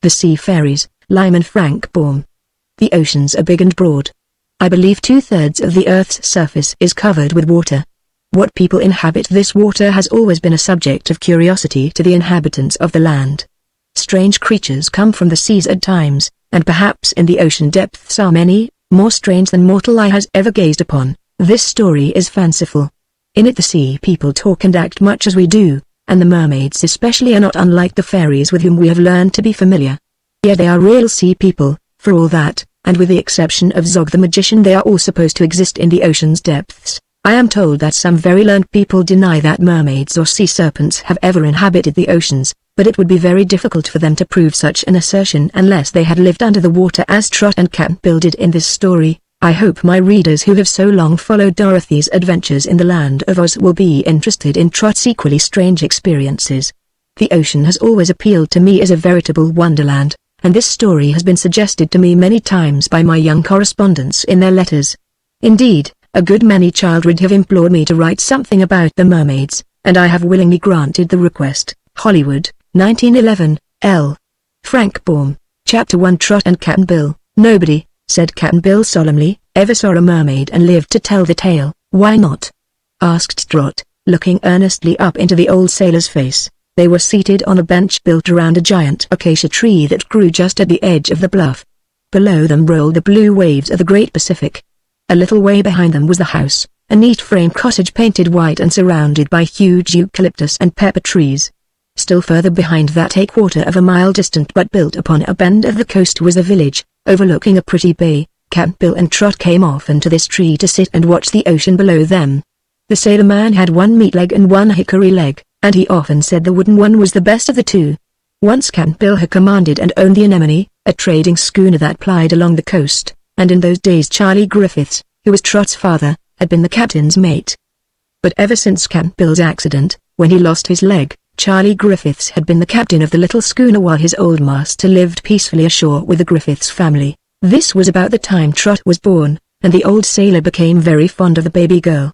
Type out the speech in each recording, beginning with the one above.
The Sea Fairies, Lyman Frank Baum. The oceans are big and broad. I believe 2/3 of the Earth's surface is covered with water. What people inhabit this water has always been a subject of curiosity to the inhabitants of the land. Strange creatures come from the seas at times, and perhaps in the ocean depths are many, more strange than mortal eye has ever gazed upon. This story is fanciful. In it the sea people talk and act much as we do, and the mermaids especially are not unlike the fairies with whom we have learned to be familiar. Yet they are real sea people, for all that, and with the exception of Zog the magician they are all supposed to exist in the ocean's depths. I am told that some very learned people deny that mermaids or sea serpents have ever inhabited the oceans, but it would be very difficult for them to prove such an assertion unless they had lived under the water as Trot and Cap'n Bill did in this story. I hope my readers who have so long followed Dorothy's adventures in the land of Oz will be interested in Trot's equally strange experiences. The ocean has always appealed to me as a veritable wonderland, and this story has been suggested to me many times by my young correspondents in their letters. Indeed, a good many children have implored me to write something about the mermaids, and I have willingly granted the request. Hollywood, 1911, L. Frank Baum. Chapter 1 Trot and Cap'n Bill. Nobody, said Cap'n Bill solemnly, ever saw a mermaid and lived to tell the tale. Why not? Asked Trot, looking earnestly up into the old sailor's face. They were seated on a bench built around a giant acacia tree that grew just at the edge of the bluff. Below them rolled the blue waves of the great Pacific. A little way behind them was the house, a neat frame cottage painted white and surrounded by huge eucalyptus and pepper trees. Still further behind that, a quarter of a mile distant but built upon a bend of the coast, was a village, overlooking a pretty bay. Cap'n Bill and Trot came often to this tree to sit and watch the ocean below them. The sailor man had one meat leg and one hickory leg, and he often said the wooden one was the best of the two. Once Cap'n Bill had commanded and owned the Anemone, a trading schooner that plied along the coast, and in those days Charlie Griffiths, who was Trot's father, had been the captain's mate. But ever since Cap'n Bill's accident, when he lost his leg, Charlie Griffiths had been the captain of the little schooner while his old master lived peacefully ashore with the Griffiths family. This was about the time Trot was born, and the old sailor became very fond of the baby girl.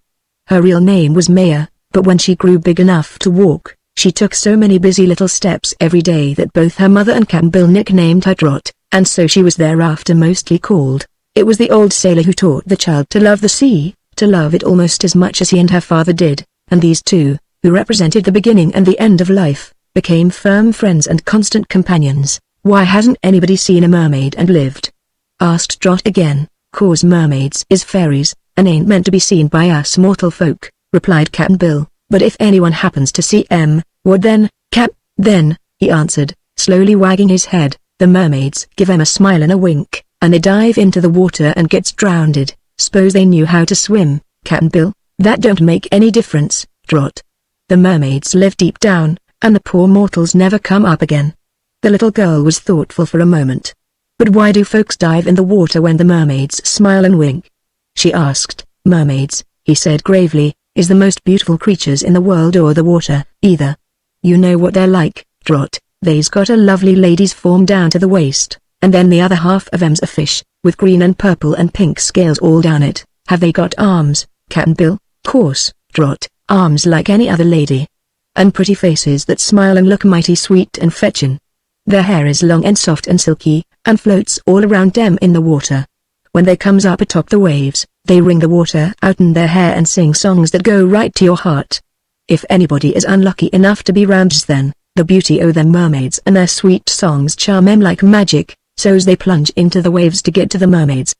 Her real name was Maya, but when she grew big enough to walk, she took so many busy little steps every day that both her mother and Cap'n Bill nicknamed her Trot, and so she was thereafter mostly called. It was the old sailor who taught the child to love the sea, to love it almost as much as he and her father did, and these two, who represented the beginning and the end of life, became firm friends and constant companions. Why hasn't anybody seen a mermaid and lived? Asked Trot again. "'Cause mermaids is fairies, and ain't meant to be seen by us mortal folk," replied Cap'n Bill. "But if anyone happens to see 'em, what then, Cap?" "Then," he answered, slowly wagging his head, "the mermaids give 'em a smile and a wink, and they dive into the water and gets drowned. S'pose they knew how to swim, Cap'n Bill?" "That don't make any difference, Trot. The mermaids live deep down, and the poor mortals never come up again." The little girl was thoughtful for a moment. "But why do folks dive in the water when the mermaids smile and wink?" she asked. "Mermaids," he said gravely, "is the most beautiful creatures in the world or the water, either. You know what they're like, Trot. They's got a lovely lady's form down to the waist, and then the other half of 'em's a fish, with green and purple and pink scales all down it." "Have they got arms, Cap'n Bill?" "Course, Trot, arms like any other lady. And pretty faces that smile and look mighty sweet and fetchin'. Their hair is long and soft and silky, and floats all around 'em in the water. When they comes up atop the waves, they wring the water out'n their hair and sing songs that go right to your heart. If anybody is unlucky enough to be round just then, the beauty o' them mermaids and their sweet songs charm 'em like magic, so's they plunge into the waves to get to the mermaids.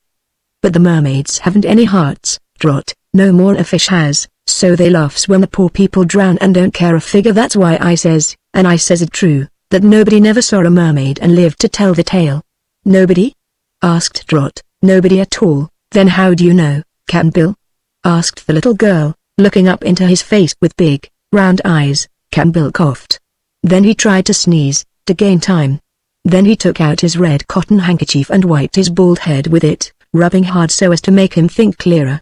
But the mermaids haven't any hearts, Trot, no more a fish has, so they laughs when the poor people drown and don't care a figure. That's why I says, and I says it true, that nobody never saw a mermaid and lived to tell the tale." "Nobody?" asked Trot. "Nobody at all. Then how do you know, Cap'n Bill?" asked the little girl, looking up into his face with big, round eyes. Cap'n Bill coughed. Then he tried to sneeze, to gain time. Then he took out his red cotton handkerchief and wiped his bald head with it, rubbing hard so as to make him think clearer.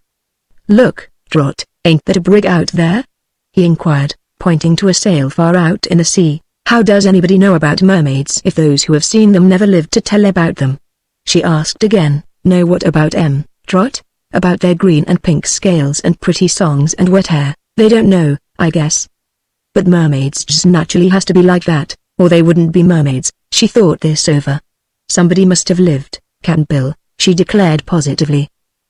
"Look, Trot, ain't that a brig out there?" he inquired, pointing to a sail far out in the sea. "How does anybody know about mermaids if those who have seen them never lived to tell about them?" she asked again. "Know what about 'em, Trot? About their green and pink scales and pretty songs and wet hair? They don't know, I guess. But mermaids just naturally has to be like that, or they wouldn't be mermaids," She thought this over. Somebody must have lived, Cap'n Bill, she declared positively.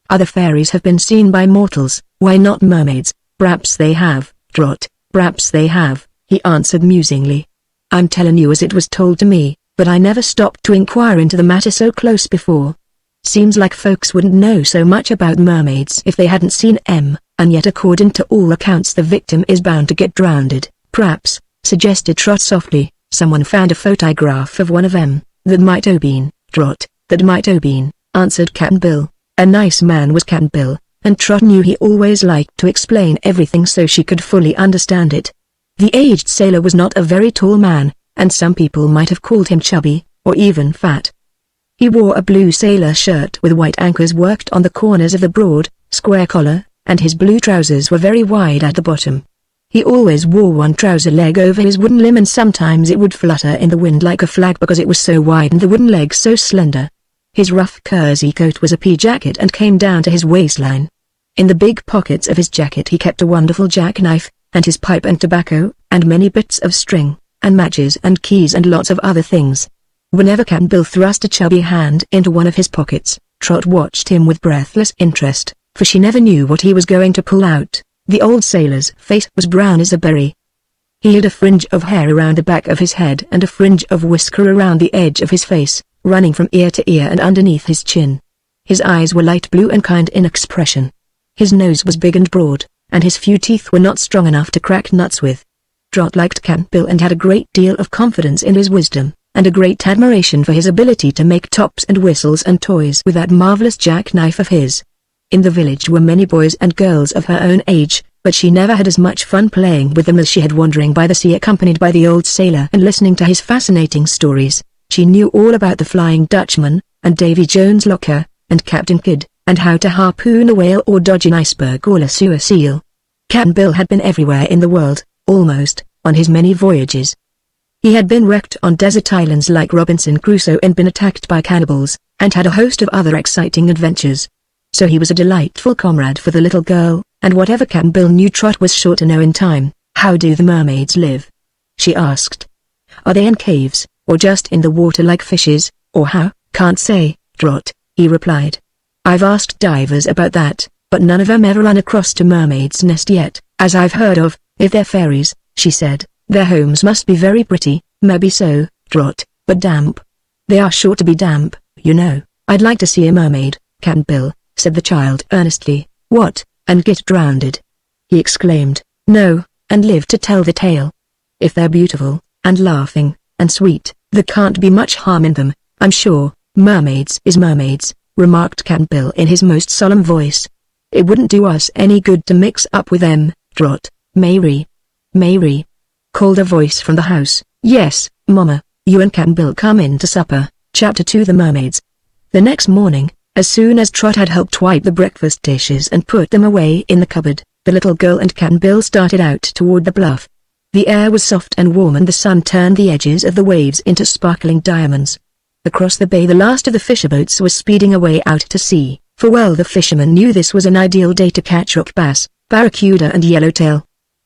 Other fairies have been seen by mortals, why not mermaids? Perhaps they have, Trot, perhaps they have, he answered musingly. I'm telling you as it was told to me, but I never stopped to inquire into the matter so close before. Seems like folks wouldn't know so much about mermaids if they hadn't seen 'em, and yet according to all accounts the victim is bound to get drowned. Perhaps, suggested Trot softly, someone found a photograph of one of 'em. That might o' been, Trot, that might o' been, answered Cap'n Bill. A nice man was Cap'n Bill, and Trot knew he always liked to explain everything so she could fully understand it. The aged sailor was not a very tall man, and some people might have called him chubby, or even fat. He wore a blue sailor shirt with white anchors worked on the corners of the broad, square collar, and his blue trousers were very wide at the bottom. He always wore one trouser leg over his wooden limb, and sometimes it would flutter in the wind like a flag because it was so wide and the wooden leg so slender. His rough kersey coat was a pea jacket and came down to his waistline. In the big pockets of his jacket he kept a wonderful jackknife, and his pipe and tobacco, and many bits of string, and matches and keys and lots of other things. Whenever Cap'n Bill thrust a chubby hand into one of his pockets, Trot watched him with breathless interest, for she never knew what he was going to pull out. The old sailor's face was brown as a berry. He had a fringe of hair around the back of his head and a fringe of whisker around the edge of his face, running from ear to ear and underneath his chin. His eyes were light blue and kind in expression. His nose was big and broad, and his few teeth were not strong enough to crack nuts with. Trot liked Cap'n Bill and had a great deal of confidence in his wisdom, and a great admiration for his ability to make tops and whistles and toys with that marvelous jackknife of his. In the village were many boys and girls of her own age, but she never had as much fun playing with them as she had wandering by the sea accompanied by the old sailor and listening to his fascinating stories. She knew all about the Flying Dutchman, and Davy Jones' locker, and Captain Kidd, and how to harpoon a whale or dodge an iceberg or a sewer seal. Cap'n Bill had been everywhere in the world, almost, on his many voyages. He had been wrecked on desert islands like Robinson Crusoe and been attacked by cannibals, and had a host of other exciting adventures. So he was a delightful comrade for the little girl, and whatever Cap'n Bill knew Trot was sure to know in time. How do the mermaids live? She asked. Are they in caves, or just in the water like fishes, or how? Can't say, Trot, he replied. I've asked divers about that, but none of 'em ever run across to mermaid's nest yet, as I've heard of. If they're fairies, she said, their homes must be very pretty. Maybe so, Trot, but damp. They are sure to be damp, you know. I'd like to see a mermaid, Cap'n Bill, said the child earnestly. What, and get drowned? He exclaimed. No, and live to tell the tale. If they're beautiful, and laughing, and sweet, there can't be much harm in them, I'm sure. Mermaids is mermaids, remarked Cap'n Bill in his most solemn voice. It wouldn't do us any good to mix up with them, Trot. Mary, called a voice from the house. Yes, Mama, you and Cap'n Bill come in to supper. Chapter 2 The Mermaids. The next morning, as soon as Trot had helped wipe the breakfast dishes and put them away in the cupboard, the little girl and Cap'n Bill started out toward the bluff. The air was soft and warm and the sun turned the edges of the waves into sparkling diamonds. Across the bay the last of the fisherboats was speeding away out to sea, for well the fishermen knew this was an ideal day to catch rock bass, barracuda and yellowtail.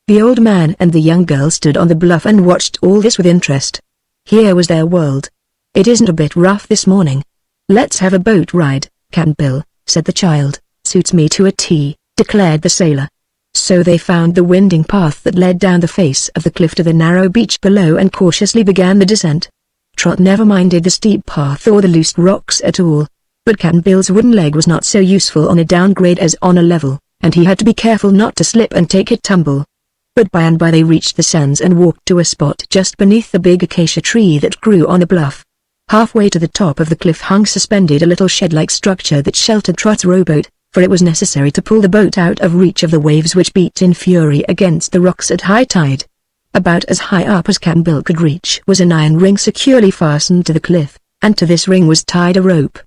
The old man and the young girl stood on the bluff and watched all this with interest. Here was their world. It isn't a bit rough this morning. Let's have a boat ride, Cap'n Bill, said the child. Suits me to a T, declared the sailor. So they found the winding path that led down the face of the cliff to the narrow beach below and cautiously began the descent. Trot never minded the steep path or the loose rocks at all. But Cap'n Bill's wooden leg was not so useful on a downgrade as on a level, and he had to be careful not to slip and take a tumble. But by and by they reached the sands and walked to a spot just beneath the big acacia tree that grew on the bluff. Halfway to the top of the cliff hung suspended a little shed-like structure that sheltered Trot's rowboat, for it was necessary to pull the boat out of reach of the waves which beat in fury against the rocks at high tide. About as high up as Cap'n Bill could reach was an iron ring securely fastened to the cliff, and to this ring was tied a rope.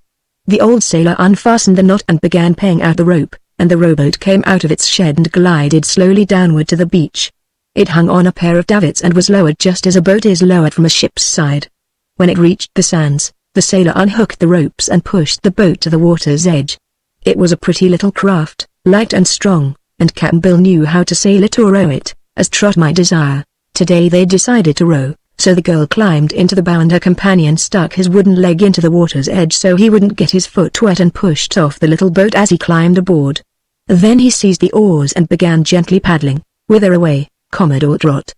The old sailor unfastened the knot and began paying out the rope, and the rowboat came out of its shed and glided slowly downward to the beach. It hung on a pair of davits and was lowered just as a boat is lowered from a ship's side. When it reached the sands, the sailor unhooked the ropes and pushed the boat to the water's edge. It was a pretty little craft, light and strong, and Cap'n Bill knew how to sail it or row it, as Trot might desire. Today they decided to row, So the girl climbed into the bow and her companion stuck his wooden leg into the water's edge so he wouldn't get his foot wet and pushed off the little boat as he climbed aboard. Then he seized the oars and began gently paddling. "Whither away, Commodore Trot?"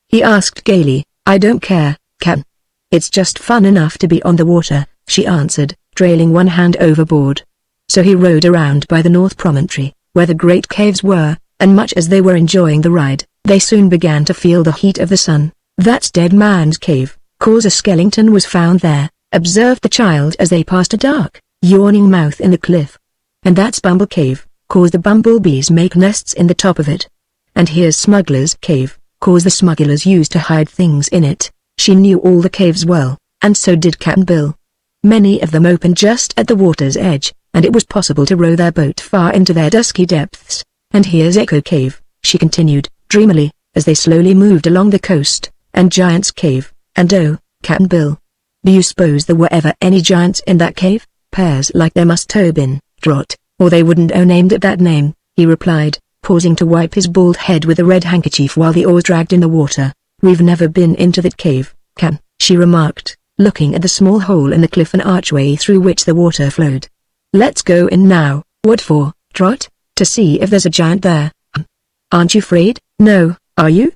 he asked gaily. "I don't care, Captain. It's just fun enough to be on the water," she answered, trailing one hand overboard. So he rowed around by the North Promontory, where the great caves were, and much as they were enjoying the ride, they soon began to feel the heat of the sun. "That's Dead Man's Cave, 'cause a skeleton was found there," observed the child as they passed a dark, yawning mouth in the cliff. "And that's Bumble Cave, 'cause the bumblebees make nests in the top of it. And here's Smuggler's Cave, 'cause the smugglers used to hide things in it." She knew all the caves well, and so did Cap'n Bill. Many of them opened just at the water's edge, and it was possible to row their boat far into their dusky depths. "And here's Echo Cave," she continued, dreamily, as they slowly moved along the coast, "and Giant's Cave, and oh, Cap'n Bill, do you suppose there were ever any giants in that cave?" "'Pears like there must have been, Trot, or they wouldn't have named it that name," he replied, pausing to wipe his bald head with a red handkerchief while the oars dragged in the water. "We've never been into that cave, Cap'n," she remarked, looking at the small hole in the cliff and archway through which the water flowed. "Let's go in now." "What for, Trot?" "To see if there's a giant there." "Aren't you afraid?" "No, are you?"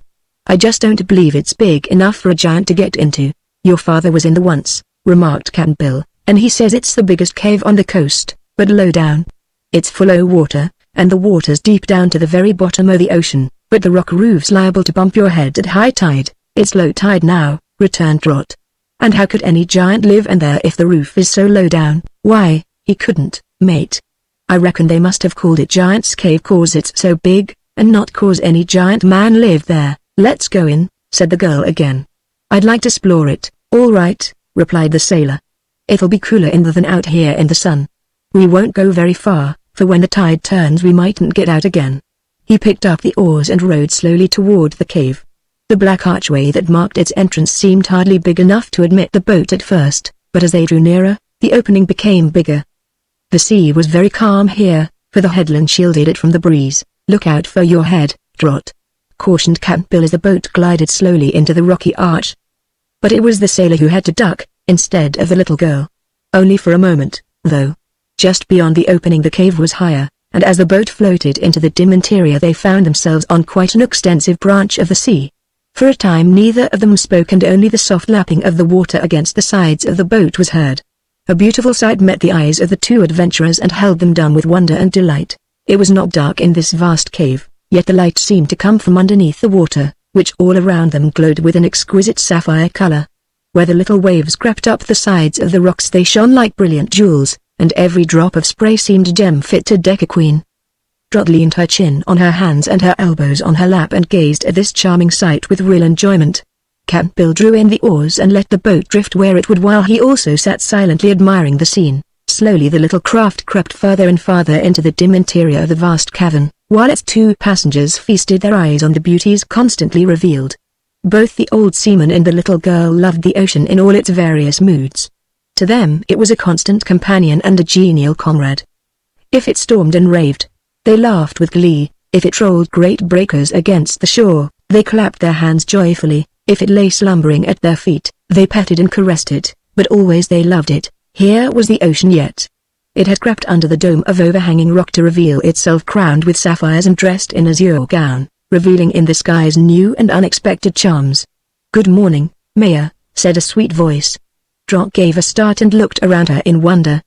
"I just don't believe it's big enough for a giant to get into." "Your father was in there once," remarked Cap'n Bill, "and he says it's the biggest cave on the coast, but low down. It's full o' water, and the water's deep down to the very bottom o' the ocean, but the rock roof's liable to bump your head at high tide." "It's low tide now," returned Trot. "And how could any giant live in there if the roof is so low down?" "Why, he couldn't, mate. I reckon they must have called it Giant's Cave 'cause it's so big, and not 'cause any giant man lived there." "Let's go in," said the girl again. "I'd like to explore it." "All right," replied the sailor. "It'll be cooler in there than out here in the sun. We won't go very far, for when the tide turns we mightn't get out again." He picked up the oars and rowed slowly toward the cave. The black archway that marked its entrance seemed hardly big enough to admit the boat at first, but as they drew nearer, the opening became bigger. The sea was very calm here, for the headland shielded it from the breeze. "Look out for your head, Trot," cautioned Cap'n Bill as the boat glided slowly into the rocky arch. But it was the sailor who had to duck, instead of the little girl. Only for a moment, though. Just beyond the opening the cave was higher, and as the boat floated into the dim interior they found themselves on quite an extensive branch of the sea. For a time neither of them spoke and only the soft lapping of the water against the sides of the boat was heard. A beautiful sight met the eyes of the two adventurers and held them dumb with wonder and delight. It was not dark in this vast cave, yet the light seemed to come from underneath the water, which all around them glowed with an exquisite sapphire color. Where the little waves crept up the sides of the rocks they shone like brilliant jewels, and every drop of spray seemed a gem fit to deck a queen. Trot leaned her chin on her hands and her elbows on her lap and gazed at this charming sight with real enjoyment. Cap'n Bill drew in the oars and let the boat drift where it would while he also sat silently admiring the scene. Slowly the little craft crept further and farther into the dim interior of the vast cavern, while its two passengers feasted their eyes on the beauties constantly revealed. Both the old seaman and the little girl loved the ocean in all its various moods. To them it was a constant companion and a genial comrade. If it stormed and raved, they laughed with glee. If it rolled great breakers against the shore, they clapped their hands joyfully. If it lay slumbering at their feet, they petted and caressed it, but always they loved it. Here was the ocean yet. It had crept under the dome of overhanging rock to reveal itself crowned with sapphires and dressed in azure gown, revealing in the skies new and unexpected charms. "Good morning, Maya," said a sweet voice. Trot gave a start and looked around her in wonder.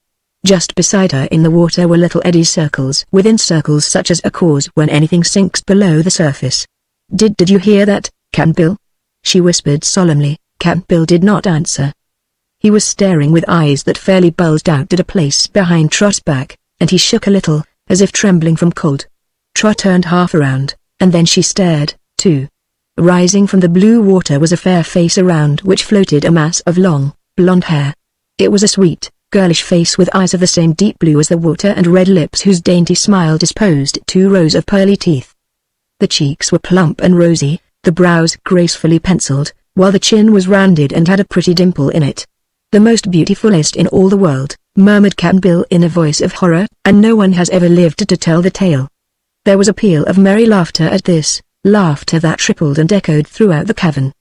Just beside her in the water were little eddy circles within circles such as occurs when anything sinks below the surface. Did you hear that, Cap'n Bill?" she whispered solemnly. Cap'n Bill did not answer. He was staring with eyes that fairly bulged out at a place behind Trot's back, and he shook a little, as if trembling from cold. Trot turned half around, and then she stared, too. Rising from the blue water was a fair face around which floated a mass of long, blonde hair. It was a sweet, girlish face with eyes of the same deep blue as the water and red lips whose dainty smile disposed 2 rows of pearly teeth. The cheeks were plump and rosy, the brows gracefully penciled, while the chin was rounded and had a pretty dimple in it. "The most beautifulest in all the world," murmured Cap'n Bill in a voice of horror, "and no one has ever lived to tell the tale." There was a peal of merry laughter at this, laughter that rippled and echoed throughout the cavern.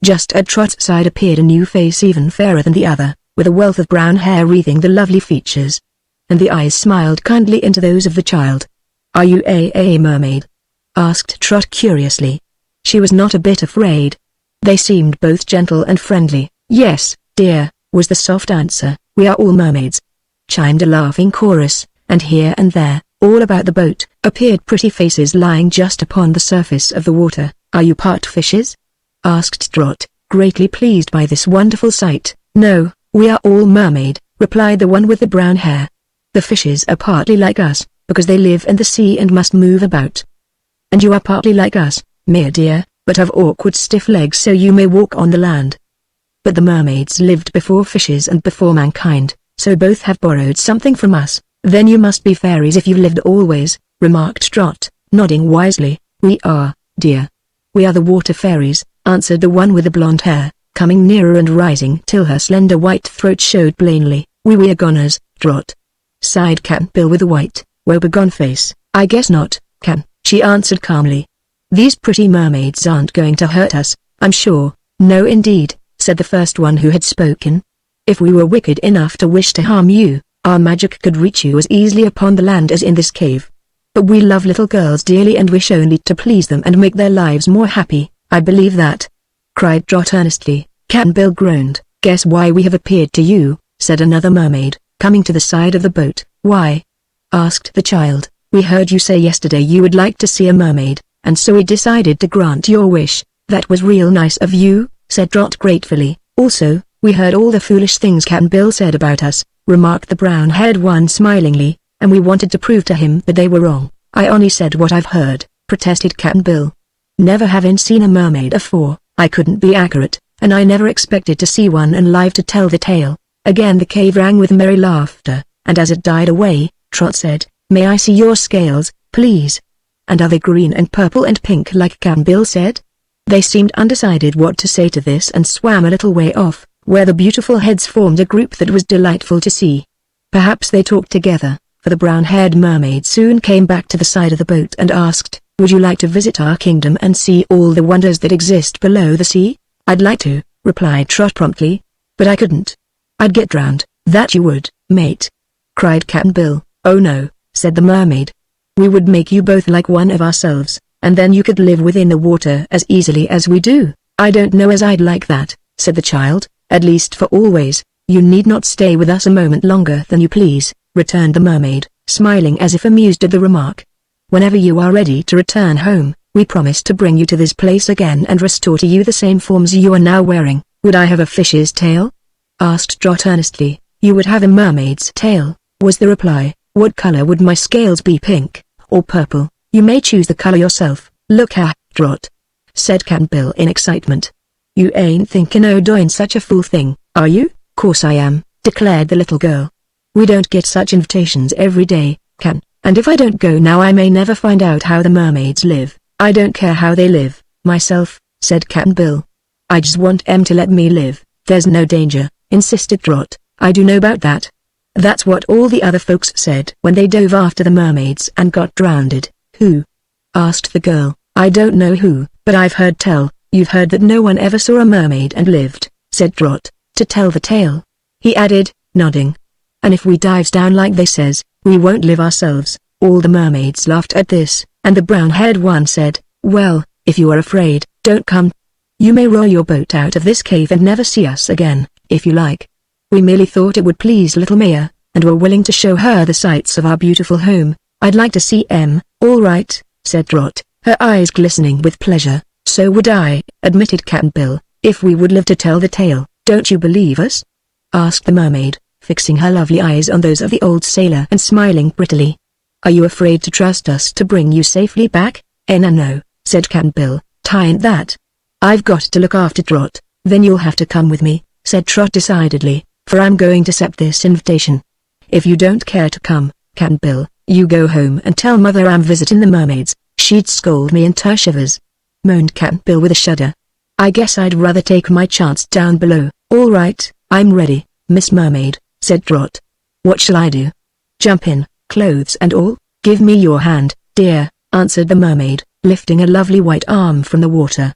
Just at Trot's side appeared a new face even fairer than the other, with a wealth of brown hair wreathing the lovely features. And the eyes smiled kindly into those of the child. "Are you a mermaid?" asked Trot curiously. She was not a bit afraid. They seemed both gentle and friendly. "Yes, dear," was the soft answer. "We are all mermaids," chimed a laughing chorus, and here and there, all about the boat, appeared pretty faces lying just upon the surface of the water. "Are you part fishes?" asked Trot, greatly pleased by this wonderful sight. "No, we are all mermaid," replied the one with the brown hair. "The fishes are partly like us, because they live in the sea and must move about. And you are partly like us, my dear, but have awkward stiff legs so you may walk on the land. But the mermaids lived before fishes and before mankind, so both have borrowed something from us." "Then you must be fairies if you've lived always," remarked Trot, nodding wisely. "We are, dear. We are the water fairies," answered the one with the blonde hair, coming nearer and rising till her slender white throat showed plainly. "We are goners, Trot," sighed Cap'n Bill with a white, woebegone face. "I guess not, Cap'n," she answered calmly. "These pretty mermaids aren't going to hurt us, I'm sure." "No indeed," said the first one who had spoken. "If we were wicked enough to wish to harm you, our magic could reach you as easily upon the land as in this cave. But we love little girls dearly and wish only to please them and make their lives more happy." "I believe that," cried Trot earnestly. Cap'n Bill groaned. "Guess why we have appeared to you," said another mermaid, coming to the side of the boat. "Why?" asked the child. "We heard you say yesterday you would like to see a mermaid, and so we decided to grant your wish." "That was real nice of you," said Trot gratefully. "Also, we heard all the foolish things Cap'n Bill said about us," remarked the brown-haired one smilingly, "and we wanted to prove to him that they were wrong." "I only said what I've heard," protested Cap'n Bill. "Never having seen a mermaid afore, I couldn't be accurate, and I never expected to see one alive to tell the tale." Again the cave rang with merry laughter, and as it died away, Trot said, "May I see your scales, please?" "And are they green and purple and pink like Cap'n Bill said?" They seemed undecided what to say to this and swam a little way off, where the beautiful heads formed a group that was delightful to see. Perhaps they talked together, for the brown-haired mermaid soon came back to the side of the boat and asked, "Would you like to visit our kingdom and see all the wonders that exist below the sea?" "I'd like to," replied Trot promptly. "But I couldn't. I'd get drowned." "That you would, mate," cried Cap'n Bill. "Oh no," said the mermaid. "We would make you both like one of ourselves, and then you could live within the water as easily as we do." "I don't know as I'd like that," said the child, "at least for always. You need not stay with us a moment longer than you please," returned the mermaid, smiling as if amused at the remark. "Whenever you are ready to return home, we promise to bring you to this place again and restore to you the same forms you are now wearing." "Would I have a fish's tail?" asked Trot earnestly. "You would have a mermaid's tail," was the reply. "What color would my scales be, pink or purple?" "You may choose the color yourself." "Look at Trot," said Cap'n Bill in excitement. "You ain't thinking o' doing such a fool thing, are you?" "Course I am," declared the little girl. "We don't get such invitations every day, Cap'n, and if I don't go now I may never find out how the mermaids live." "I don't care how they live, myself," said Cap'n Bill. "I just want 'em to let me live." "There's no danger," insisted Trot. "I do know about that. That's what all the other folks said when they dove after the mermaids and got drowned." "Who?" asked the girl. "I don't know who, but I've heard tell." "You've heard that no one ever saw a mermaid and lived," said Trot, "to tell the tale," he added, nodding. "And if we dives down like they says, we won't live ourselves." All the mermaids laughed at this, and the brown-haired one said, "Well, if you are afraid, don't come. You may row your boat out of this cave and never see us again, if you like. We merely thought it would please little Mia, and were willing to show her the sights of our beautiful home." "I'd like to see 'em." "All right," said Trot, her eyes glistening with pleasure. "So would I," admitted Cap'n Bill, "if we would live to tell the tale." "Don't you believe us?" asked the mermaid, fixing her lovely eyes on those of the old sailor and smiling prettily. "Are you afraid to trust us to bring you safely back?" No," said Cap'n Bill, "'tain't that. I've got to look after Trot." "Then you'll have to come with me," said Trot decidedly, "for I'm going to accept this invitation." "If you don't care to come, Cap'n Bill, you go home and tell Mother I'm visiting the mermaids. She'd scold me into shivers," moaned Cap'n Bill with a shudder. "I guess I'd rather take my chance down below." "All right, I'm ready, Miss Mermaid," said Trot. "What shall I do? Jump in, clothes and all?" "Give me your hand, dear," answered the mermaid, lifting a lovely white arm from the water.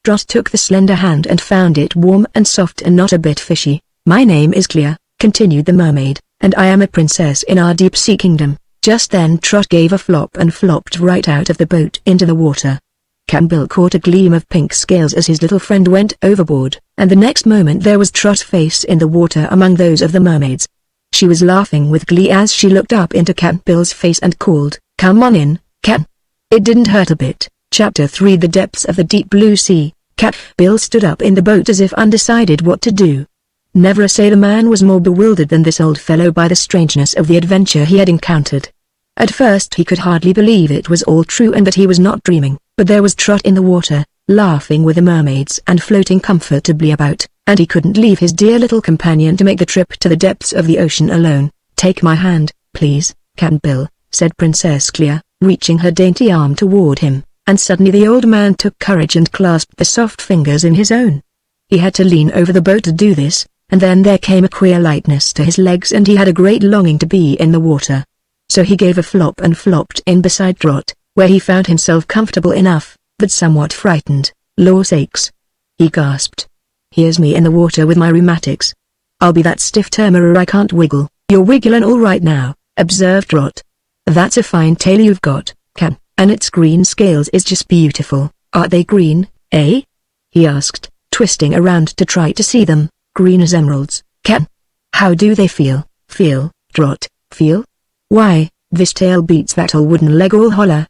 Trot took the slender hand and found it warm and soft and not a bit fishy. "My name is Clea," continued the mermaid, "and I am a princess in our deep-sea kingdom." Just then Trot gave a flop and flopped right out of the boat into the water. Cap'n Bill caught a gleam of pink scales as his little friend went overboard, and the next moment there was Trot's face in the water among those of the mermaids. She was laughing with glee as she looked up into Cap'n Bill's face and called, "Come on in, Cap'n." It didn't hurt a bit. Chapter 3 The Depths of the Deep Blue Sea. Cap'n Bill stood up in the boat as if undecided what to do. Never a sailor man was more bewildered than this old fellow by the strangeness of the adventure he had encountered. At first he could hardly believe it was all true and that he was not dreaming, but there was Trot in the water, laughing with the mermaids and floating comfortably about, and he couldn't leave his dear little companion to make the trip to the depths of the ocean alone. "Take my hand, please, Cap'n Bill," said Princess Clea, reaching her dainty arm toward him, and suddenly the old man took courage and clasped the soft fingers in his own. He had to lean over the boat to do this, and then there came a queer lightness to his legs and he had a great longing to be in the water. So he gave a flop and flopped in beside Trot, where he found himself comfortable enough, but somewhat frightened. "Law sakes!" he gasped. "Here's me in the water with my rheumatics. I'll be that stiff termer I can't wiggle." "You're wiggling all right now," observed Trot. "That's a fine tail you've got, Cap'n, and its green scales is just beautiful." "Aren't they green, eh?" he asked, twisting around to try to see them. "Green as emeralds, Cap'n." "How do they feel?" "Feel, Trot, feel? Why, this tail beats that old wooden leg all holler.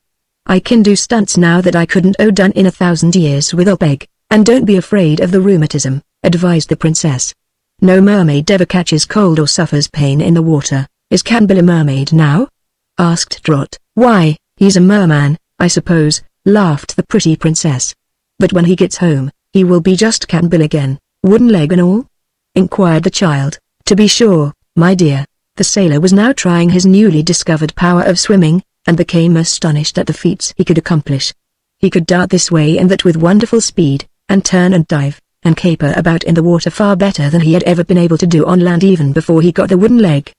I can do stunts now that I couldn't o' done in 1,000 years with a peg, and don't be afraid of the rheumatism," advised the princess. "No mermaid ever catches cold or suffers pain in the water." "Is Cap'n Bill a mermaid now?" asked Trot. "Why, he's a merman, I suppose," laughed the pretty princess. "But when he gets home, he will be just Cap'n Bill again, wooden leg and all?" inquired the child. "To be sure, my dear." The sailor was now trying his newly discovered power of swimming, and became astonished at the feats he could accomplish. He could dart this way and that with wonderful speed, and turn and dive, and caper about in the water far better than he had ever been able to do on land even before he got the wooden leg.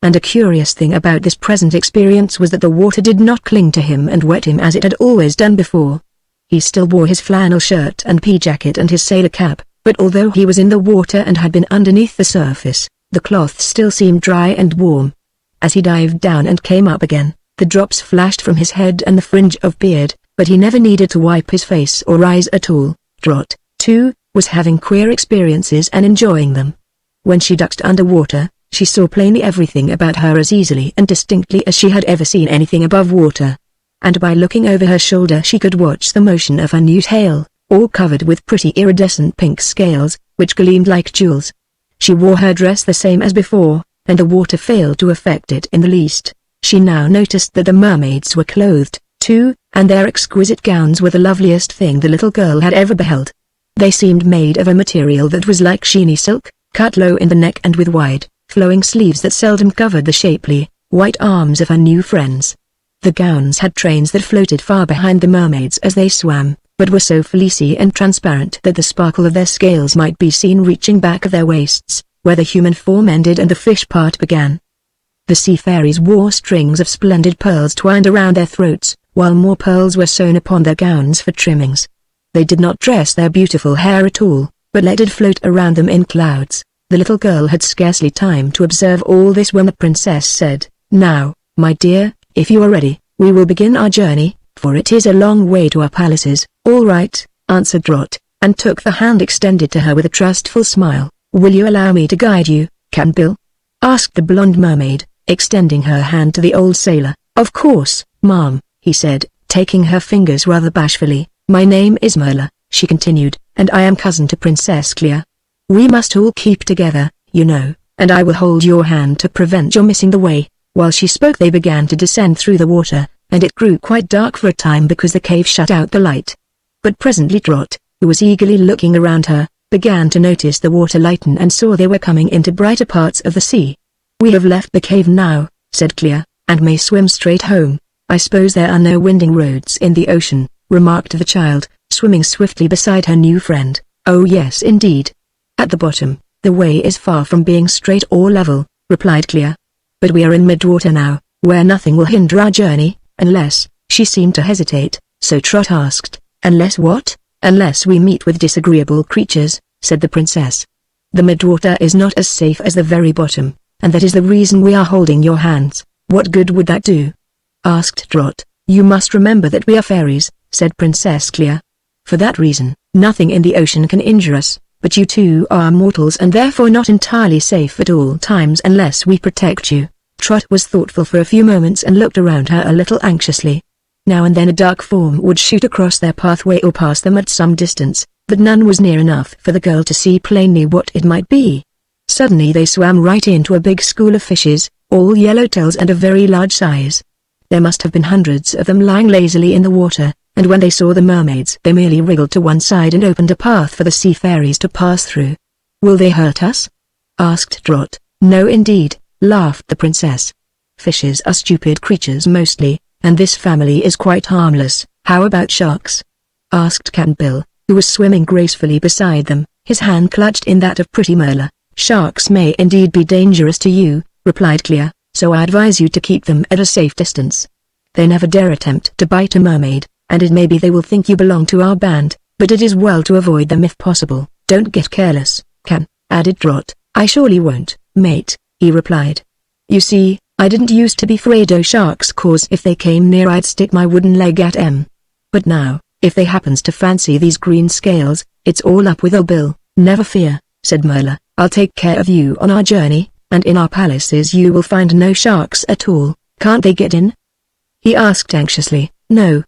And a curious thing about this present experience was that the water did not cling to him and wet him as it had always done before. He still wore his flannel shirt and pea jacket and his sailor cap, but although he was in the water and had been underneath the surface, the cloth still seemed dry and warm. As he dived down and came up again, the drops flashed from his head and the fringe of beard, but he never needed to wipe his face or eyes at all. Trot, too, was having queer experiences and enjoying them. When she ducked underwater, she saw plainly everything about her as easily and distinctly as she had ever seen anything above water. And by looking over her shoulder she could watch the motion of her new tail, all covered with pretty iridescent pink scales, which gleamed like jewels. She wore her dress the same as before, and the water failed to affect it in the least. She now noticed that the mermaids were clothed, too, and their exquisite gowns were the loveliest thing the little girl had ever beheld. They seemed made of a material that was like sheeny silk, cut low in the neck and with wide, flowing sleeves that seldom covered the shapely, white arms of her new friends. The gowns had trains that floated far behind the mermaids as they swam, but were so fleecy and transparent that the sparkle of their scales might be seen reaching back of their waists, where the human form ended and the fish part began. The sea fairies wore strings of splendid pearls twined around their throats, while more pearls were sewn upon their gowns for trimmings. They did not dress their beautiful hair at all, but let it float around them in clouds. The little girl had scarcely time to observe all this when the princess said, "Now, my dear, if you are ready, we will begin our journey, for it is a long way to our palaces." "All right," answered Trot, and took the hand extended to her with a trustful smile. "Will you allow me to guide you, Cap'n Bill?" asked the blonde mermaid, extending her hand to the old sailor. "Of course, ma'am," he said, taking her fingers rather bashfully. "My name is Merla," she continued, "and I am cousin to Princess Clea. We must all keep together, you know, and I will hold your hand to prevent your missing the way." While she spoke they began to descend through the water, and it grew quite dark for a time because the cave shut out the light. But presently Trot, who was eagerly looking around her, began to notice the water lighten and saw they were coming into brighter parts of the sea. "We have left the cave now," said Clea, "and may swim straight home. I suppose there are no winding roads in the ocean," remarked the child, swimming swiftly beside her new friend. "Oh yes indeed. At the bottom, the way is far from being straight or level," replied Clea. "But we are in midwater now, where nothing will hinder our journey, unless," she seemed to hesitate, so Trot asked, "Unless what?" unless we meet with disagreeable creatures," said the princess. "The midwater is not as safe as the very bottom, and that is the reason we are holding your hands." "What good would that do?" asked Trot. "You must remember that we are fairies," said Princess Clear. "For that reason, nothing in the ocean can injure us, but you two are mortals and therefore not entirely safe at all times unless we protect you." Trot was thoughtful for a few moments and looked around her a little anxiously. Now and then a dark form would shoot across their pathway or pass them at some distance, but none was near enough for the girl to see plainly what it might be. Suddenly they swam right into a big school of fishes, all yellowtails and of very large size. There must have been hundreds of them lying lazily in the water, and when they saw the mermaids they merely wriggled to one side and opened a path for the sea fairies to pass through. "Will they hurt us?" asked Trot. "No indeed," laughed the princess. "Fishes are stupid creatures mostly, and this family is quite harmless." "How about sharks?" asked Cap'n Bill, who was swimming gracefully beside them, his hand clutched in that of pretty Merla. "Sharks may indeed be dangerous to you," replied Clear, "so I advise you to keep them at a safe distance. They never dare attempt to bite a mermaid, and it may be they will think you belong to our band, but it is well to avoid them if possible." "Don't get careless, Can," added Trot. "I surely won't, mate," he replied. "You see, I didn't used to be afraid o' sharks 'cause if they came near I'd stick my wooden leg at 'em. But now, if they happens to fancy these green scales, it's all up with old Bill." "Never fear," said Merla, "I'll take care of you on our journey, and in our palaces you will find no sharks at all." "Can't they get in?" he asked anxiously. "No.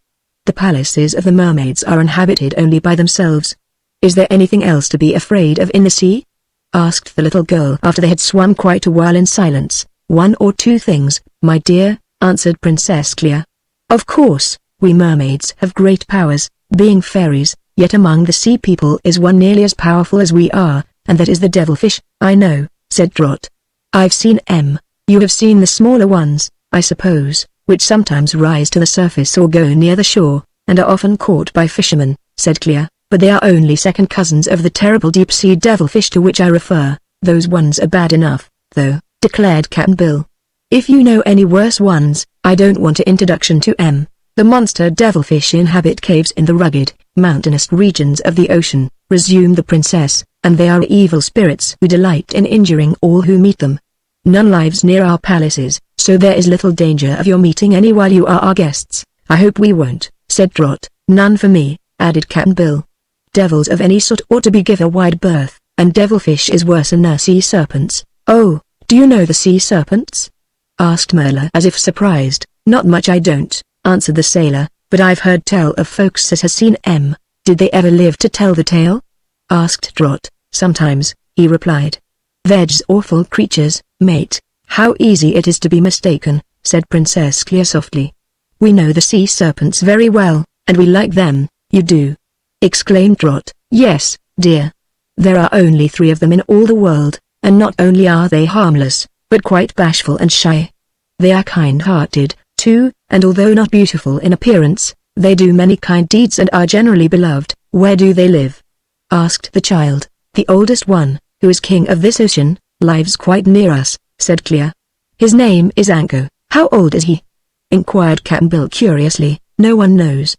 The palaces of the mermaids are inhabited only by themselves." "Is there anything else to be afraid of in the sea?" asked the little girl after they had swum quite a while in silence. "One or two things, my dear," answered Princess Clear. "Of course, we mermaids have great powers, being fairies, yet among the sea people is one nearly as powerful as we are, and that is the devilfish." "I know," said Trot. "I've seen 'em. You have seen the smaller ones, I suppose, which sometimes rise to the surface or go near the shore, and are often caught by fishermen," said Clear, "but they are only second cousins of the terrible deep-sea devilfish to which I refer. Those ones are bad enough, though," declared Cap'n Bill. "If you know any worse ones, I don't want an introduction to 'em. The monster devilfish inhabit caves in the rugged, mountainous regions of the ocean," resumed the princess, "and they are evil spirits who delight in injuring all who meet them. None lives near our palaces, so there is little danger of your meeting any while you are our guests." "I hope we won't," said Trot. "None for me," added Cap'n Bill. "Devils of any sort ought to be given a wide berth, and devilfish is worse than sea serpents." "Oh, do you know the sea serpents?" asked Merla as if surprised. "Not much I don't," answered the sailor, "but I've heard tell of folks as has seen 'em." "Did they ever live to tell the tale?" asked Trot. "Sometimes," he replied. "They's awful creatures, mate. How easy it is to be mistaken," said Princess Clear softly. "We know the sea serpents very well, and we like them." "You do?" exclaimed Trot. "Yes, dear. There are only 3 of them in all the world, and not only are they harmless, but quite bashful and shy. They are kind-hearted, too, and although not beautiful in appearance, they do many kind deeds and are generally beloved." "Where do they live?" asked the child. "The oldest one, who is king of this ocean, lives quite near us," said Clear. "His name is Anko." "How old is he?" inquired Cap'n Bill curiously. "No one knows.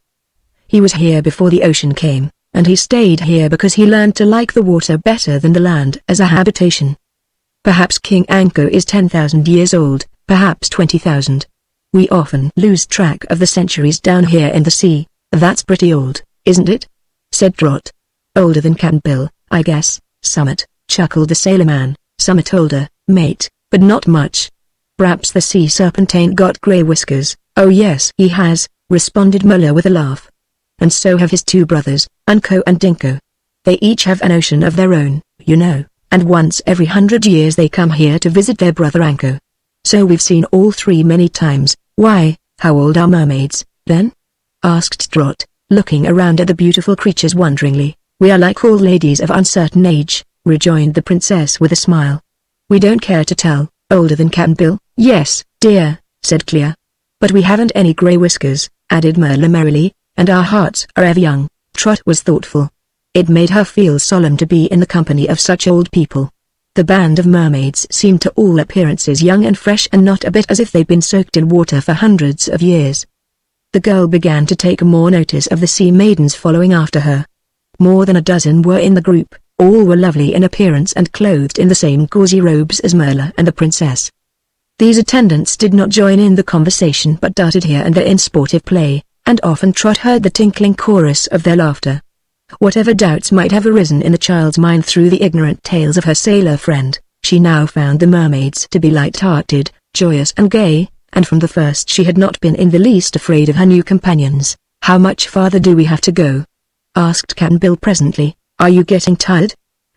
He was here before the ocean came, and he stayed here because he learned to like the water better than the land as a habitation. Perhaps King Anko is 10,000 years old, perhaps 20,000. We often lose track of the centuries down here in the sea." "That's pretty old, isn't it?" said Trot. "Older than Cap'n Bill, I guess, Summit," chuckled the sailorman. "Summit older, mate, but not much. Perhaps the sea serpent ain't got grey whiskers." "Oh yes he has," responded Merla with a laugh. "And so have his 2 brothers, Anko and Dinko. They each have an ocean of their own, you know, and once every 100 years they come here to visit their brother Anko. So we've seen all 3 many times." "Why, how old are mermaids, then?" asked Trot, looking around at the beautiful creatures wonderingly. "We are like all ladies of uncertain age," rejoined the princess with a smile. "We don't care to tell." "Older than Cap'n Bill?" "Yes, dear," said Clear. "But we haven't any grey whiskers," added Merla merrily, "and our hearts are ever young." Trot was thoughtful. It made her feel solemn to be in the company of such old people. The band of mermaids seemed to all appearances young and fresh and not a bit as if they'd been soaked in water for hundreds of years. The girl began to take more notice of the sea maidens following after her. More than a dozen were in the group. All were lovely in appearance and clothed in the same gauzy robes as Merla and the princess. These attendants did not join in the conversation but darted here and there in sportive play, and often Trot heard the tinkling chorus of their laughter. Whatever doubts might have arisen in the child's mind through the ignorant tales of her sailor friend, she now found the mermaids to be light-hearted, joyous and gay, and from the first she had not been in the least afraid of her new companions. "How much farther do we have to go?" asked Cap'n Bill presently. "Are you getting tired?"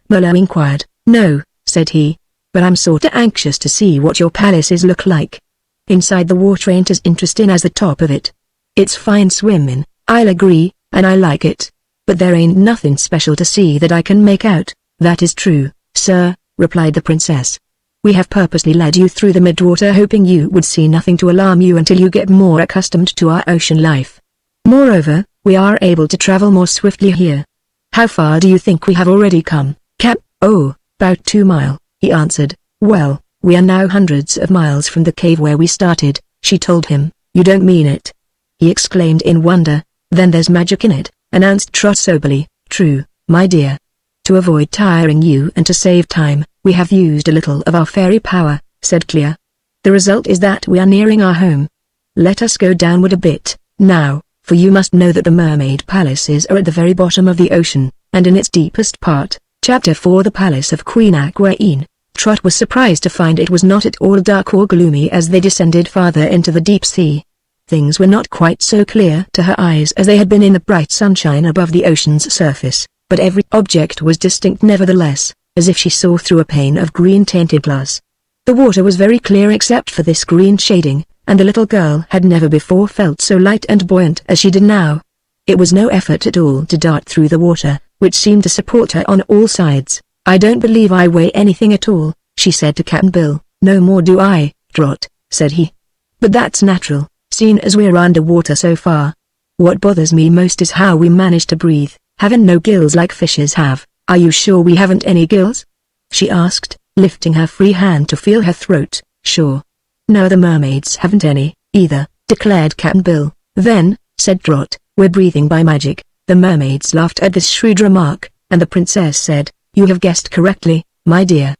Merla inquired. "No," said he, "but I'm sorta anxious to see what your palaces look like. Inside the water ain't as interesting as the top of it. It's fine swimmin', I'll agree, and I like it. But there ain't nothing special to see that I can make out." "That is true, sir," replied the princess. "We have purposely led you through the midwater hoping you would see nothing to alarm you until you get more accustomed to our ocean life. Moreover, we are able to travel more swiftly here. How far do you think we have already come, Cap?" "Oh, about 2 miles, he answered. "Well, we are now hundreds of miles from the cave where we started," she told him. "You don't mean it?" he exclaimed in wonder. "Then there's magic in it," announced Trot soberly. "True, my dear. To avoid tiring you and to save time, we have used a little of our fairy power," said Clea. "The result is that we are nearing our home. Let us go downward a bit, now, for you must know that the mermaid palaces are at the very bottom of the ocean, and in its deepest part." Chapter 4 The Palace of Queen Aquaine. Trot was surprised to find it was not at all dark or gloomy as they descended farther into the deep sea. Things were not quite so clear to her eyes as they had been in the bright sunshine above the ocean's surface, but every object was distinct nevertheless, as if she saw through a pane of green-tinted glass. The water was very clear except for this green shading, and the little girl had never before felt so light and buoyant as she did now. It was no effort at all to dart through the water, which seemed to support her on all sides. "I don't believe I weigh anything at all," she said to Cap'n Bill. "No more do I, Trot," said he. "But that's natural, seeing as we're underwater so far. What bothers me most is how we manage to breathe, having no gills like fishes have." "Are you sure we haven't any gills?" she asked, lifting her free hand to feel her throat. "Sure. No, the mermaids haven't any, either," declared Cap'n Bill. "Then," said Trot, "we're breathing by magic." The mermaids laughed at this shrewd remark, and the princess said, "You have guessed correctly, my dear.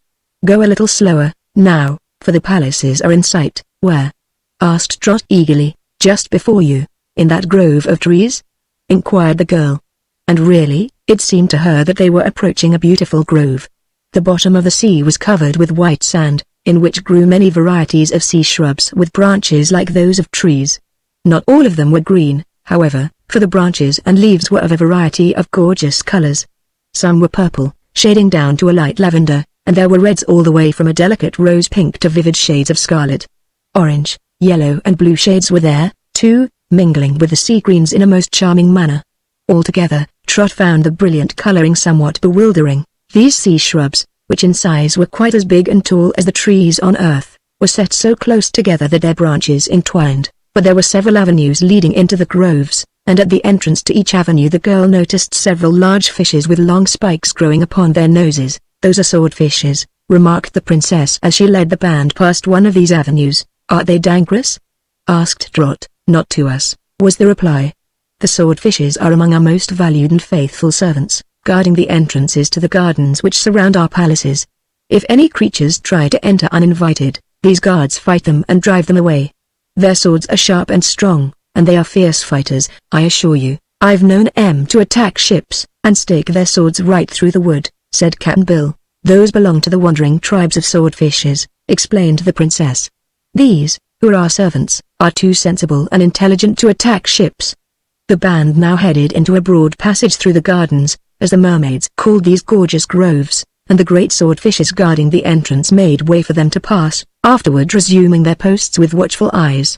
Go a little slower, now, for the palaces are in sight." "Where?" asked Trot eagerly. "Just before you, in that grove of trees?" inquired the girl. And really, it seemed to her that they were approaching a beautiful grove. The bottom of the sea was covered with white sand, in which grew many varieties of sea shrubs with branches like those of trees. Not all of them were green, however, for the branches and leaves were of a variety of gorgeous colors. Some were purple, shading down to a light lavender, and there were reds all the way from a delicate rose pink to vivid shades of scarlet. Orange, yellow and blue shades were there, too, mingling with the sea greens in a most charming manner. Altogether, Trot found the brilliant coloring somewhat bewildering. These sea shrubs, which in size were quite as big and tall as the trees on earth, were set so close together that their branches entwined, but there were several avenues leading into the groves, and at the entrance to each avenue the girl noticed several large fishes with long spikes growing upon their noses. "Those are swordfishes," remarked the princess as she led the band past one of these avenues. "Aren't they dangerous?" asked Trot. "Not to us," was the reply. "The swordfishes are among our most valued and faithful servants, guarding the entrances to the gardens which surround our palaces. If any creatures try to enter uninvited, these guards fight them and drive them away. Their swords are sharp and strong, and they are fierce fighters, I assure you. I've known them to attack ships, and stake their swords right through the wood," said Cap'n Bill. "Those belong to the wandering tribes of swordfishes," explained the princess. "These, who are our servants, are too sensible and intelligent to attack ships." The band now headed into a broad passage through the gardens, as the mermaids called these gorgeous groves, and the great swordfishes guarding the entrance made way for them to pass, afterward resuming their posts with watchful eyes.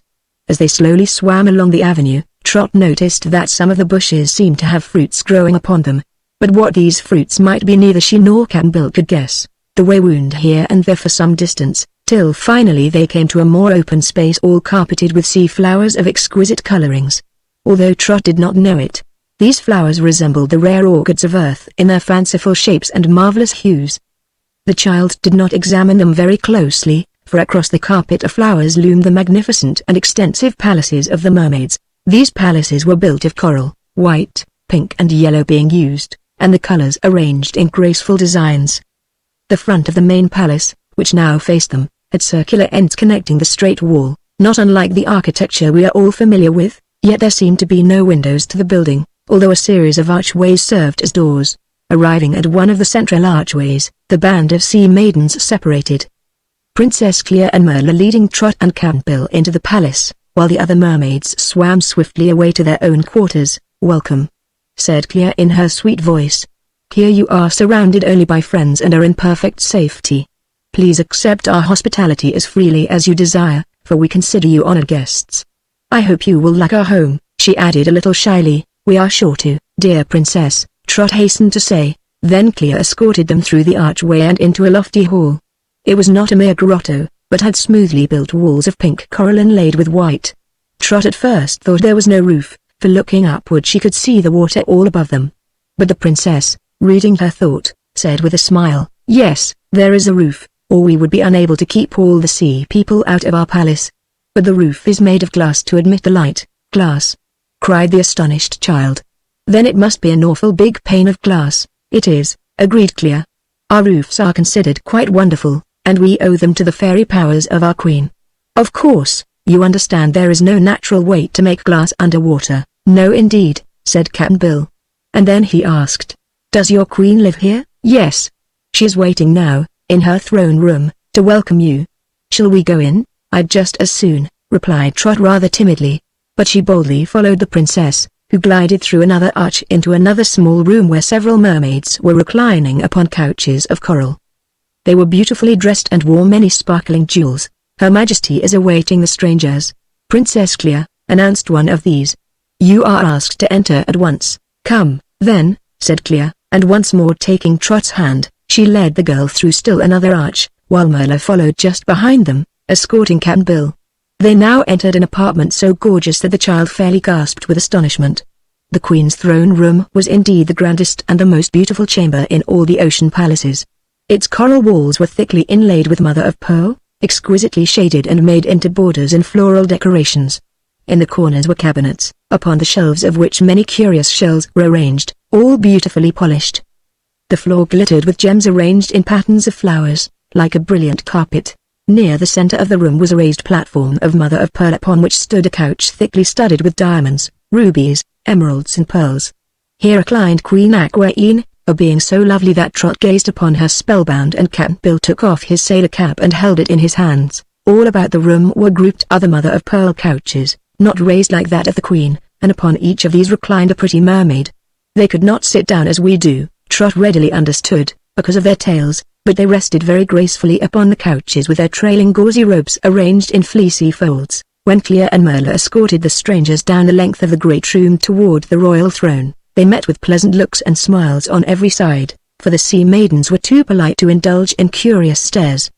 As they slowly swam along the avenue, Trot noticed that some of the bushes seemed to have fruits growing upon them. But what these fruits might be neither she nor Cap'n Bill could guess. The way wound here and there for some distance, till finally they came to a more open space all carpeted with sea flowers of exquisite colorings. Although Trot did not know it, these flowers resembled the rare orchids of earth in their fanciful shapes and marvelous hues. The child did not examine them very closely, for across the carpet of flowers loomed the magnificent and extensive palaces of the mermaids. These palaces were built of coral, white, pink and yellow being used, and the colors arranged in graceful designs. The front of the main palace, which now faced them, had circular ends connecting the straight wall, not unlike the architecture we are all familiar with, yet there seemed to be no windows to the building, although a series of archways served as doors. Arriving at one of the central archways, the band of sea maidens separated. Princess Clea and Merla leading Trot and Campbell into the palace, while the other mermaids swam swiftly away to their own quarters. "Welcome," said Clea in her sweet voice. "Here you are surrounded only by friends and are in perfect safety. Please accept our hospitality as freely as you desire, for we consider you honored guests. I hope you will like our home," she added a little shyly. "We are sure to, dear princess," Trot hastened to say. Then Clea escorted them through the archway and into a lofty hall. It was not a mere grotto, but had smoothly built walls of pink coral inlaid with white. Trot at first thought there was no roof, for looking upward she could see the water all above them. But the princess, reading her thought, said with a smile, "Yes, there is a roof, or we would be unable to keep all the sea people out of our palace. But the roof is made of glass to admit the light." "Glass?" cried the astonished child. "Then it must be an awful big pane of glass." "It is," agreed Clea. "Our roofs are considered quite wonderful, and we owe them to the fairy powers of our queen. Of course, you understand there is no natural way to make glass underwater." "No indeed," said Cap'n Bill. And then he asked, "Does your queen live here?" "Yes. She is waiting now, in her throne room, to welcome you." "Shall we go in?" "I'd just as soon," replied Trot rather timidly. But she boldly followed the princess, who glided through another arch into another small room where several mermaids were reclining upon couches of coral. They were beautifully dressed and wore many sparkling jewels. "Her Majesty is awaiting the strangers." "Princess Clea," announced one of these. "You are asked to enter at once." "Come, then," said Clea, and once more taking Trot's hand, she led the girl through still another arch, while Merla followed just behind them, escorting Cap'n Bill. They now entered an apartment so gorgeous that the child fairly gasped with astonishment. The Queen's throne room was indeed the grandest and the most beautiful chamber in all the ocean palaces. Its coral walls were thickly inlaid with mother-of-pearl, exquisitely shaded and made into borders and floral decorations. In the corners were cabinets, upon the shelves of which many curious shells were arranged, all beautifully polished. The floor glittered with gems arranged in patterns of flowers, like a brilliant carpet. Near the center of the room was a raised platform of mother-of-pearl upon which stood a couch thickly studded with diamonds, rubies, emeralds and pearls. Here reclined Queen Aquaine, a being so lovely that Trot gazed upon her spellbound, and Cap'n Bill took off his sailor cap and held it in his hands. All about the room were grouped other mother-of-pearl couches, not raised like that of the Queen, and upon each of these reclined a pretty mermaid. They could not sit down as we do, Trot readily understood, because of their tails, but they rested very gracefully upon the couches with their trailing gauzy robes arranged in fleecy folds. When Clea and Merla escorted the strangers down the length of the great room toward the royal throne, they met with pleasant looks and smiles on every side, for the sea maidens were too polite to indulge in curious stares.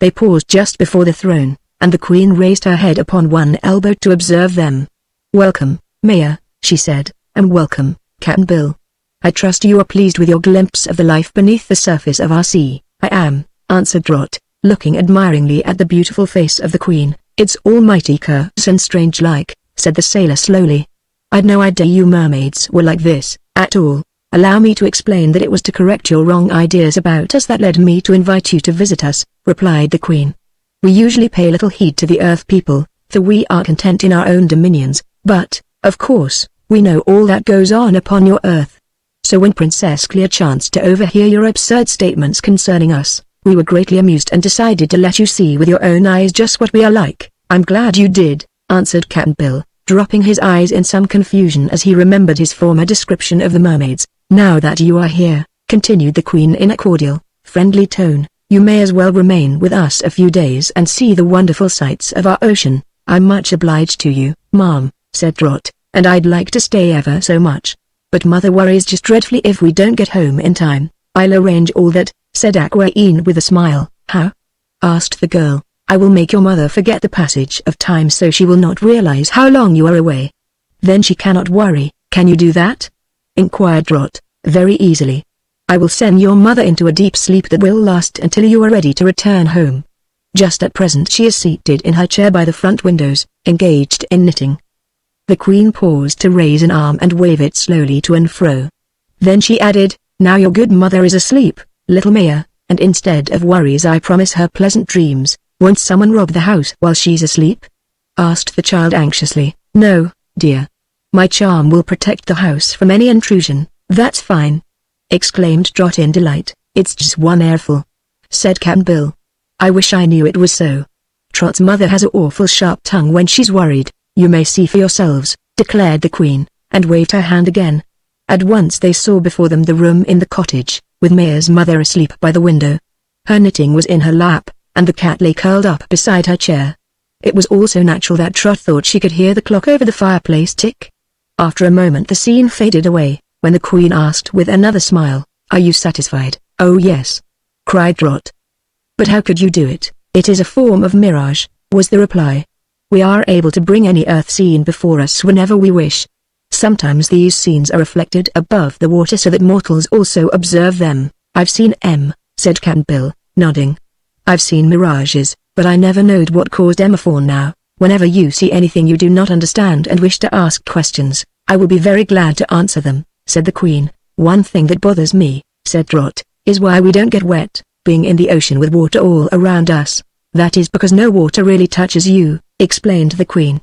They paused just before the throne, and the Queen raised her head upon one elbow to observe them. "Welcome, Maya," she said, "and welcome, Cap'n Bill. I trust you are pleased with your glimpse of the life beneath the surface of our sea." "I am," answered Trot, looking admiringly at the beautiful face of the Queen. "It's almighty curves and strange-like," said the sailor slowly. "I'd no idea you mermaids were like this, at all. Allow me to explain that it was to correct your wrong ideas about us that led me to invite you to visit us," replied the Queen. "We usually pay little heed to the Earth people, for we are content in our own dominions, but, of course, we know all that goes on upon your Earth. So when Princess Clea chanced to overhear your absurd statements concerning us, we were greatly amused and decided to let you see with your own eyes just what we are like." "I'm glad you did," answered Cap'n Bill, dropping his eyes in some confusion as he remembered his former description of the mermaids. "Now that you are here," continued the Queen in a cordial, friendly tone, "you may as well remain with us a few days and see the wonderful sights of our ocean." "I'm much obliged to you, Mom," said Trot, "and I'd like to stay ever so much. But Mother worries just dreadfully if we don't get home in time." "I'll arrange all that," said Aquaine with a smile. "How?" asked the girl. "I will make your mother forget the passage of time so she will not realize how long you are away." "Then she cannot worry." "Can you do that?" inquired Trot. "Very easily. I will send your mother into a deep sleep that will last until you are ready to return home. Just at present she is seated in her chair by the front windows, engaged in knitting." The Queen paused to raise an arm and wave it slowly to and fro. Then she added, "Now your good mother is asleep, little Maya, and instead of worries I promise her pleasant dreams. Won't someone rob the house while she's asleep?" asked the child anxiously. "No, dear. My charm will protect the house from any intrusion." "That's fine!" exclaimed Trot in delight. "It's just one airful," said Cap'n Bill. "I wish I knew it was so. Trot's mother has an awful sharp tongue when she's worried. You may see for yourselves," declared the Queen, and waved her hand again. At once they saw before them the room in the cottage, with Maya's mother asleep by the window. Her knitting was in her lap, and the cat lay curled up beside her chair. It was also natural that Trot thought she could hear the clock over the fireplace tick. After a moment the scene faded away, when the Queen asked with another smile, "Are you satisfied?" "Oh yes," cried Trot. "But how could you do it?" "It is a form of mirage," was the reply. "We are able to bring any earth scene before us whenever we wish. Sometimes these scenes are reflected above the water so that mortals also observe them." "I've seen said Cap'n Bill, nodding. "I've seen mirages, but I never knowed what caused them for now. Whenever you see anything you do not understand and wish to ask questions, I will be very glad to answer them," said the Queen. "One thing that bothers me," said Trot, "is why we don't get wet, being in the ocean with water all around us." "That is because no water really touches you," explained the Queen.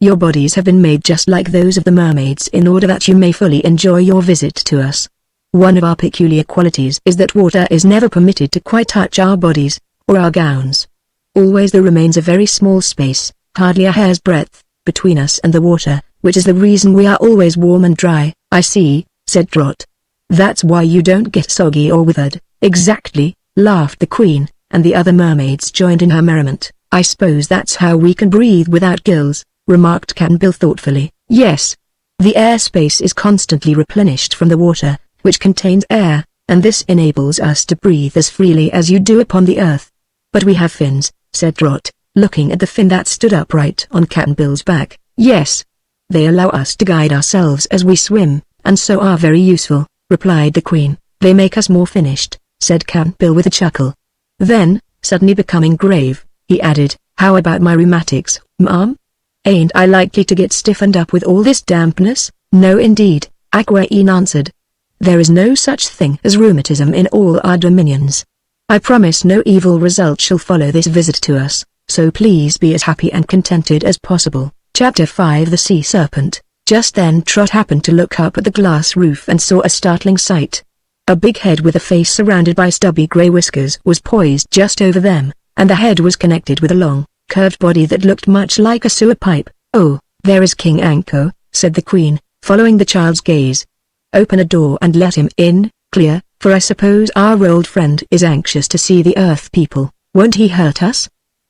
"Your bodies have been made just like those of the mermaids in order that you may fully enjoy your visit to us. One of our peculiar qualities is that water is never permitted to quite touch our bodies, or our gowns. Always there remains a very small space, hardly a hair's breadth, between us and the water, which is the reason we are always warm and dry." "I see," said Trot. "That's why you don't get soggy or withered." "Exactly," laughed the Queen, and the other mermaids joined in her merriment. "I suppose that's how we can breathe without gills," remarked Cap'n Bill thoughtfully. "Yes. The air space is constantly replenished from the water, which contains air, and this enables us to breathe as freely as you do upon the earth." "But we have fins," said Trot, looking at the fin that stood upright on Cap'n Bill's back. "Yes. They allow us to guide ourselves as we swim, and so are very useful," replied the Queen. "They make us more finished," said Cap'n Bill with a chuckle. Then, suddenly becoming grave, he added, "How about my rheumatics, Mom? Ain't I likely to get stiffened up with all this dampness?" "No indeed," Aquaine answered. "There is no such thing as rheumatism in all our dominions. I promise no evil result shall follow this visit to us, so please be as happy and contented as possible." Chapter 5 The Sea Serpent. Just then Trot happened to look up at the glass roof and saw a startling sight. A big head with a face surrounded by stubby grey whiskers was poised just over them, and the head was connected with a long, curved body that looked much like a sewer pipe. "Oh, there is King Anko," said the Queen, following the child's gaze. "Open a door and let him in, clear, for I suppose our old friend is anxious to see the Earth people." "Won't he hurt us?"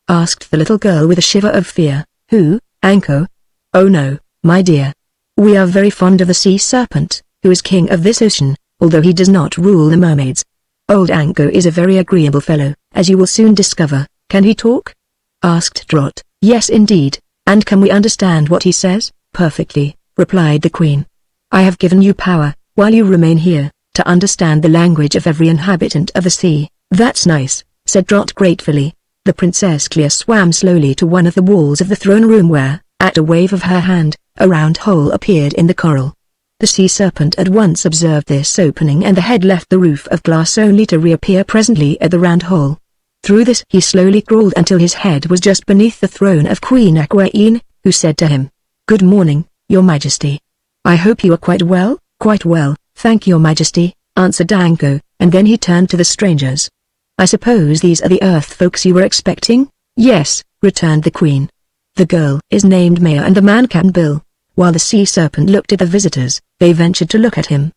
asked the little girl with a shiver of fear. "Who, Anko?" "Oh no, my dear. We are very fond of the sea serpent, who is king of this ocean, although he does not rule the mermaids. Old Anko is a very agreeable fellow, as you will soon discover." "Can he talk?" asked Trot. "Yes indeed, and can we understand what he says?" "Perfectly," replied the Queen. "I have given you power, while you remain here, to understand the language of every inhabitant of the sea." "That's nice," said Trot gratefully. The Princess Clear swam slowly to one of the walls of the throne room where, at a wave of her hand, a round hole appeared in the coral. The sea serpent at once observed this opening and the head left the roof of glass only to reappear presently at the round hole. Through this he slowly crawled until his head was just beneath the throne of Queen Aquaine, who said to him, "Good morning, Your Majesty. I hope you are quite well?" "Quite well, thank Your Majesty," answered Anko, and then he turned to the strangers. "I suppose these are the Earth folks you were expecting?" "Yes," returned the Queen. "The girl is named Maya and the man Cap'n Bill." While the sea serpent looked at the visitors, they ventured to look at him.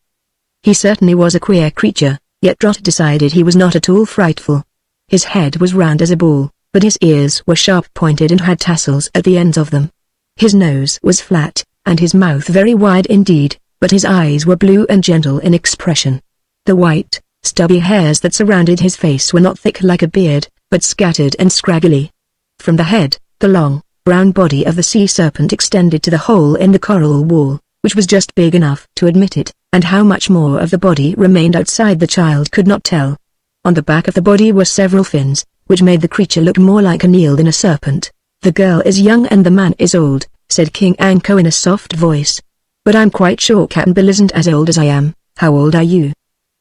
He certainly was a queer creature, yet Trot decided he was not at all frightful. His head was round as a ball, but his ears were sharp-pointed and had tassels at the ends of them. His nose was flat, and his mouth very wide indeed, but his eyes were blue and gentle in expression. The white, stubby hairs that surrounded his face were not thick like a beard, but scattered and scraggly. From the head, the long, brown body of the sea serpent extended to the hole in the coral wall, which was just big enough to admit it, and how much more of the body remained outside the child could not tell. On the back of the body were several fins, which made the creature look more like an eel than a serpent. "The girl is young and the man is old," said King Anko in a soft voice. "But I'm quite sure Cap'n Bill isn't as old as I am," How old are you?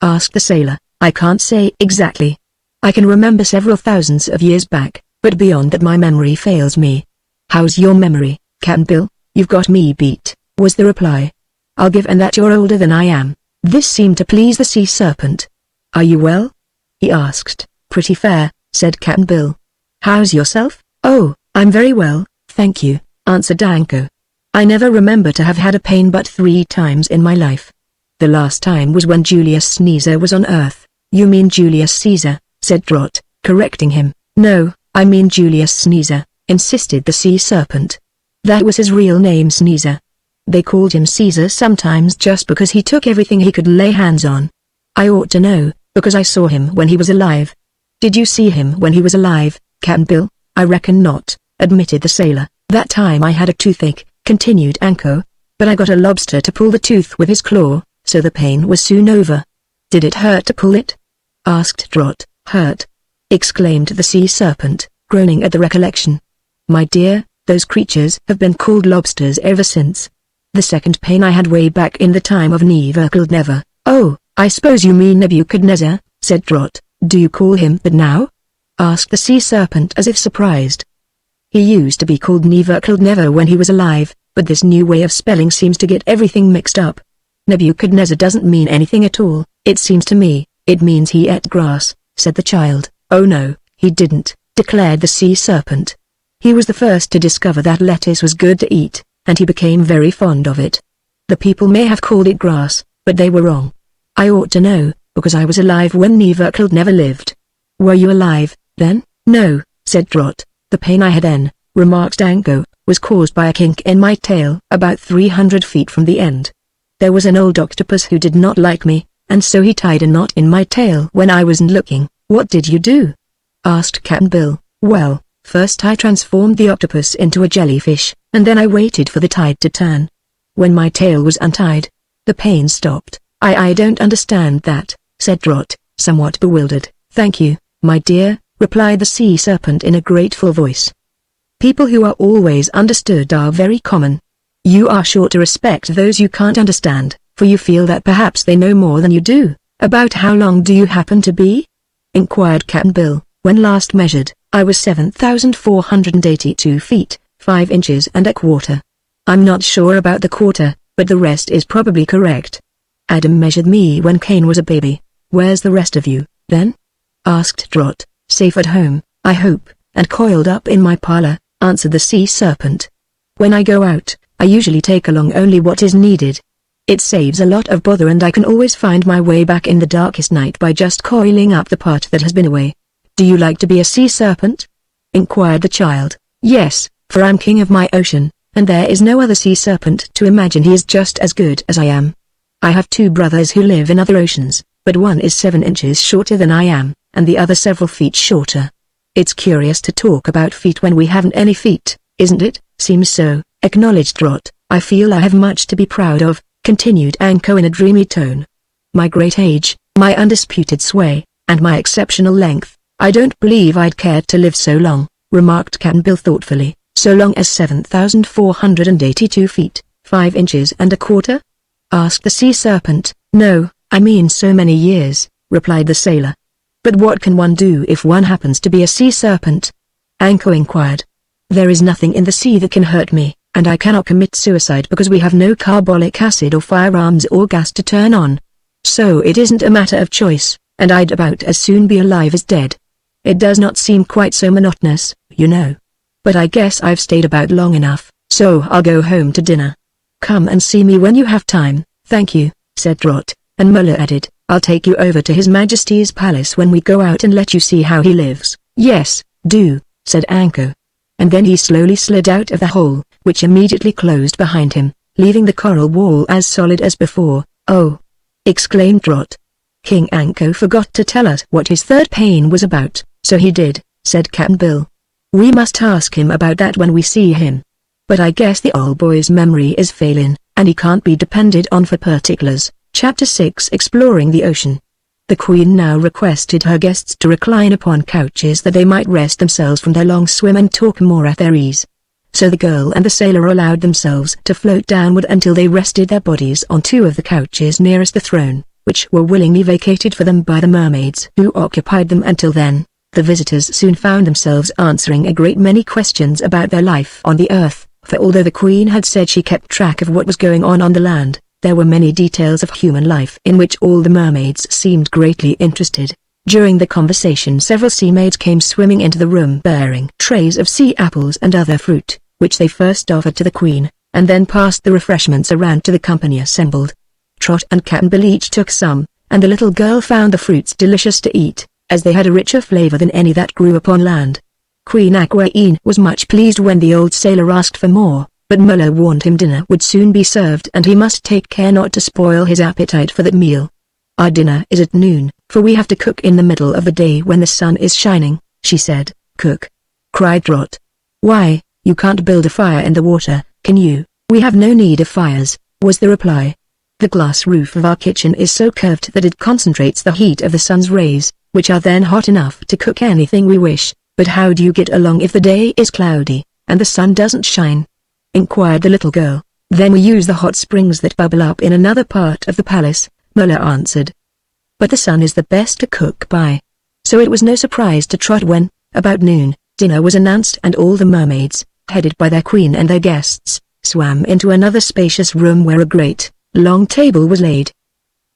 Asked the sailor. I can't say exactly. I can remember several thousands of years back, but beyond that my memory fails me. How's your memory, Cap'n Bill? You've got me beat, was the reply. I'll give and that you're older than I am. This seemed to please the sea serpent. Are you well? He asked. Pretty fair, said Cap'n Bill. How's yourself? Oh, I'm very well, thank you, answered Anko. I never remember to have had a pain but 3 times in my life. The last time was when Julius Caesar was on Earth. You mean Julius Caesar, said Trot, correcting him. No, I mean Julius Caesar, insisted the sea serpent. That was his real name, Caesar. They called him Caesar sometimes just because he took everything he could lay hands on. I ought to know, because I saw him when he was alive. Did you see him when he was alive, Cap'n Bill? I reckon not, admitted the sailor. That time I had a toothache, continued Anko. But I got a lobster to pull the tooth with his claw, so the pain was soon over. Did it hurt to pull it? Asked Trot. Hurt? Exclaimed the sea serpent, groaning at the recollection. My dear, those creatures have been called lobsters ever since. The second pain I had way back in the time of Nebuchadnezzar. Oh, I suppose you mean Nebuchadnezzar, said Trot. Do you call him that now? Asked the sea serpent as if surprised. He used to be called Nebuchadnezzar when he was alive, but this new way of spelling seems to get everything mixed up. Nebuchadnezzar doesn't mean anything at all, it seems to me. It means he ate grass, said the child. Oh no, he didn't, declared the sea serpent. He was the first to discover that lettuce was good to eat, and he became very fond of it. The people may have called it grass, but they were wrong. I ought to know, because I was alive when Nebuchadnezzar lived. Were you alive, then? No, said Trot. The pain I had then, remarked Anko, was caused by a kink in my tail about 300 feet from the end. There was an old octopus who did not like me, and so he tied a knot in my tail when I wasn't looking. What did you do? Asked Cap'n Bill. Well, first I transformed the octopus into a jellyfish, and then I waited for the tide to turn. When my tail was untied, the pain stopped. I don't understand that, said Trot, somewhat bewildered. Thank you, my dear, replied the sea serpent in a grateful voice. People who are always understood are very common. You are sure to respect those you can't understand, for you feel that perhaps they know more than you do. About how long do you happen to be? Inquired Cap'n Bill. When last measured, I was 7,482 feet, 5 inches and a quarter. I'm not sure about the quarter, but the rest is probably correct. Adam measured me when Cain was a baby. Where's the rest of you, then? Asked Trot. Safe at home, I hope, and coiled up in my parlor, answered the sea serpent. When I go out, I usually take along only what is needed. It saves a lot of bother and I can always find my way back in the darkest night by just coiling up the part that has been away. Do you like to be a sea serpent? Inquired the child. Yes, for I'm king of my ocean, and there is no other sea serpent to imagine he is just as good as I am. I have 2 brothers who live in other oceans, but one is 7 inches shorter than I am, and the other several feet shorter. It's curious to talk about feet when we haven't any feet, isn't it? Seems so, acknowledged Trot. I feel I have much to be proud of, continued Anko in a dreamy tone. My great age, my undisputed sway, and my exceptional length. I don't believe I'd care to live so long, remarked Cap'n Bill thoughtfully. So long as 7,482 feet, 5 inches and a quarter? Asked the sea serpent. No, I mean so many years, replied the sailor. But what can one do if one happens to be a sea serpent? Anko inquired. There is nothing in the sea that can hurt me, and I cannot commit suicide because we have no carbolic acid or firearms or gas to turn on. So it isn't a matter of choice, and I'd about as soon be alive as dead. It does not seem quite so monotonous, you know. But I guess I've stayed about long enough, so I'll go home to dinner. Come and see me when you have time, thank you, said Trot, and Muller added, I'll take you over to His Majesty's palace when we go out and let you see how he lives. Yes, do, said Anko. And then he slowly slid out of the hole, which immediately closed behind him, leaving the coral wall as solid as before. Oh! Exclaimed Trot. King Anko forgot to tell us what his third pain was about. So he did, said Cap'n Bill. We must ask him about that when we see him. But I guess the old boy's memory is failing, and he can't be depended on for particulars. Chapter 6 Exploring the Ocean. The Queen now requested her guests to recline upon couches that they might rest themselves from their long swim and talk more at their ease. So the girl and the sailor allowed themselves to float downward until they rested their bodies on two of the couches nearest the throne, which were willingly vacated for them by the mermaids who occupied them until then. The visitors soon found themselves answering a great many questions about their life on the earth, for although the queen had said she kept track of what was going on the land, there were many details of human life in which all the mermaids seemed greatly interested. During the conversation several sea maids came swimming into the room bearing trays of sea apples and other fruit, which they first offered to the queen, and then passed the refreshments around to the company assembled. Trot and Cap'n Bill each took some, and the little girl found the fruits delicious to eat, as they had a richer flavor than any that grew upon land. Queen Aquaine was much pleased when the old sailor asked for more, but Muller warned him dinner would soon be served and he must take care not to spoil his appetite for that meal. "Our dinner is at noon, for we have to cook in the middle of the day when the sun is shining," she said. "Cook?" cried Trot. "Why, you can't build a fire in the water, can you?" "We have no need of fires," was the reply. "The glass roof of our kitchen is so curved that it concentrates the heat of the sun's rays, which are then hot enough to cook anything we wish. But how do you get along if the day is cloudy, and the sun doesn't shine?" inquired the little girl. "Then we use the hot springs that bubble up in another part of the palace," Muller answered. "But the sun is the best to cook by." So it was no surprise to Trot when, about noon, dinner was announced and all the mermaids, headed by their queen and their guests, swam into another spacious room where a great, long table was laid.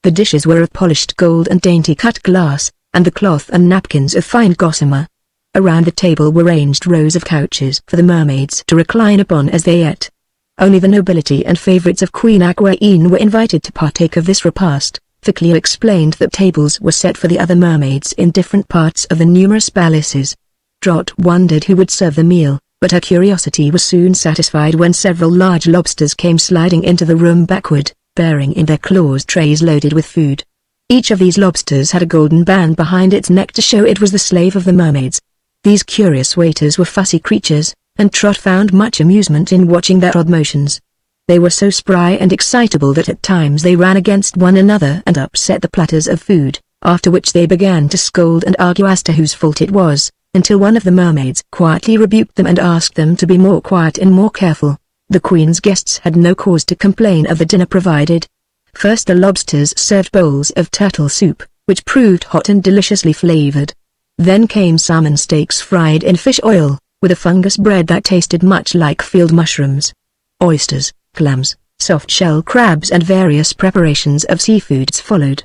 The dishes were of polished gold and dainty cut glass, and the cloth and napkins of fine gossamer. Around the table were ranged rows of couches for the mermaids to recline upon as they ate. Only the nobility and favorites of Queen Aquaine were invited to partake of this repast, for Cleo explained that tables were set for the other mermaids in different parts of the numerous palaces. Trot wondered who would serve the meal, but her curiosity was soon satisfied when several large lobsters came sliding into the room backward, bearing in their claws trays loaded with food. Each of these lobsters had a golden band behind its neck to show it was the slave of the mermaids. These curious waiters were fussy creatures, and Trot found much amusement in watching their odd motions. They were so spry and excitable that at times they ran against one another and upset the platters of food, after which they began to scold and argue as to whose fault it was, until one of the mermaids quietly rebuked them and asked them to be more quiet and more careful. The queen's guests had no cause to complain of the dinner provided. First the lobsters served bowls of turtle soup, which proved hot and deliciously flavored. Then came salmon steaks fried in fish oil, with a fungus bread that tasted much like field mushrooms. Oysters, clams, soft-shell crabs and various preparations of seafoods followed.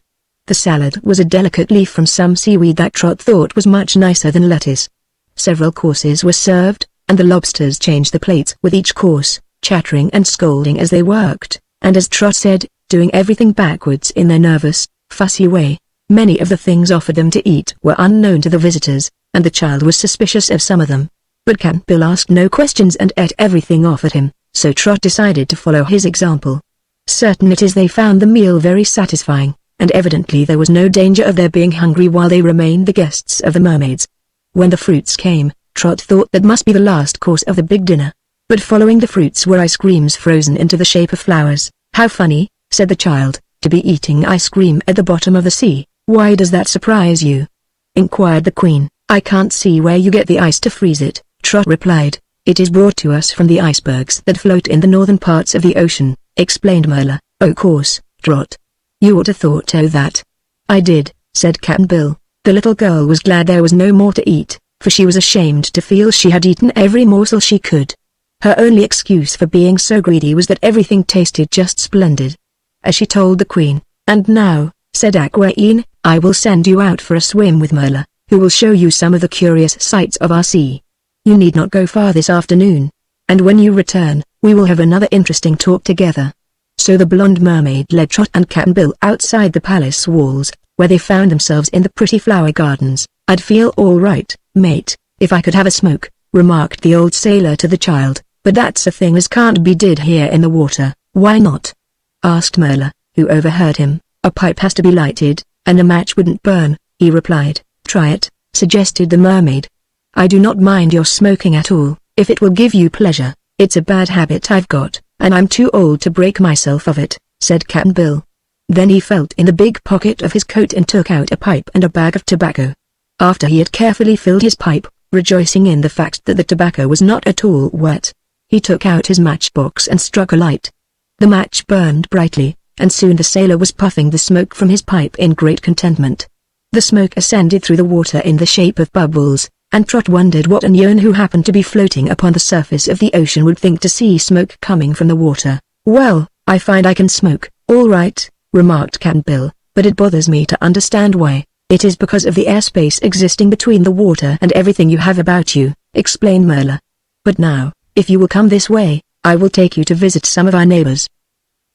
The salad was a delicate leaf from some seaweed that Trot thought was much nicer than lettuce. Several courses were served, and the lobsters changed the plates with each course, chattering and scolding as they worked, and as Trot said, doing everything backwards in their nervous, fussy way. Many of the things offered them to eat were unknown to the visitors, and the child was suspicious of some of them. But Cap'n Bill asked no questions and ate everything offered him, so Trot decided to follow his example. Certain it is they found the meal very satisfying, and evidently there was no danger of their being hungry while they remained the guests of the mermaids. When the fruits came, Trot thought that must be the last course of the big dinner. But following the fruits were ice creams frozen into the shape of flowers. "How funny," said the child, "to be eating ice cream at the bottom of the sea. Why does that surprise you?" inquired the queen. "I can't see where you get the ice to freeze it," Trot replied. "It is brought to us from the icebergs that float in the northern parts of the ocean," explained Merla. "Oh course, Trot. You ought to thought of that." "I did," said Cap'n Bill. The little girl was glad there was no more to eat, for she was ashamed to feel she had eaten every morsel she could. Her only excuse for being so greedy was that everything tasted just splendid. As she told the queen, "And now," said Aquaine, "I will send you out for a swim with Merla, who will show you some of the curious sights of our sea. You need not go far this afternoon. And when you return, we will have another interesting talk together." So the blonde mermaid led Trot and Cap'n Bill outside the palace walls, where they found themselves in the pretty flower gardens. "I'd feel all right, mate, if I could have a smoke," remarked the old sailor to the child, "but that's a thing as can't be did here in the water." "Why not?" asked Merla, who overheard him. "A pipe has to be lighted, and a match wouldn't burn," he replied. "Try it," suggested the mermaid. "I do not mind your smoking at all, if it will give you pleasure. It's a bad habit I've got, and I'm too old to break myself of it," said Cap'n Bill. Then he felt in the big pocket of his coat and took out a pipe and a bag of tobacco. After he had carefully filled his pipe, rejoicing in the fact that the tobacco was not at all wet, He took out his matchbox and struck a light. The match burned brightly, and soon the sailor was puffing the smoke from his pipe in great contentment. The smoke ascended through the water in the shape of bubbles, and Trot wondered what anyone who happened to be floating upon the surface of the ocean would think to see smoke coming from the water. "Well, I find I can smoke, all right," remarked Cap'n Bill, "but it bothers me to understand why." "It is because of the airspace existing between the water and everything you have about you," explained Merla. "But now, if you will come this way, I will take you to visit some of our neighbors."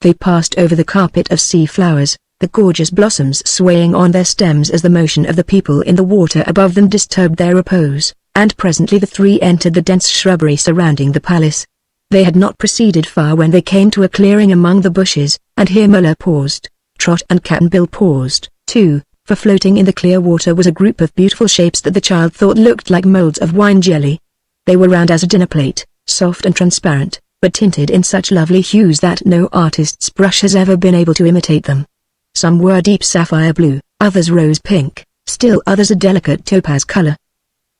They passed over the carpet of sea flowers, the gorgeous blossoms swaying on their stems as the motion of the people in the water above them disturbed their repose, and presently the three entered the dense shrubbery surrounding the palace. They had not proceeded far when they came to a clearing among the bushes, and here Merla paused. Trot and Cap'n Bill paused, too, for floating in the clear water was a group of beautiful shapes that the child thought looked like molds of wine jelly. They were round as a dinner plate, soft and transparent, but tinted in such lovely hues that no artist's brush has ever been able to imitate them. Some were deep sapphire blue, others rose pink, still others a delicate topaz color.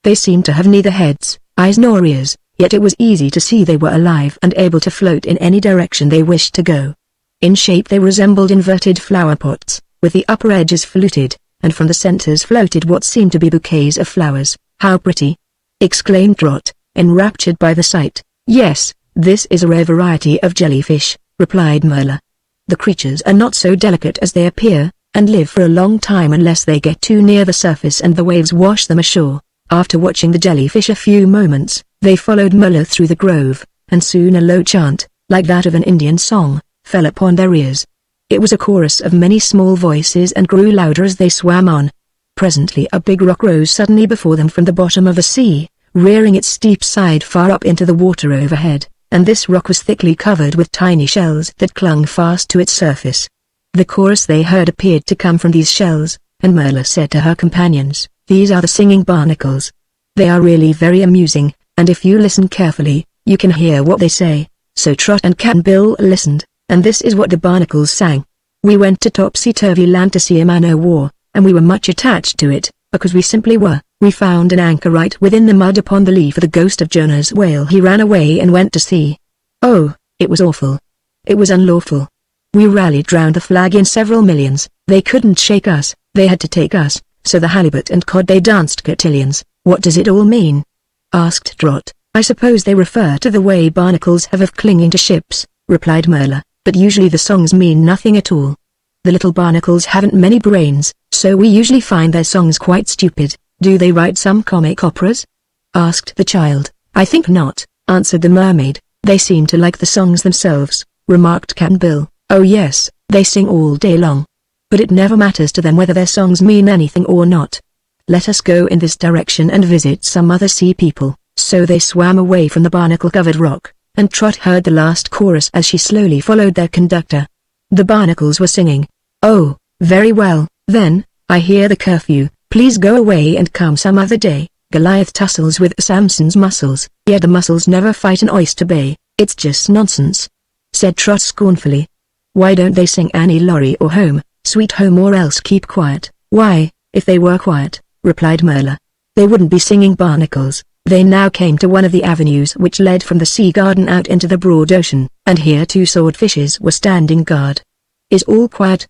They seemed to have neither heads, eyes nor ears, yet it was easy to see they were alive and able to float in any direction they wished to go. In shape they resembled inverted flower pots, with the upper edges fluted, and from the centers floated what seemed to be bouquets of flowers. "How pretty!" exclaimed Trot, enraptured by the sight. "Yes, this is a rare variety of jellyfish," replied Merla. "The creatures are not so delicate as they appear, and live for a long time unless they get too near the surface and the waves wash them ashore." After watching the jellyfish a few moments, they followed Merla through the grove, and soon a low chant, like that of an Indian song, fell upon their ears. It was a chorus of many small voices and grew louder as they swam on. Presently a big rock rose suddenly before them from the bottom of the sea, rearing its steep side far up into the water overhead, and this rock was thickly covered with tiny shells that clung fast to its surface. The chorus they heard appeared to come from these shells, and Merla said to her companions, "These are the singing barnacles. They are really very amusing, and if you listen carefully, you can hear what they say." So Trot and Cap'n Bill listened, and this is what the barnacles sang. "We went to Topsy-Turvy Land to see a man-o'-war, and we were much attached to it, because we simply were. We found an anchor right within the mud upon the lee for the ghost of Jonah's whale. He ran away and went to sea. Oh, it was awful. It was unlawful. We rallied round the flag in several millions. They couldn't shake us, they had to take us, so the halibut and cod they danced cotillions." "What does it all mean?" asked Trot. "I suppose they refer to the way barnacles have of clinging to ships," replied Merla, "but usually the songs mean nothing at all. The little barnacles haven't many brains, so we usually find their songs quite stupid." "Do they write some comic operas?" asked the child. "I think not," answered the mermaid. "They seem to like the songs themselves," remarked Cap'n Bill. "Oh yes, they sing all day long. But it never matters to them whether their songs mean anything or not. Let us go in this direction and visit some other sea people." So they swam away from the barnacle-covered rock, and Trot heard the last chorus as she slowly followed their conductor. The barnacles were singing, "Oh, very well, then, I hear the curfew. Please go away and come some other day." Goliath tussles with Samson's muscles, yet the muscles never fight in Oyster Bay. "It's just nonsense," said Trot scornfully. "Why don't they sing Annie Laurie or Home, Sweet Home, or else keep quiet?" "Why, if they were quiet," replied Merla, "they wouldn't be singing barnacles." They now came to one of the avenues which led from the sea garden out into the broad ocean, and here two swordfishes were standing guard. "Is all quiet?"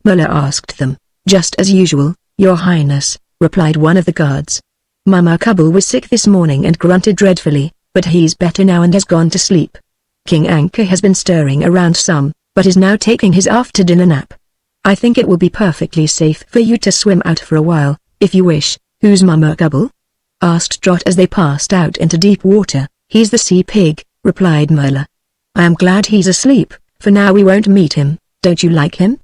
Merla asked them. "Just as usual, Your Highness," replied one of the guards. "Mama Cubble was sick this morning and grunted dreadfully, but he's better now and has gone to sleep. King Anchor has been stirring around some, but is now taking his after-dinner nap. I think it will be perfectly safe for you to swim out for a while, if you wish." "Who's Mama Cubble?" asked Trot as they passed out into deep water. "He's the sea pig," replied Merla. "I am glad he's asleep, for now we won't meet him." "Don't you like him?"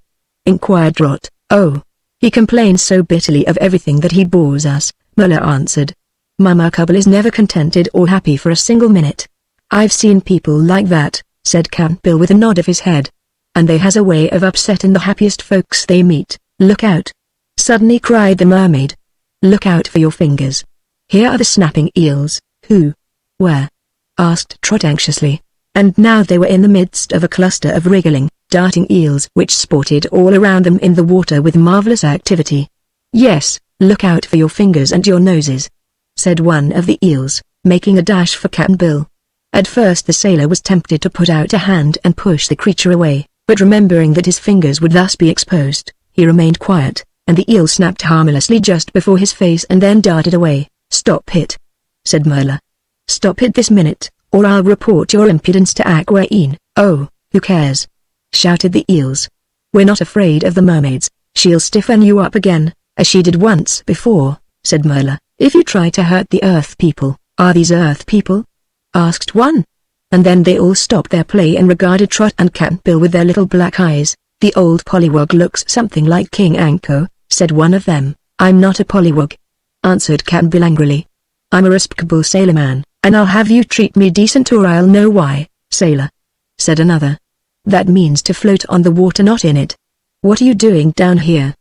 inquired Trot. "Oh, he complains so bitterly of everything that he bores us," Merla answered. "Mama Cubble is never contented or happy for a single minute." "I've seen people like that," said Cap'n Bill with a nod of his head. "And they has a way of upsetting the happiest folks they meet." "Look out!" suddenly cried the mermaid. "Look out for your fingers. Here are the snapping eels." "Who? Where?" asked Trot anxiously. And now they were in the midst of a cluster of wriggling, darting eels which sported all around them in the water with marvelous activity. "Yes, look out for your fingers and your noses," said one of the eels, making a dash for Cap'n Bill. At first the sailor was tempted to put out a hand and push the creature away, but remembering that his fingers would thus be exposed, he remained quiet, and the eel snapped harmlessly just before his face and then darted away. "Stop it," said Merla. "Stop it this minute, or I'll report your impudence to Aquaine." "Oh, who cares?" shouted the eels. "We're not afraid of the mermaids. She'll stiffen you up again, as she did once before," said Merla. "If you try to hurt the earth people." "Are these earth people?" asked one. And then they all stopped their play and regarded Trot and Cap'n Bill with their little black eyes. "The old pollywog looks something like King Anko," said one of them. "I'm not a pollywog," answered Cap'n Bill angrily. "I'm a respectable sailorman, and I'll have you treat me decent or I'll know why." "Sailor," said another. "That means to float on the water, not in it. What are you doing down here?"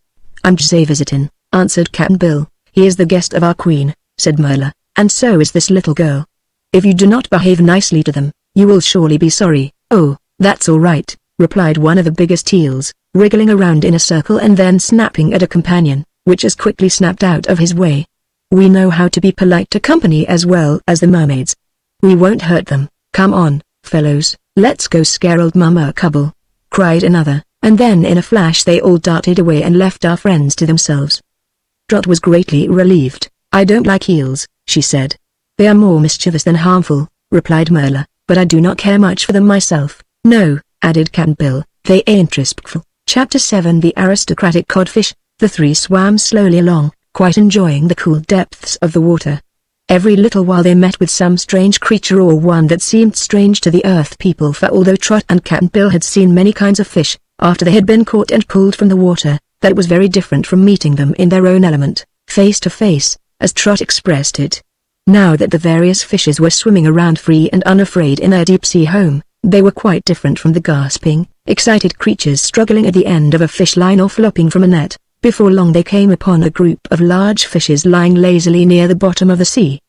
"I'm just a visitin'," answered Cap'n Bill. "He is the guest of our queen," said Merla, "and so is this little girl. If you do not behave nicely to them, you will surely be sorry." "Oh, that's all right," replied one of the biggest eels, wriggling around in a circle and then snapping at a companion, which as quickly snapped out of his way. "We know how to be polite to company as well as the mermaids. We won't hurt them. Come on, fellows, let's go scare old Mama Cubble," cried another, and then in a flash they all darted away and left our friends to themselves. Trot was greatly relieved. "I don't like eels," she said. "They are more mischievous than harmful," replied Merla, "but I do not care much for them myself." "No," added Cap'n Bill, "they ain't respectful." Chapter 7 The Aristocratic Codfish. The three swam slowly along, quite enjoying the cool depths of the water. Every little while they met with some strange creature or one that seemed strange to the earth people, for although Trot and Cap'n Bill had seen many kinds of fish, after they had been caught and pulled from the water, that was very different from meeting them in their own element, face to face, as Trot expressed it. Now that the various fishes were swimming around free and unafraid in their deep-sea home, they were quite different from the gasping, excited creatures struggling at the end of a fish line or flopping from a net. Before long they came upon a group of large fishes lying lazily near the bottom of the sea.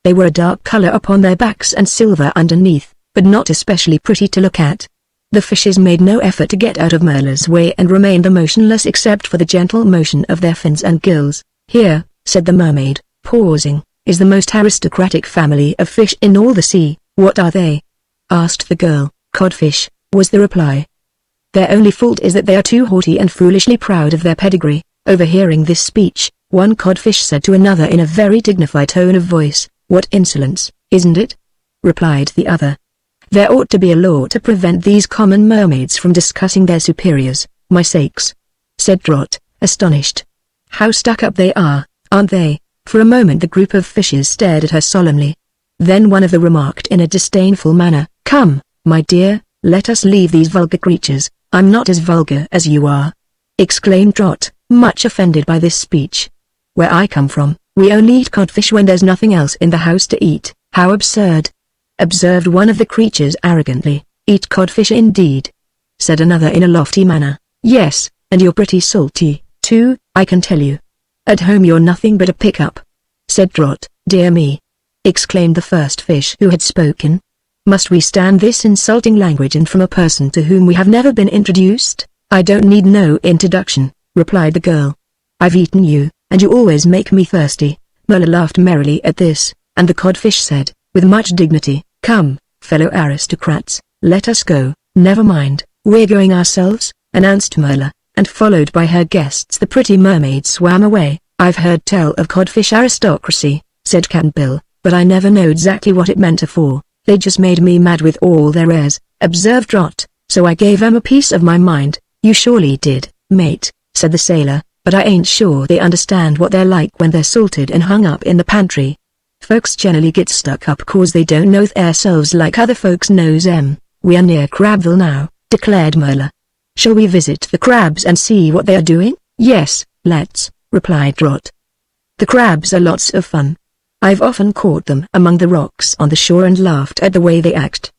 They were a dark color upon their backs and silver underneath, but not especially pretty to look at. The fishes made no effort to get out of Merla's way and remained motionless except for the gentle motion of their fins and gills. "Here," said the mermaid, pausing, "is the most aristocratic family of fish in all the sea." "What are they?" asked the girl. "Codfish," was the reply. "Their only fault is that they are too haughty and foolishly proud of their pedigree." Overhearing this speech, one codfish said to another in a very dignified tone of voice, "What insolence, isn't it?" replied the other. "There ought to be a law to prevent these common mermaids from discussing their superiors." "My sakes," said Trot, astonished. "How stuck up they are, aren't they?" For a moment the group of fishes stared at her solemnly. Then one of them remarked in a disdainful manner, "Come, my dear, let us leave these vulgar creatures." "I'm not as vulgar as you are," exclaimed Trot, much offended by this speech. "Where I come from, we only eat codfish when there's nothing else in the house to eat." "How absurd," observed one of the creatures arrogantly. "Eat codfish indeed," said another in a lofty manner. "Yes, and you're pretty salty, too, I can tell you. At home you're nothing but a pickup," said Trot. "Dear me," exclaimed the first fish who had spoken. "Must we stand this insulting language and from a person to whom we have never been introduced?" "I don't need no introduction," replied the girl. "I've eaten you, and you always make me thirsty." Merla laughed merrily at this, and the codfish said, with much dignity, "Come, fellow aristocrats, let us go." "Never mind, we're going ourselves," announced Merla, and followed by her guests the pretty mermaid swam away. "I've heard tell of codfish aristocracy," said Cap'n Bill, "but I never know exactly what it meant afore. They just made me mad with all their airs," observed Trot, "so I gave 'em a piece of my mind." "You surely did, mate," said the sailor, "but I ain't sure they understand what they're like when they're salted and hung up in the pantry. Folks generally get stuck up 'cause they don't know theirselves like other folks knows 'em." "We are near Crabville now," declared Merla. "Shall we visit the crabs and see what they are doing?" "Yes, let's," replied Trot. "The crabs are lots of fun. I've often caught them among the rocks on the shore and laughed at the way they act.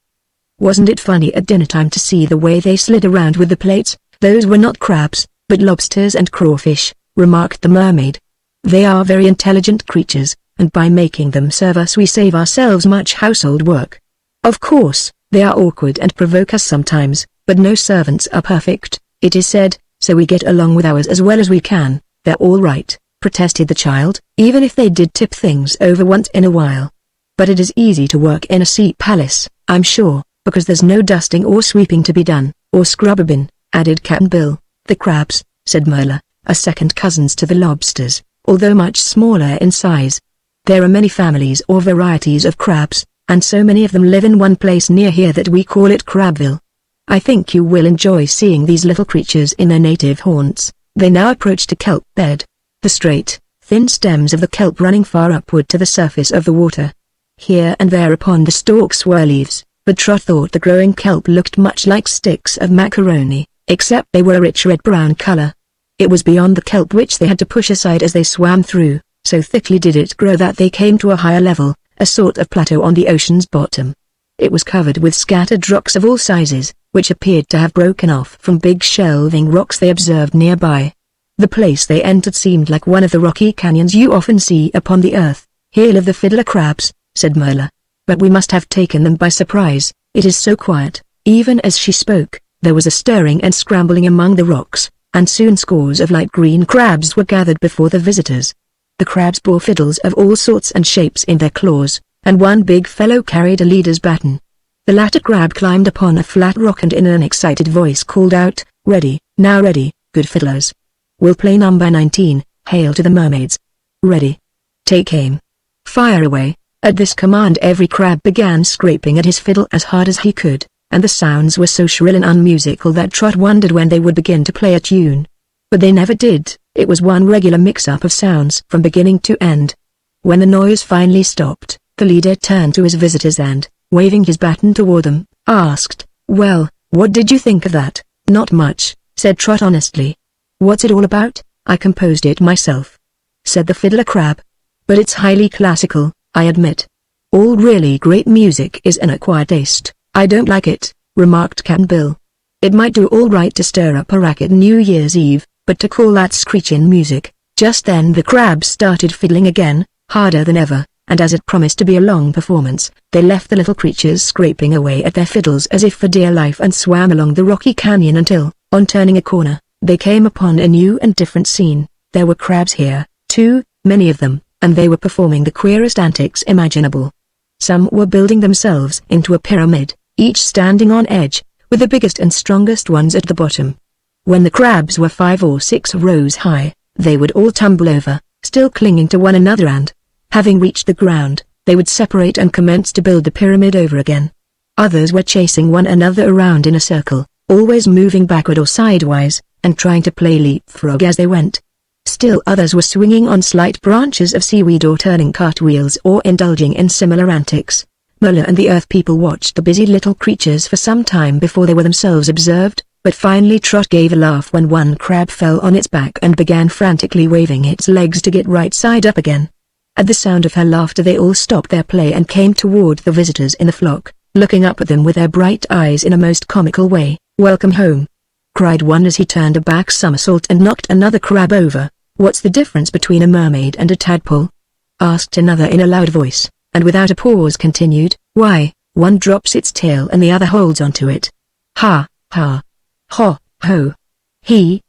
Wasn't it funny at dinner time to see the way they slid around with the plates?" "Those were not crabs, but lobsters and crawfish," remarked the mermaid. "They are very intelligent creatures, and by making them serve us we save ourselves much household work. Of course, they are awkward and provoke us sometimes, but no servants are perfect, it is said, so we get along with ours as well as we can." "They're all right," protested the child, "even if they did tip things over once in a while." But it is easy to work in a sea palace, I'm sure, because there's no dusting or sweeping to be done, or scrubbing," added Cap'n Bill. "The crabs," said Merla, "are second cousins to the lobsters, although much smaller in size. There are many families or varieties of crabs, and so many of them live in one place near here that we call it Crabville. I think you will enjoy seeing these little creatures in their native haunts." They now approached a kelp bed, the straight, thin stems of the kelp running far upward to the surface of the water. Here and there upon the stalks were leaves, but Trot thought the growing kelp looked much like sticks of macaroni, except they were a rich red-brown color. It was beyond the kelp which they had to push aside as they swam through, so thickly did it grow that they came to a higher level, a sort of plateau on the ocean's bottom. It was covered with scattered rocks of all sizes, which appeared to have broken off from big shelving rocks they observed nearby. The place they entered seemed like one of the rocky canyons you often see upon the earth. "Here live the fiddler crabs," said Merla. "But we must have taken them by surprise, it is so quiet." Even as she spoke, there was a stirring and scrambling among the rocks, and soon scores of light green crabs were gathered before the visitors. The crabs bore fiddles of all sorts and shapes in their claws, and one big fellow carried a leader's baton. The latter crab climbed upon a flat rock and in an excited voice called out, "Ready, now ready, good fiddlers. We'll play number 19, Hail to the Mermaids. Ready. Take aim. Fire away." At this command every crab began scraping at his fiddle as hard as he could, and the sounds were so shrill and unmusical that Trot wondered when they would begin to play a tune. But they never did. It was one regular mix-up of sounds from beginning to end. When the noise finally stopped, the leader turned to his visitors and, waving his baton toward them, asked, "Well, what did you think of that?" "Not much," said Trot honestly. "What's it all about?" "I composed it myself," said the fiddler crab. "But it's highly classical, I admit. All really great music is an acquired taste." "I don't like it," remarked Cap'n Bill. "It might do all right to stir up a racket New Year's Eve, but to call that screeching music." Just then the crabs started fiddling again, harder than ever, and as it promised to be a long performance, they left the little creatures scraping away at their fiddles as if for dear life and swam along the rocky canyon until, on turning a corner, they came upon a new and different scene. There were crabs here, too, many of them, and they were performing the queerest antics imaginable. Some were building themselves into a pyramid, each standing on edge, with the biggest and strongest ones at the bottom. When the crabs were 5 or 6 rows high, they would all tumble over, still clinging to one another and, having reached the ground, they would separate and commence to build the pyramid over again. Others were chasing one another around in a circle, always moving backward or sidewise, and trying to play leapfrog as they went. Still others were swinging on slight branches of seaweed or turning cartwheels or indulging in similar antics. Merla and the Earth People watched the busy little creatures for some time before they were themselves observed, but finally Trot gave a laugh when one crab fell on its back and began frantically waving its legs to get right side up again. At the sound of her laughter they all stopped their play and came toward the visitors in the flock, looking up at them with their bright eyes in a most comical way. "Welcome home," cried one as he turned a back somersault and knocked another crab over. "What's the difference between a mermaid and a tadpole?" asked another in a loud voice, and without a pause continued, "Why, one drops its tail and the other holds onto it." "Ha, ha. Ho, ho. He,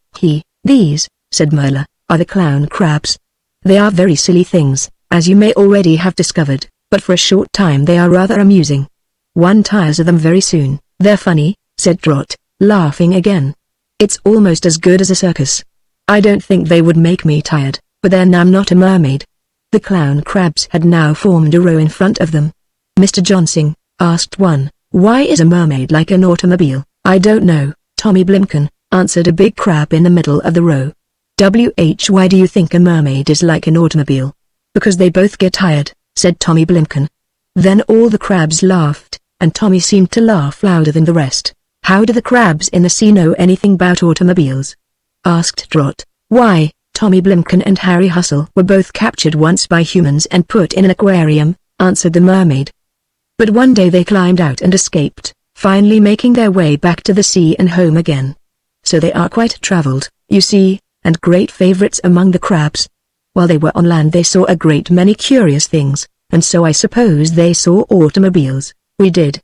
these," said Merla, "are the clown crabs. They are very silly things, as you may already have discovered, but for a short time they are rather amusing. One tires of them very soon." "They're funny," said Trot, laughing again. "It's almost as good as a circus. I don't think they would make me tired, but then I'm not a mermaid." The clown crabs had now formed a row in front of them. "Mr. Johnson," asked one, "why is a mermaid like an automobile?" "I don't know, Tommy Blimken," answered a big crab in the middle of the row. "Why do you think a mermaid is like an automobile?" "Because they both get tired," said Tommy Blimken. Then all the crabs laughed, and Tommy seemed to laugh louder than the rest. "How do the crabs in the sea know anything about automobiles?" asked Trot. "Why, Tommy Blimken and Harry Hustle were both captured once by humans and put in an aquarium," answered the mermaid. "But one day they climbed out and escaped, finally making their way back to the sea and home again. So they are quite traveled, you see, and great favorites among the crabs. While they were on land they saw a great many curious things, and so I suppose they saw automobiles." We did,"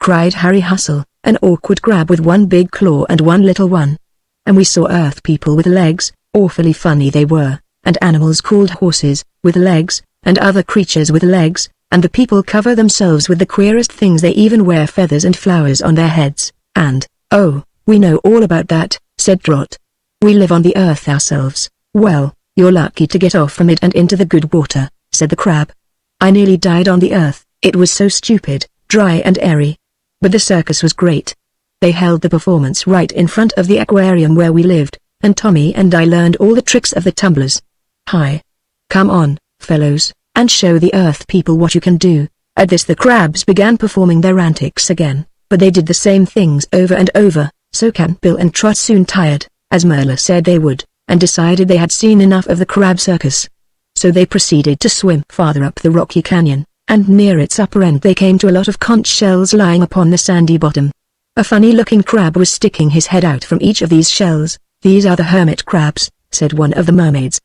cried Harry Hustle, an awkward crab with one big claw and one little one. "And we saw Earth People with legs, awfully funny they were, and animals called horses, with legs, and other creatures with legs, and the people cover themselves with the queerest things. They even wear feathers and flowers on their heads, and, oh, we know all about that, said Trot. We live on the earth ourselves. Well, you're lucky to get off from it and into the good water, said the crab. I nearly died on the earth, it was so stupid, dry and airy. But the circus was great. They held the performance right in front of the aquarium where we lived, and Tommy and I learned all the tricks of the tumblers. Hi. Come on, fellows, and show the earth people what you can do. At this the crabs began performing their antics again, but they did the same things over and over, so Cap'n Bill and Trot soon tired, as Merla said they would, and decided they had seen enough of the crab circus. So they proceeded to swim farther up the rocky canyon, and near its upper end they came to a lot of conch shells lying upon the sandy bottom. A funny-looking crab was sticking his head out from each of these shells. These are the hermit crabs, said one of the mermaids.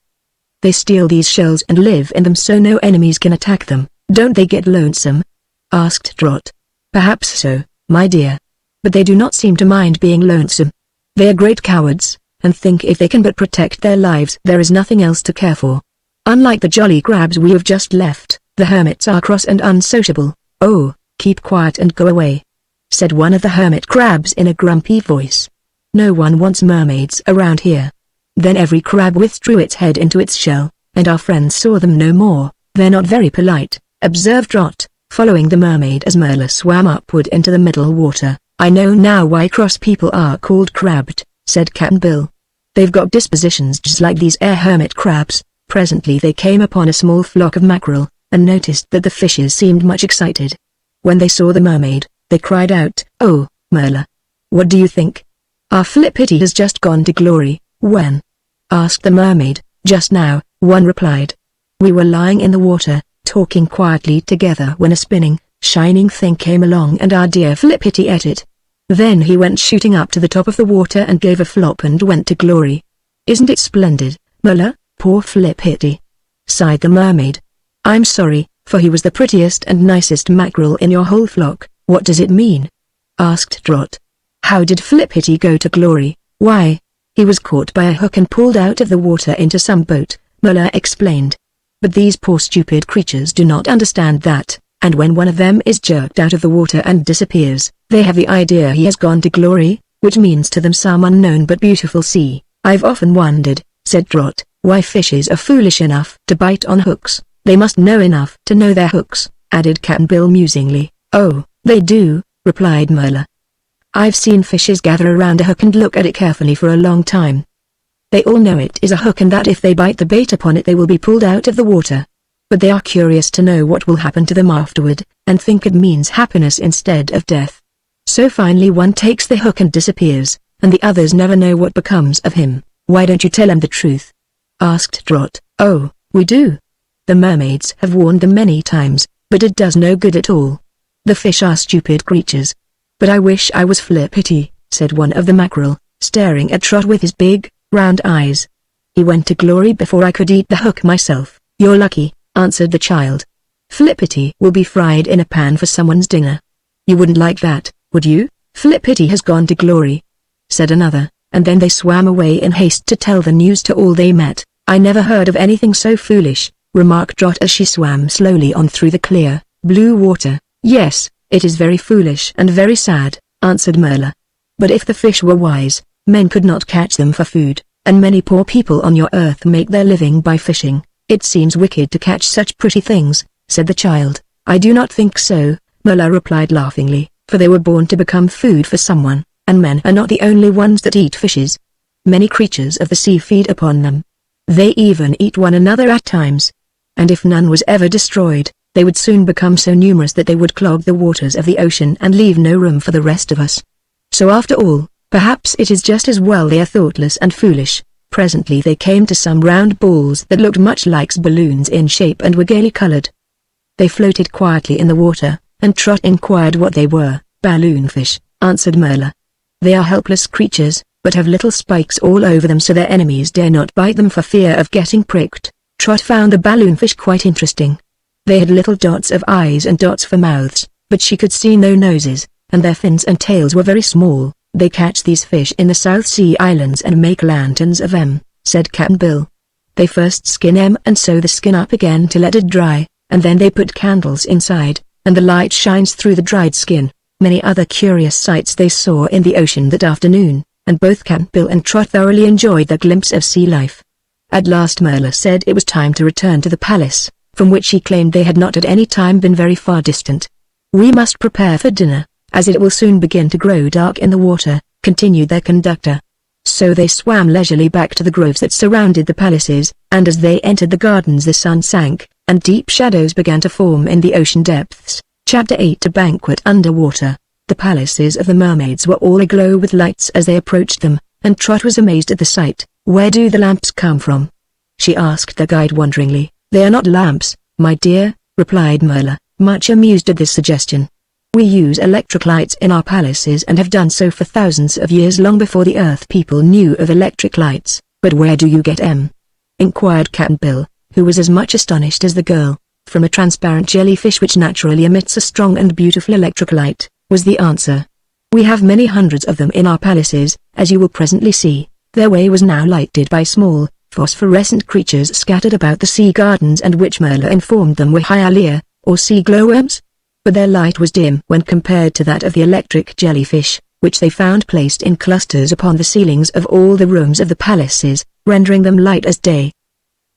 They steal these shells and live in them so no enemies can attack them. Don't they get lonesome? Asked Trot. Perhaps so, my dear. But they do not seem to mind being lonesome. They are great cowards, and think if they can but protect their lives there is nothing else to care for. Unlike the jolly crabs we have just left, the hermits are cross and unsociable. Oh, keep quiet and go away, said one of the hermit crabs in a grumpy voice. No one wants mermaids around here. Then every crab withdrew its head into its shell, and our friends saw them no more. They're not very polite, observed Trot, following the mermaid as Merla swam upward into the middle water. I know now why cross people are called crabbed, said Cap'n Bill. They've got dispositions just like these air hermit crabs. Presently they came upon a small flock of mackerel, and noticed that the fishes seemed much excited. When they saw the mermaid, they cried out, "Oh, Merla! What do you think? Our Flippity has just gone to glory." "When?" asked the mermaid. "Just now," one replied. "We were lying in the water, talking quietly together when a spinning, shining thing came along and our dear Flippity ate it. Then he went shooting up to the top of the water and gave a flop and went to glory. Isn't it splendid, Merla? Poor Flippity," sighed the mermaid. "I'm sorry, for he was the prettiest and nicest mackerel in your whole flock." "What does it mean?" asked Trot. "How did Flippity go to glory?" "Why, he was caught by a hook and pulled out of the water into some boat," Merla explained. "But these poor stupid creatures do not understand that, and when one of them is jerked out of the water and disappears, they have the idea he has gone to glory, which means to them some unknown but beautiful sea. I've often wondered," said Trot, "why fishes are foolish enough to bite on hooks." "They must know enough to know their hooks," added Cap'n Bill musingly. "Oh, they do," replied Merla. "I've seen fishes gather around a hook and look at it carefully for a long time. They all know it is a hook and that if they bite the bait upon it they will be pulled out of the water. But they are curious to know what will happen to them afterward, and think it means happiness instead of death. So finally one takes the hook and disappears, and the others never know what becomes of him." "Why don't you tell them the truth?" asked Trot. "Oh, we do. The mermaids have warned them many times, but it does no good at all. The fish are stupid creatures." "But I wish I was Flippity," said one of the mackerel, staring at Trot with his big, round eyes. "He went to glory before I could eat the hook myself." "You're lucky," answered the child. "Flippity will be fried in a pan for someone's dinner." "You wouldn't like that, would you?" "Flippity has gone to glory," said another, and then they swam away in haste to tell the news to all they met. "I never heard of anything so foolish," remarked Trot as she swam slowly on through the clear, blue water. "Yes, it is very foolish and very sad," answered Merla. "But if the fish were wise, men could not catch them for food, and many poor people on your earth make their living by fishing. It seems wicked to catch such pretty things," said the child. "I do not think so," Merla replied laughingly, "for they were born to become food for someone, and men are not the only ones that eat fishes. Many creatures of the sea feed upon them. They even eat one another at times. And if none was ever destroyed, they would soon become so numerous that they would clog the waters of the ocean and leave no room for the rest of us. So after all, perhaps it is just as well they are thoughtless and foolish." Presently they came to some round balls that looked much like balloons in shape and were gaily colored. They floated quietly in the water, and Trot inquired what they were. "Balloonfish," answered Merla. "They are helpless creatures, but have little spikes all over them so their enemies dare not bite them for fear of getting pricked." Trot found the balloonfish quite interesting. They had little dots of eyes and dots for mouths, but she could see no noses, and their fins and tails were very small. "They catch these fish in the South Sea Islands and make lanterns of 'em," said Cap'n Bill. "They first skin 'em and sew the skin up again to let it dry, and then they put candles inside, and the light shines through the dried skin. Many other curious sights they saw in the ocean that afternoon, and both Cap'n Bill and Trot thoroughly enjoyed their glimpse of sea life. At last Merla said it was time to return to the palace, from which he claimed they had not at any time been very far distant. "We must prepare for dinner, as it will soon begin to grow dark in the water," continued their conductor. So they swam leisurely back to the groves that surrounded the palaces, and as they entered the gardens the sun sank, and deep shadows began to form in the ocean depths. Chapter 8. A banquet underwater. The palaces of the mermaids were all aglow with lights as they approached them, and Trot was amazed at the sight. "Where do the lamps come from?" she asked their guide wonderingly. "They are not lamps, my dear," replied Merla, much amused at this suggestion. "We use electric lights in our palaces and have done so for thousands of years, long before the Earth people knew of electric lights." "But where do you get them?" inquired Cap'n Bill, who was as much astonished as the girl. "From a transparent jellyfish which naturally emits a strong and beautiful electric light," was the answer. "We have many hundreds of them in our palaces, as you will presently see." Their way was now lighted by small, phosphorescent creatures scattered about the sea gardens, and which Merla informed them were hyalea, or sea glowworms. But their light was dim when compared to that of the electric jellyfish, which they found placed in clusters upon the ceilings of all the rooms of the palaces, rendering them light as day.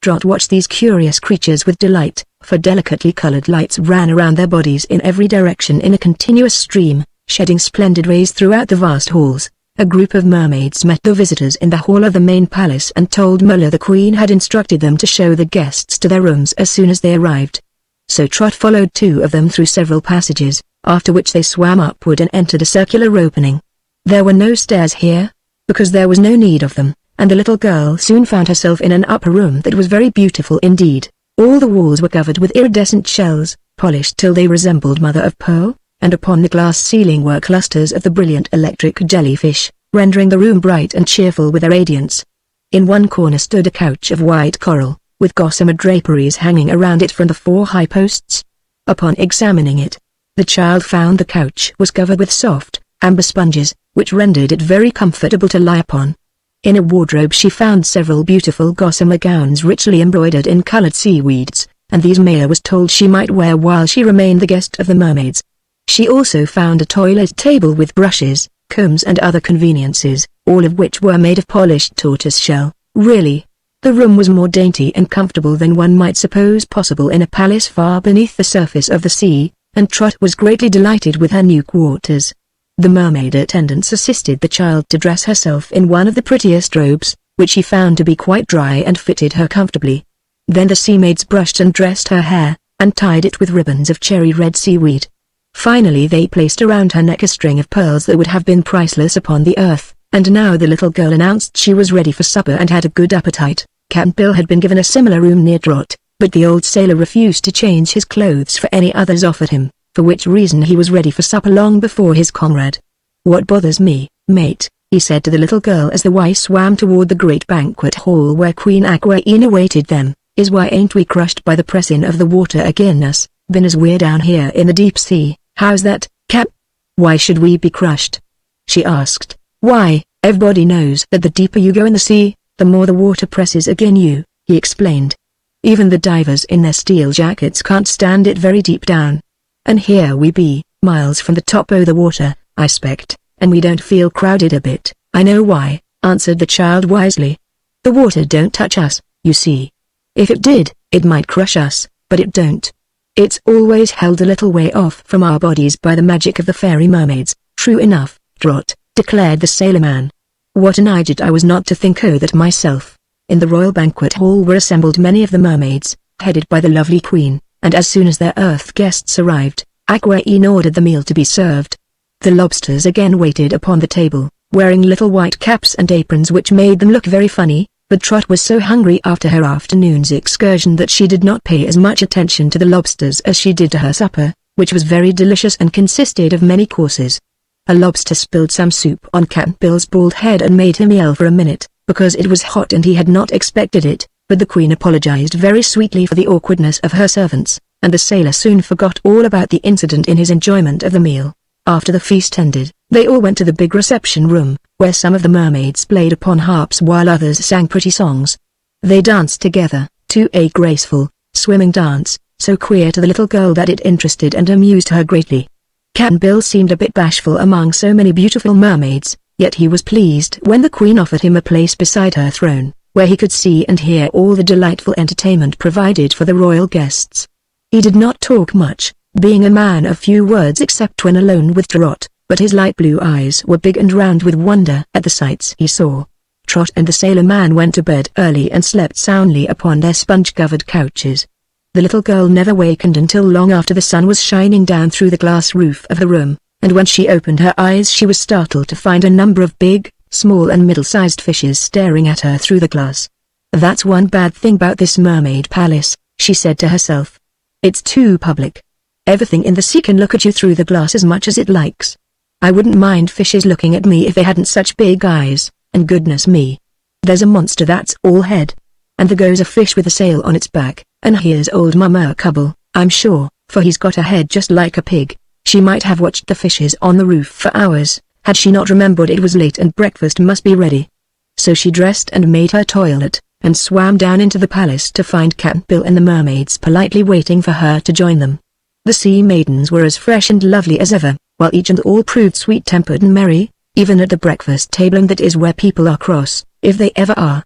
Trot watched these curious creatures with delight, for delicately colored lights ran around their bodies in every direction in a continuous stream, shedding splendid rays throughout the vast halls. A group of mermaids met the visitors in the hall of the main palace and told Merla the Queen had instructed them to show the guests to their rooms as soon as they arrived. So Trot followed two of them through several passages, after which they swam upward and entered a circular opening. There were no stairs here, because there was no need of them, and the little girl soon found herself in an upper room that was very beautiful indeed. All the walls were covered with iridescent shells, polished till they resembled mother of pearl, and upon the glass ceiling were clusters of the brilliant electric jellyfish, rendering the room bright and cheerful with their radiance. In one corner stood a couch of white coral, with gossamer draperies hanging around it from the four high posts. Upon examining it, the child found the couch was covered with soft, amber sponges, which rendered it very comfortable to lie upon. In a wardrobe she found several beautiful gossamer gowns richly embroidered in colored seaweeds, and these Merla was told she might wear while she remained the guest of the mermaids. She also found a toilet table with brushes, combs and other conveniences, all of which were made of polished tortoise shell. Really, the room was more dainty and comfortable than one might suppose possible in a palace far beneath the surface of the sea, and Trot was greatly delighted with her new quarters. The mermaid attendants assisted the child to dress herself in one of the prettiest robes, which she found to be quite dry and fitted her comfortably. Then the sea maids brushed and dressed her hair, and tied it with ribbons of cherry red seaweed. Finally they placed around her neck a string of pearls that would have been priceless upon the earth, and now the little girl announced she was ready for supper and had a good appetite. Cap'n Bill had been given a similar room near Trot, but the old sailor refused to change his clothes for any others offered him, for which reason he was ready for supper long before his comrade. "What bothers me, mate," he said to the little girl as the Y swam toward the great banquet hall where Queen Aquaine awaited them, "is why ain't we crushed by the pressing of the water again us, been as we're down here in the deep sea." "How's that, Cap? Why should we be crushed?" she asked. "Why, everybody knows that the deeper you go in the sea, the more the water presses again you," he explained. "Even the divers in their steel jackets can't stand it very deep down. And here we be, miles from the top o' the water, I expect, and we don't feel crowded a bit." "I know why," answered the child wisely. "The water don't touch us, you see. If it did, it might crush us, but it don't. It's always held a little way off from our bodies by the magic of the fairy mermaids." "True enough, Trot," declared the sailor-man. "What an idiot I was not to think o' that myself." In the royal banquet hall were assembled many of the mermaids, headed by the lovely queen, and as soon as their earth guests arrived, Aquaine ordered the meal to be served. The lobsters again waited upon the table, wearing little white caps and aprons which made them look very funny, but Trot was so hungry after her afternoon's excursion that she did not pay as much attention to the lobsters as she did to her supper, which was very delicious and consisted of many courses. A lobster spilled some soup on Cap'n Bill's bald head and made him yell for a minute, because it was hot and he had not expected it, but the queen apologized very sweetly for the awkwardness of her servants, and the sailor soon forgot all about the incident in his enjoyment of the meal. After the feast ended, they all went to the big reception room, where some of the mermaids played upon harps while others sang pretty songs. They danced together, to a graceful, swimming dance, so queer to the little girl that it interested and amused her greatly. Cap'n Bill seemed a bit bashful among so many beautiful mermaids, yet he was pleased when the Queen offered him a place beside her throne, where he could see and hear all the delightful entertainment provided for the royal guests. He did not talk much, being a man of few words except when alone with Trot, but his light blue eyes were big and round with wonder at the sights he saw. Trot and the sailor man went to bed early and slept soundly upon their sponge-covered couches. The little girl never wakened until long after the sun was shining down through the glass roof of the room, and when she opened her eyes she was startled to find a number of big, small and middle-sized fishes staring at her through the glass. "That's one bad thing about this mermaid palace," she said to herself. "It's too public. Everything in the sea can look at you through the glass as much as it likes. I wouldn't mind fishes looking at me if they hadn't such big eyes, and goodness me, there's a monster that's all head. And there goes a fish with a sail on its back, and here's old Mama Cubble, I'm sure, for he's got a head just like a pig." She might have watched the fishes on the roof for hours, had she not remembered it was late and breakfast must be ready. So she dressed and made her toilet, and swam down into the palace to find Cap'n Bill and the mermaids politely waiting for her to join them. The sea maidens were as fresh and lovely as ever, while each and all proved sweet-tempered and merry, even at the breakfast table, and that is where people are cross, if they ever are.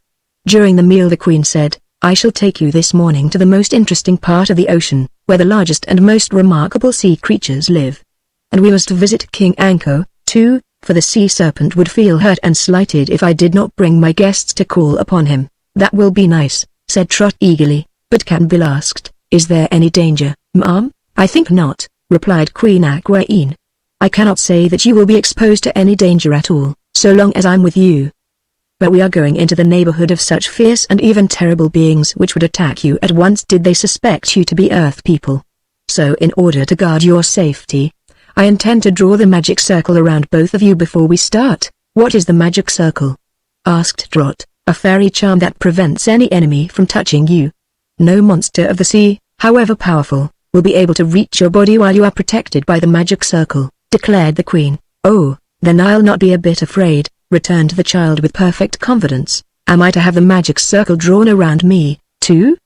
During the meal the Queen said, "I shall take you this morning to the most interesting part of the ocean, where the largest and most remarkable sea creatures live. And we must visit King Anko, too, for the sea serpent would feel hurt and slighted if I did not bring my guests to call upon him." "That will be nice," said Trot eagerly, but Cap'n Bill asked, "Is there any danger, Ma'am?" "I think not," replied Queen Aquaine. "I cannot say that you will be exposed to any danger at all, so long as I'm with you. But we are going into the neighborhood of such fierce and even terrible beings which would attack you at once did they suspect you to be Earth people. So in order to guard your safety, I intend to draw the magic circle around both of you before we start." "What is the magic circle?" asked Trot. "A fairy charm that prevents any enemy from touching you. No monster of the sea, however powerful, will be able to reach your body while you are protected by the magic circle," declared the Queen. "Oh, then I'll not be a bit afraid," returned the child with perfect confidence. "Am I to have the magic circle drawn around me, too?"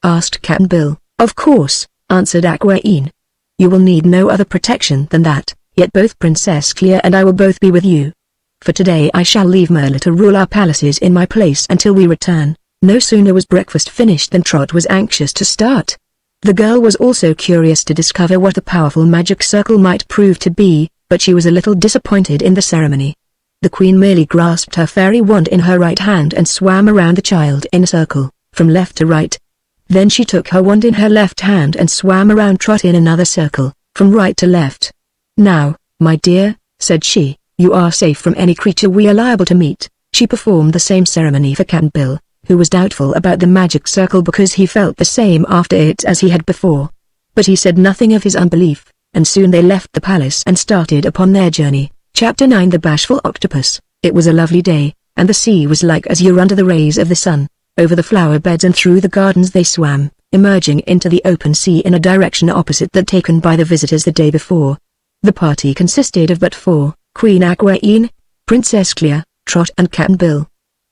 asked Cap'n Bill. "Of course," answered Aquaine. "You will need no other protection than that, yet both Princess Clea and I will both be with you. For today I shall leave Merla to rule our palaces in my place until we return." No sooner was breakfast finished than Trot was anxious to start. The girl was also curious to discover what the powerful magic circle might prove to be, but she was a little disappointed in the ceremony. The Queen merely grasped her fairy wand in her right hand and swam around the child in a circle, from left to right. Then she took her wand in her left hand and swam around Trot in another circle, from right to left. "Now, my dear," said she, "you are safe from any creature we are liable to meet." She performed the same ceremony for Cap'n Bill, who was doubtful about the magic circle because he felt the same after it as he had before. But he said nothing of his unbelief, and soon they left the palace and started upon their journey. Chapter 9 The Bashful Octopus. It was a lovely day, and the sea was like azure under the rays of the sun. Over the flower beds and through the gardens they swam, emerging into the open sea in a direction opposite that taken by the visitors the day before. The party consisted of but four: Queen Aquaine, Princess Clea, Trot and Cap'n Bill.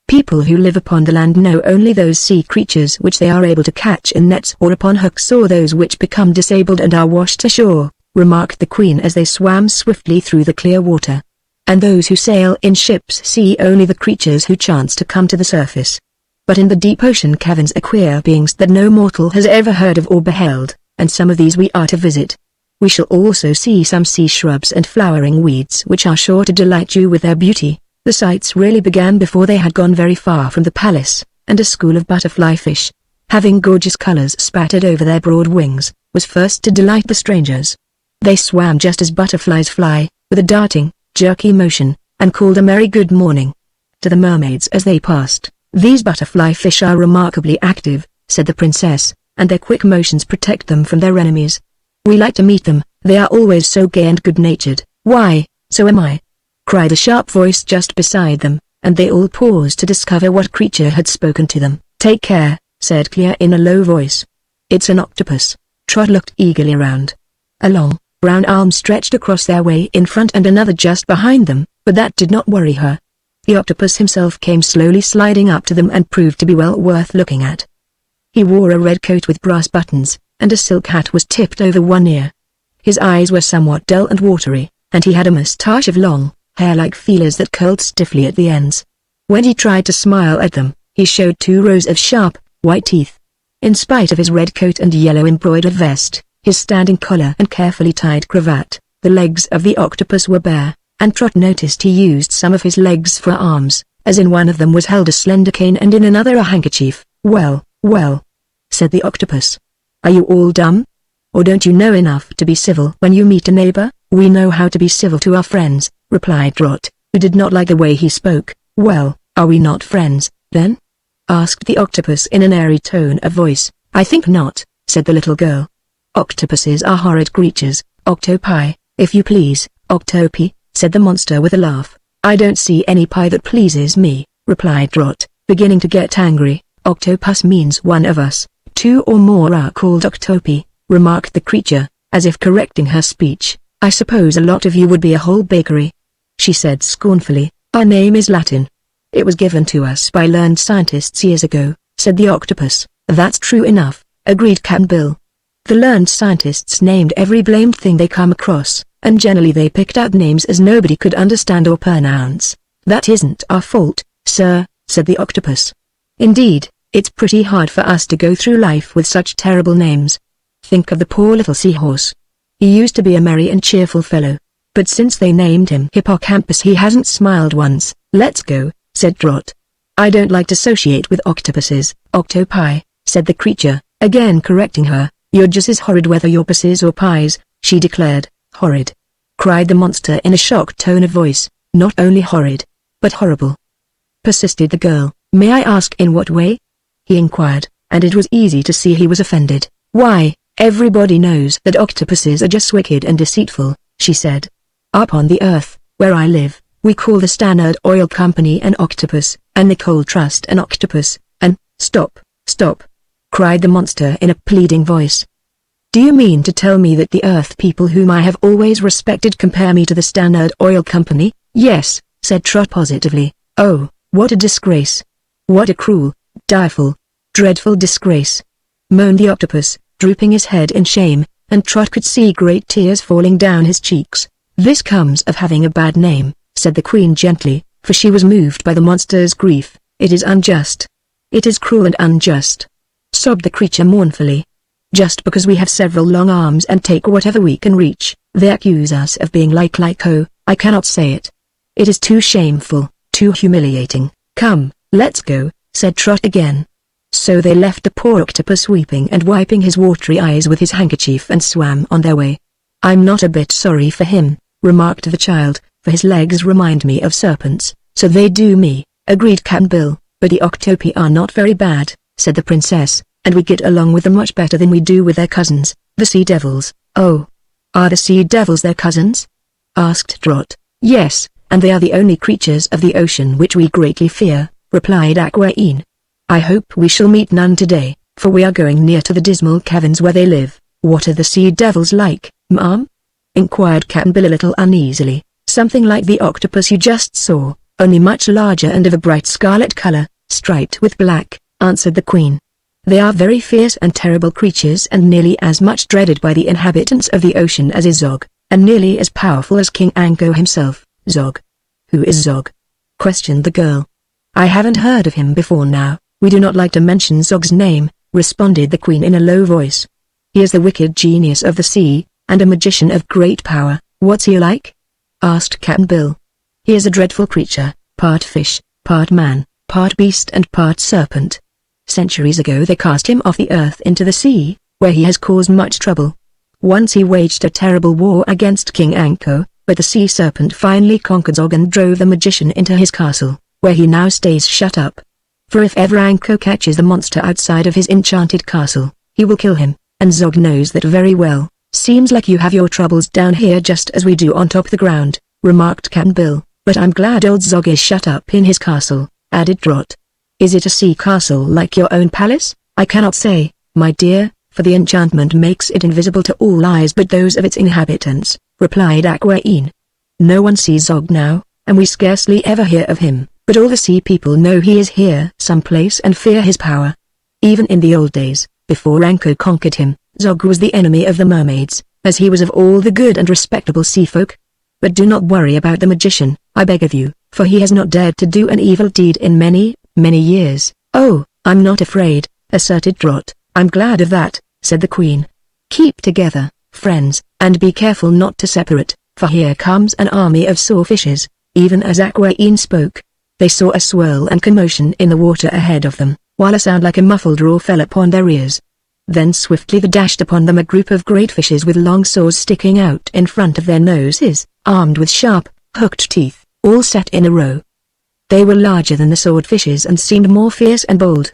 People who live upon the land know only those sea creatures which they are able to catch in nets or upon hooks, or those which become disabled and are washed ashore, remarked the Queen as they swam swiftly through the clear water. And those who sail in ships see only the creatures who chance to come to the surface. But in the deep ocean caverns are queer beings that no mortal has ever heard of or beheld, and some of these we are to visit. We shall also see some sea shrubs and flowering weeds which are sure to delight you with their beauty. The sights really began before they had gone very far from the palace, and a school of butterfly fish, having gorgeous colors spattered over their broad wings, was first to delight the strangers. They swam just as butterflies fly, with a darting, jerky motion, and called a merry good morning to the mermaids as they passed. "These butterfly fish are remarkably active," said the princess, "and their quick motions protect them from their enemies. We like to meet them, they are always so gay and good-natured." "Why, so am I," cried a sharp voice just beside them, and they all paused to discover what creature had spoken to them. "Take care," said Clea in a low voice. "It's an octopus." Trot looked eagerly around. A long, brown arm stretched across their way in front and another just behind them, but that did not worry her. The octopus himself came slowly sliding up to them and proved to be well worth looking at. He wore a red coat with brass buttons, and a silk hat was tipped over one ear. His eyes were somewhat dull and watery, and he had a moustache of long, hair-like feelers that curled stiffly at the ends. When he tried to smile at them, he showed 2 rows of sharp, white teeth. In spite of his red coat and yellow embroidered vest, his standing collar and carefully tied cravat, the legs of the octopus were bare, and Trot noticed he used some of his legs for arms, as in one of them was held a slender cane and in another a handkerchief. "Well, well," said the octopus. "Are you all dumb? Or don't you know enough to be civil when you meet a neighbor?" "We know how to be civil to our friends," replied Trot, who did not like the way he spoke. "Well, are we not friends, then?" asked the octopus in an airy tone of voice. "I think not," said the little girl. "Octopuses are horrid creatures." "Octopi, if you please, Octopi," said the monster with a laugh. "I don't see any pie that pleases me," replied Trot, beginning to get angry. "Octopus means one of us, 2 or more are called Octopi," remarked the creature, as if correcting her speech. "I suppose a lot of you would be a whole bakery," she said scornfully. "Our name is Latin. It was given to us by learned scientists years ago," said the octopus. "That's true enough," agreed Cap'n Bill. "The learned scientists named every blamed thing they come across, and generally they picked out names as nobody could understand or pronounce." "That isn't our fault, sir," said the octopus. "Indeed, it's pretty hard for us to go through life with such terrible names. Think of the poor little seahorse. He used to be a merry and cheerful fellow, but since they named him Hippocampus he hasn't smiled once." "Let's go," said Trot. "I don't like to associate with octopuses." "Octopi," said the creature, again correcting her. "You're just as horrid whether you're pussies or pies," she declared. "Horrid!" cried the monster in a shocked tone of voice. "Not only horrid, but horrible," persisted the girl. "May I ask in what way?" he inquired, and it was easy to see he was offended. "Why, everybody knows that octopuses are just wicked and deceitful," she said. "Up on the earth, where I live, we call the Standard Oil Company an octopus, and the Coal Trust an octopus, and—" "Stop, stop!" cried the monster in a pleading voice. "Do you mean to tell me that the Earth people whom I have always respected compare me to the Standard Oil Company?" "Yes," said Trot positively. "Oh, what a disgrace! What a cruel, direful, dreadful disgrace!" moaned the octopus, drooping his head in shame, and Trot could see great tears falling down his cheeks. "This comes of having a bad name," said the Queen gently, for she was moved by the monster's grief. "It is unjust. It is cruel and unjust," sobbed the creature mournfully. "Just because we have several long arms and take whatever we can reach, they accuse us of being oh, I cannot say it. It is too shameful, too humiliating." "Come, let's go," said Trot again. So they left the poor octopus weeping and wiping his watery eyes with his handkerchief and swam on their way. "I'm not a bit sorry for him," remarked the child, "for his legs remind me of serpents." "So they do me," agreed Cap'n Bill. "But the octopi are not very bad," said the princess, "and we get along with them much better than we do with their cousins, the sea devils." "Oh, are the sea devils their cousins?" asked Trot. "Yes, and they are the only creatures of the ocean which we greatly fear," replied Aquaine. "I hope we shall meet none today, for we are going near to the dismal caverns where they live." "What are the sea devils like, ma'am?" inquired Cap'n Bill a little uneasily. "Something like the octopus you just saw, only much larger and of a bright scarlet color, striped with black," answered the Queen. "They are very fierce and terrible creatures and nearly as much dreaded by the inhabitants of the ocean as is Zog, and nearly as powerful as King Anko himself." "Zog? Who is Zog?" questioned the girl. "I haven't heard of him before now." "We do not like to mention Zog's name," responded the Queen in a low voice. "He is the wicked genius of the sea, and a magician of great power." "What's he like?" asked Cap'n Bill. "He is a dreadful creature, part fish, part man, part beast and part serpent. Centuries ago they cast him off the earth into the sea, where he has caused much trouble. Once he waged a terrible war against King Anko, but the sea serpent finally conquered Zog and drove the magician into his castle, where he now stays shut up. For if ever Anko catches the monster outside of his enchanted castle, he will kill him, and Zog knows that very well." "Seems like you have your troubles down here just as we do on top the ground," remarked Cap'n Bill. "But I'm glad old Zog is shut up in his castle," added Trot. "Is it a sea castle like your own palace?" "I cannot say, my dear, for the enchantment makes it invisible to all eyes but those of its inhabitants," replied Aquaine. "No one sees Zog now, and we scarcely ever hear of him, but all the sea people know he is here someplace and fear his power. Even in the old days, before Anko conquered him, Zog was the enemy of the mermaids, as he was of all the good and respectable sea folk. But do not worry about the magician, I beg of you, for he has not dared to do an evil deed in many, many years. Oh, I'm not afraid, asserted Trot. I'm glad of that, said the Queen. Keep together, friends, and be careful not to separate, for here comes an army of sawfishes. Even as Aquaine spoke, they saw a swirl and commotion in the water ahead of them, while a sound like a muffled roar fell upon their ears. Then swiftly there dashed upon them a group of great fishes with long saws sticking out in front of their noses, armed with sharp, hooked teeth, all set in a row. They were larger than the swordfishes and seemed more fierce and bold.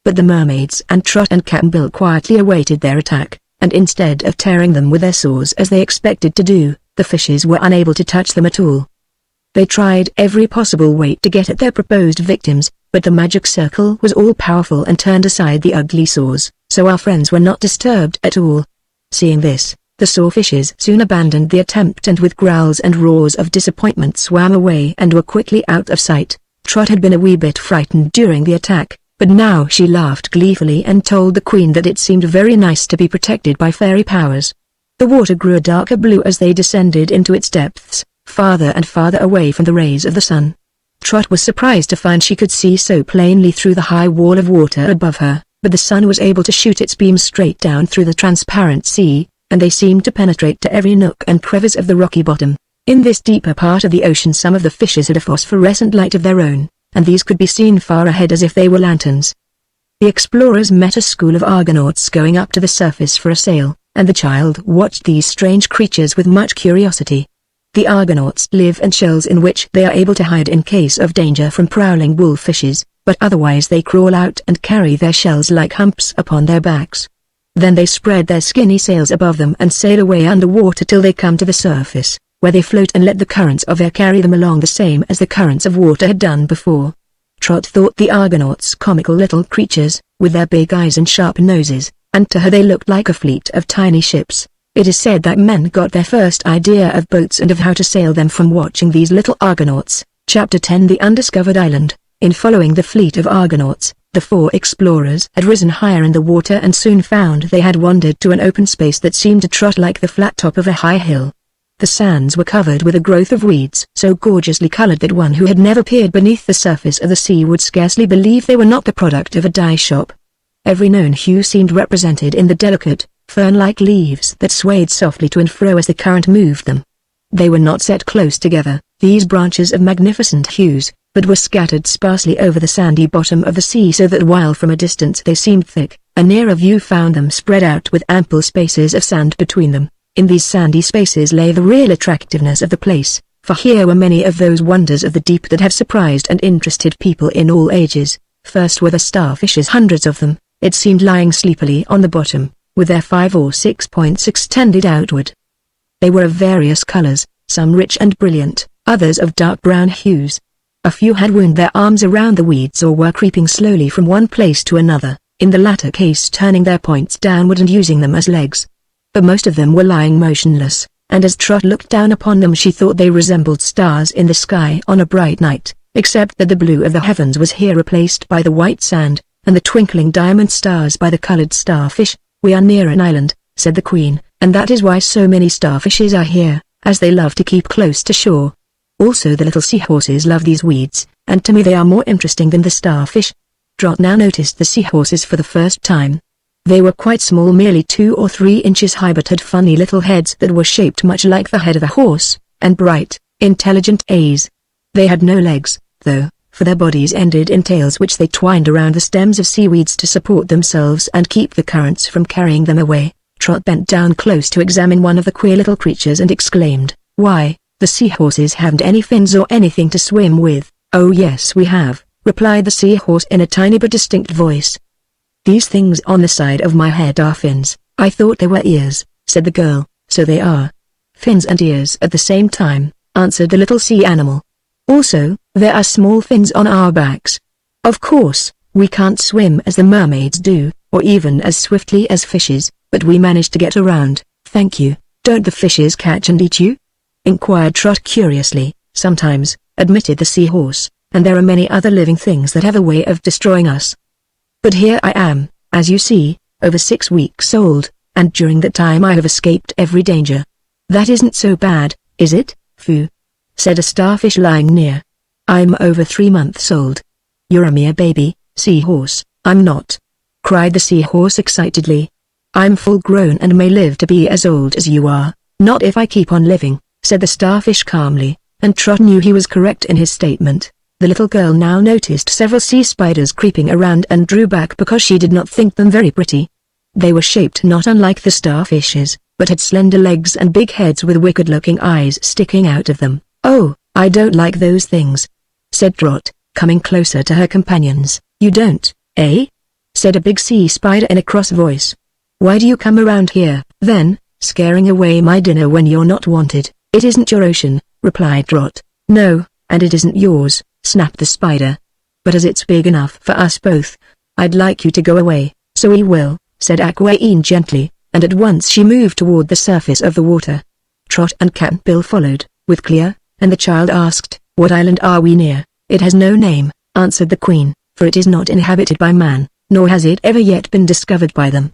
But the mermaids and Trot and Cap'n Bill quietly awaited their attack, and instead of tearing them with their saws as they expected to do, the fishes were unable to touch them at all. They tried every possible way to get at their proposed victims, but the magic circle was all-powerful and turned aside the ugly saws, so our friends were not disturbed at all. Seeing this, the sawfishes soon abandoned the attempt and with growls and roars of disappointment swam away and were quickly out of sight. Trot had been a wee bit frightened during the attack, but now she laughed gleefully and told the Queen that it seemed very nice to be protected by fairy powers. The water grew a darker blue as they descended into its depths, farther and farther away from the rays of the sun. Trot was surprised to find she could see so plainly through the high wall of water above her, but the sun was able to shoot its beams straight down through the transparent sea, and they seemed to penetrate to every nook and crevice of the rocky bottom. In this deeper part of the ocean some of the fishes had a phosphorescent light of their own, and these could be seen far ahead as if they were lanterns. The explorers met a school of Argonauts going up to the surface for a sail, and the child watched these strange creatures with much curiosity. The Argonauts live in shells in which they are able to hide in case of danger from prowling wolf-fishes, but otherwise they crawl out and carry their shells like humps upon their backs. Then they spread their skinny sails above them and sail away underwater till they come to the surface, where they float and let the currents of air carry them along the same as the currents of water had done before. Trot thought the Argonauts comical little creatures, with their big eyes and sharp noses, and to her they looked like a fleet of tiny ships. It is said that men got their first idea of boats and of how to sail them from watching these little Argonauts. Chapter 10 The Undiscovered Island. In following the fleet of Argonauts, the four explorers had risen higher in the water and soon found they had wandered to an open space that seemed to Trot like the flat top of a high hill. The sands were covered with a growth of weeds so gorgeously colored that one who had never peered beneath the surface of the sea would scarcely believe they were not the product of a dye shop. Every known hue seemed represented in the delicate, fern-like leaves that swayed softly to and fro as the current moved them. They were not set close together, these branches of magnificent hues, but were scattered sparsely over the sandy bottom of the sea so that while from a distance they seemed thick, a nearer view found them spread out with ample spaces of sand between them. In these sandy spaces lay the real attractiveness of the place, for here were many of those wonders of the deep that have surprised and interested people in all ages. First were the starfishes, hundreds of them, it seemed, lying sleepily on the bottom, with their 5 or 6 points extended outward. They were of various colors, some rich and brilliant, others of dark brown hues. A few had wound their arms around the weeds or were creeping slowly from one place to another, in the latter case turning their points downward and using them as legs. But most of them were lying motionless, and as Trot looked down upon them she thought they resembled stars in the sky on a bright night, except that the blue of the heavens was here replaced by the white sand, and the twinkling diamond stars by the colored starfish. "We are near an island," said the Queen, "and that is why so many starfishes are here, as they love to keep close to shore. Also the little seahorses love these weeds, and to me they are more interesting than the starfish." Trot now noticed the seahorses for the first time. They were quite small, merely 2 or 3 inches high, but had funny little heads that were shaped much like the head of a horse, and bright, intelligent eyes. They had no legs, though, for their bodies ended in tails which they twined around the stems of seaweeds to support themselves and keep the currents from carrying them away. Trot bent down close to examine one of the queer little creatures and exclaimed, "Why, the seahorses haven't any fins or anything to swim with." "Oh yes we have," replied the seahorse in a tiny but distinct voice. "These things on the side of my head are fins." "I thought they were ears," said the girl. "So they are." "Fins and ears at the same time," answered the little sea animal. "Also, there are small fins on our backs. Of course, we can't swim as the mermaids do, or even as swiftly as fishes, but we manage to get around, thank you." "Don't the fishes catch and eat you?" inquired Trot curiously. "Sometimes," admitted the seahorse, "and there are many other living things that have a way of destroying us. But here I am, as you see, over 6 weeks old, and during that time I have escaped every danger. That isn't so bad, is it, Fu? Said a starfish lying near. I'm over 3 months old. You're a mere baby, seahorse. I'm not, cried the seahorse excitedly. I'm full grown and may live to be as old as you are. Not if I keep on living, said the starfish calmly, and Trot knew he was correct in his statement. The little girl now noticed several sea spiders creeping around and drew back because she did not think them very pretty. They were shaped not unlike the starfishes, but had slender legs and big heads with wicked-looking eyes sticking out of them. Oh, I don't like those things, said Trot, coming closer to her companions. You don't, eh? Said a big sea spider in a cross voice. Why do you come around here, then, scaring away my dinner when you're not wanted? It isn't your ocean, replied Trot. No, and it isn't yours, snapped the spider. But as it's big enough for us both, I'd like you to go away. So we will, said Aquaine gently, and at once she moved toward the surface of the water. Trot and Cap'n Bill followed, with Clea, and the child asked, What island are we near? It has no name, answered the Queen, for it is not inhabited by man, nor has it ever yet been discovered by them.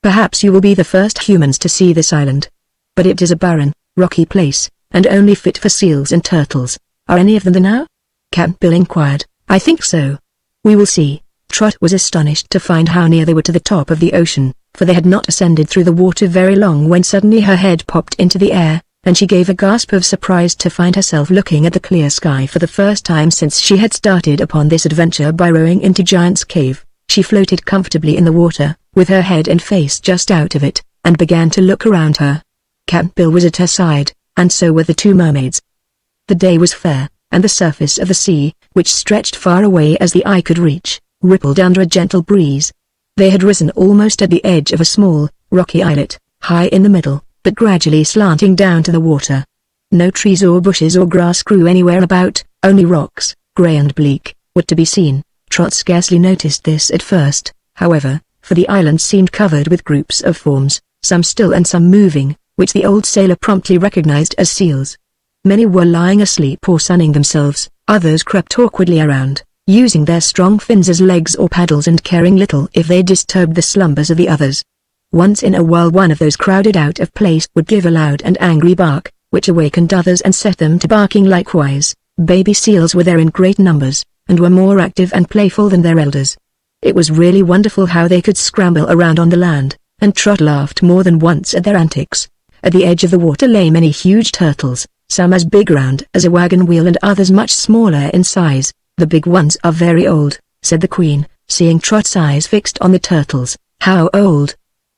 Perhaps you will be the first humans to see this island. But it is a barren, rocky place, and only fit for seals and turtles. Are any of them there now? Cap'n Bill inquired. I think so. We will see. Trot was astonished to find how near they were to the top of the ocean, for they had not ascended through the water very long when suddenly her head popped into the air, and she gave a gasp of surprise to find herself looking at the clear sky for the first time since she had started upon this adventure by rowing into Giant's Cave. She floated comfortably in the water, with her head and face just out of it, and began to look around her. Cap'n Bill was at her side, and so were the 2 mermaids. The day was fair, and the surface of the sea, which stretched far away as the eye could reach, rippled under a gentle breeze. They had risen almost at the edge of a small, rocky islet, high in the middle, but gradually slanting down to the water. No trees or bushes or grass grew anywhere about, only rocks, grey and bleak, were to be seen. Trot scarcely noticed this at first, however, for the island seemed covered with groups of forms, some still and some moving, which the old sailor promptly recognized as seals. Many were lying asleep or sunning themselves, others crept awkwardly around, using their strong fins as legs or paddles and caring little if they disturbed the slumbers of the others. Once in a while one of those crowded out of place would give a loud and angry bark, which awakened others and set them to barking likewise. Baby seals were there in great numbers, and were more active and playful than their elders. It was really wonderful how they could scramble around on the land, and Trot laughed more than once at their antics. At the edge of the water lay many huge turtles, some as big round as a wagon wheel and others much smaller in size. The big ones are very old, said the Queen, seeing Trot's eyes fixed on the turtles. How old?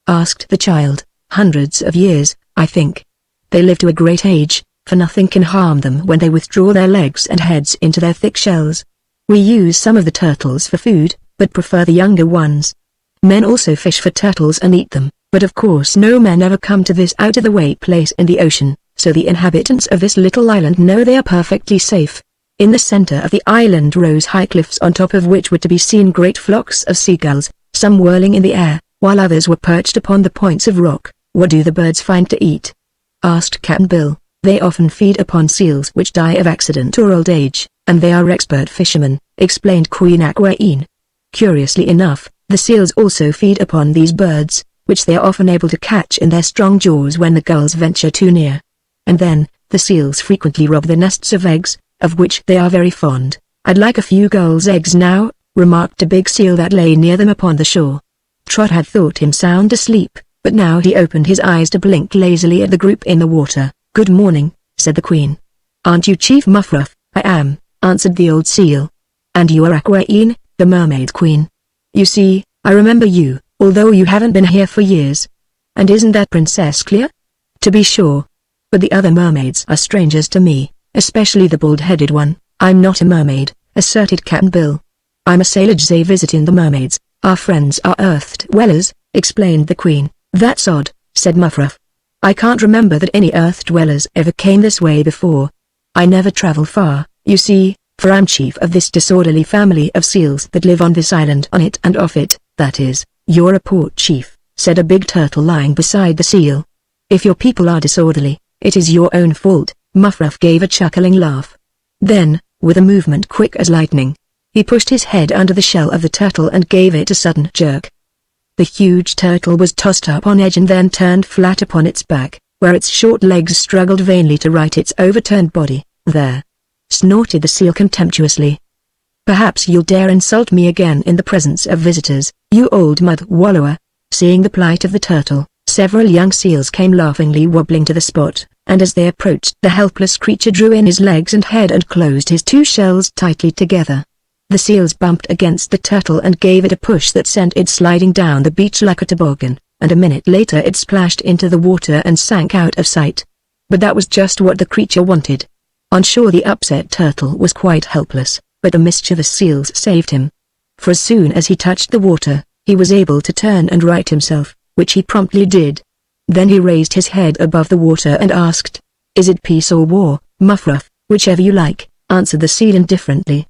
Asked the child. Hundreds of years, I think. They live to a great age, for nothing can harm them when they withdraw their legs and heads into their thick shells. We use some of the turtles for food, but prefer the younger ones. Men also fish for turtles and eat them, but of course no men ever come to this out-of-the-way place in the ocean, so the inhabitants of this little island know they are perfectly safe. In the center of the island rose high cliffs on top of which were to be seen great flocks of seagulls, some whirling in the air, while others were perched upon the points of rock. What do the birds find to eat? Asked Cap'n Bill. They often feed upon seals which die of accident or old age, and they are expert fishermen, explained Queen Aquaine. Curiously enough, the seals also feed upon these birds, which they are often able to catch in their strong jaws when the gulls venture too near. And then, the seals frequently rob the nests of eggs, of which they are very fond. I'd like a few gulls' eggs now, remarked a big seal that lay near them upon the shore. Trot had thought him sound asleep, but now he opened his eyes to blink lazily at the group in the water. Good morning, said the Queen. Aren't you Chief Muffruff? I am, answered the old seal. And you are Aquaine, the Mermaid Queen. You see, I remember you, although you haven't been here for years. And isn't that Princess Clea? To be sure. But the other mermaids are strangers to me, especially the bald-headed one. I'm not a mermaid, asserted Cap'n Bill. I'm a sailor visiting the mermaids. Our friends are earth-dwellers, explained the Queen. That's odd, said Muffruff. I can't remember that any earth-dwellers ever came this way before. I never travel far, you see, for I'm chief of this disorderly family of seals that live on this island, on it and off it. That is, you're a port chief, said a big turtle lying beside the seal. If your people are disorderly, it is your own fault. Muffruff gave a chuckling laugh. Then, with a movement quick as lightning, he pushed his head under the shell of the turtle and gave it a sudden jerk. The huge turtle was tossed up on edge and then turned flat upon its back, where its short legs struggled vainly to right its overturned body. "There!" snorted the seal contemptuously. "Perhaps you'll dare insult me again in the presence of visitors, you old mud wallower." Seeing the plight of the turtle, several young seals came laughingly wobbling to the spot, and as they approached the helpless creature drew in his legs and head and closed his two shells tightly together. The seals bumped against the turtle and gave it a push that sent it sliding down the beach like a toboggan, and a minute later it splashed into the water and sank out of sight. But that was just what the creature wanted. On shore the upset turtle was quite helpless, but the mischievous seals saved him. For as soon as he touched the water, he was able to turn and right himself, which he promptly did. Then he raised his head above the water and asked, "Is it peace or war, Muffruff?" "Whichever you like," answered the seal indifferently.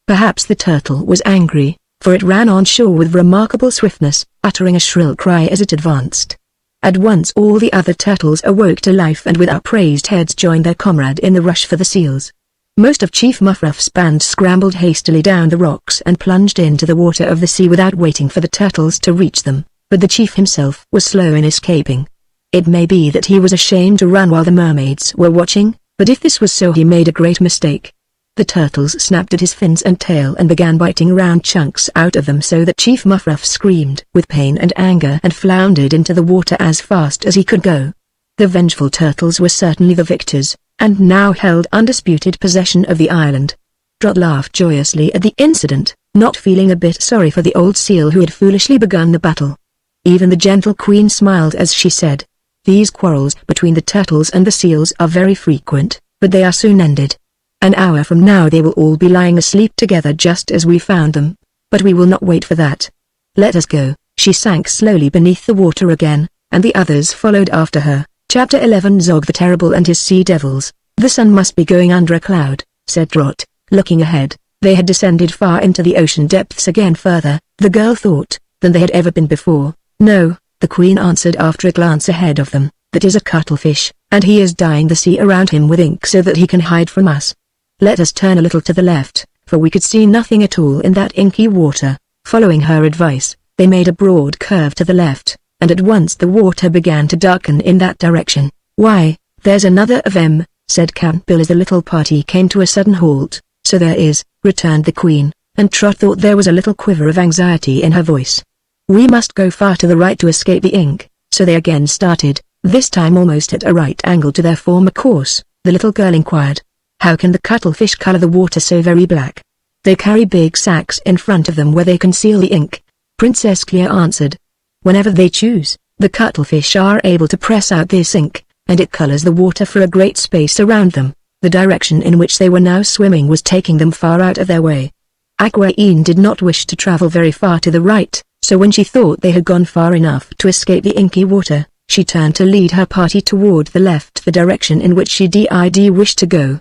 Perhaps the turtle was angry, for it ran on shore with remarkable swiftness, uttering a shrill cry as it advanced. At once all the other turtles awoke to life and with upraised heads joined their comrade in the rush for the seals. Most of Chief Muffruff's band scrambled hastily down the rocks and plunged into the water of the sea without waiting for the turtles to reach them, but the chief himself was slow in escaping. It may be that he was ashamed to run while the mermaids were watching, but if this was so he made a great mistake. The turtles snapped at his fins and tail and began biting round chunks out of them so that Chief Muffruff screamed with pain and anger and floundered into the water as fast as he could go. The vengeful turtles were certainly the victors, and now held undisputed possession of the island. Trot laughed joyously at the incident, not feeling a bit sorry for the old seal who had foolishly begun the battle. Even the gentle queen smiled as she said, "These quarrels between the turtles and the seals are very frequent, but they are soon ended. An hour from now they will all be lying asleep together just as we found them. But we will not wait for that. Let us go." She sank slowly beneath the water again, and the others followed after her. Chapter 11 Zog the Terrible and His Sea Devils. "The sun must be going under a cloud," said Trot, looking ahead. They had descended far into the ocean depths again further, the girl thought, than they had ever been before. "No," the queen answered after a glance ahead of them, "that is a cuttlefish, and he is dyeing the sea around him with ink so that he can hide from us. Let us turn a little to the left, for we could see nothing at all in that inky water." Following her advice, they made a broad curve to the left, and at once the water began to darken in that direction. "Why, there's another of 'em," said Count Bill as the little party came to a sudden halt. "So there is," returned the queen, and Trot thought there was a little quiver of anxiety in her voice. "We must go far to the right to escape the ink." So they again started, this time almost at a right angle to their former course. The little girl inquired, "How can the cuttlefish color the water so very black?" "They carry big sacks in front of them where they conceal the ink," Princess Clear answered. "Whenever they choose, the cuttlefish are able to press out this ink, and it colors the water for a great space around them." The direction in which they were now swimming was taking them far out of their way. Aquaine did not wish to travel very far to the right, so when she thought they had gone far enough to escape the inky water, she turned to lead her party toward the left, the direction in which she did wish to go.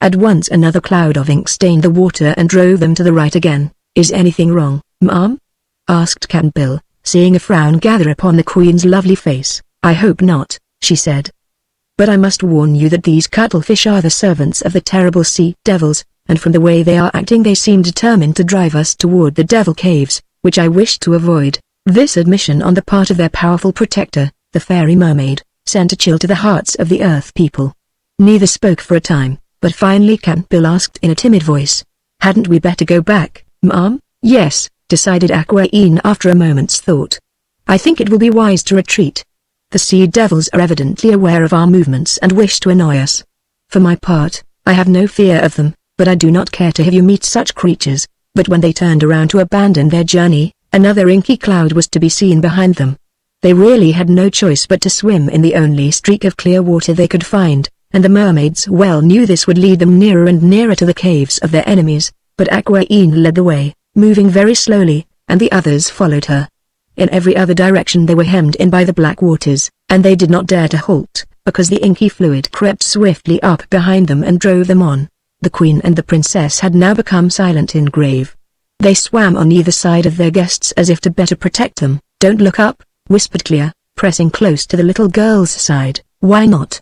At once another cloud of ink stained the water and drove them to the right again. "Is anything wrong, Ma'am?" asked Cap'n Bill, seeing a frown gather upon the queen's lovely face. "I hope not," she said. "But I must warn you that these cuttlefish are the servants of the terrible sea devils, and from the way they are acting they seem determined to drive us toward the devil caves, which I wish to avoid." This admission on the part of their powerful protector, the fairy mermaid, sent a chill to the hearts of the earth people. Neither spoke for a time, but finally Cap'n Bill asked in a timid voice, "Hadn't we better go back, Ma'am?" "Yes," decided Aquaine after a moment's thought. "I think it will be wise to retreat. The sea devils are evidently aware of our movements and wish to annoy us. For my part, I have no fear of them, but I do not care to have you meet such creatures." But when they turned around to abandon their journey, another inky cloud was to be seen behind them. They really had no choice but to swim in the only streak of clear water they could find, and the mermaids well knew this would lead them nearer and nearer to the caves of their enemies. But Aquaine led the way, moving very slowly, and the others followed her. In every other direction they were hemmed in by the black waters, and they did not dare to halt, because the inky fluid crept swiftly up behind them and drove them on. The queen and the princess had now become silent and grave. They swam on either side of their guests as if to better protect them. "Don't look up," whispered Clear, pressing close to the little girl's side. "Why not?"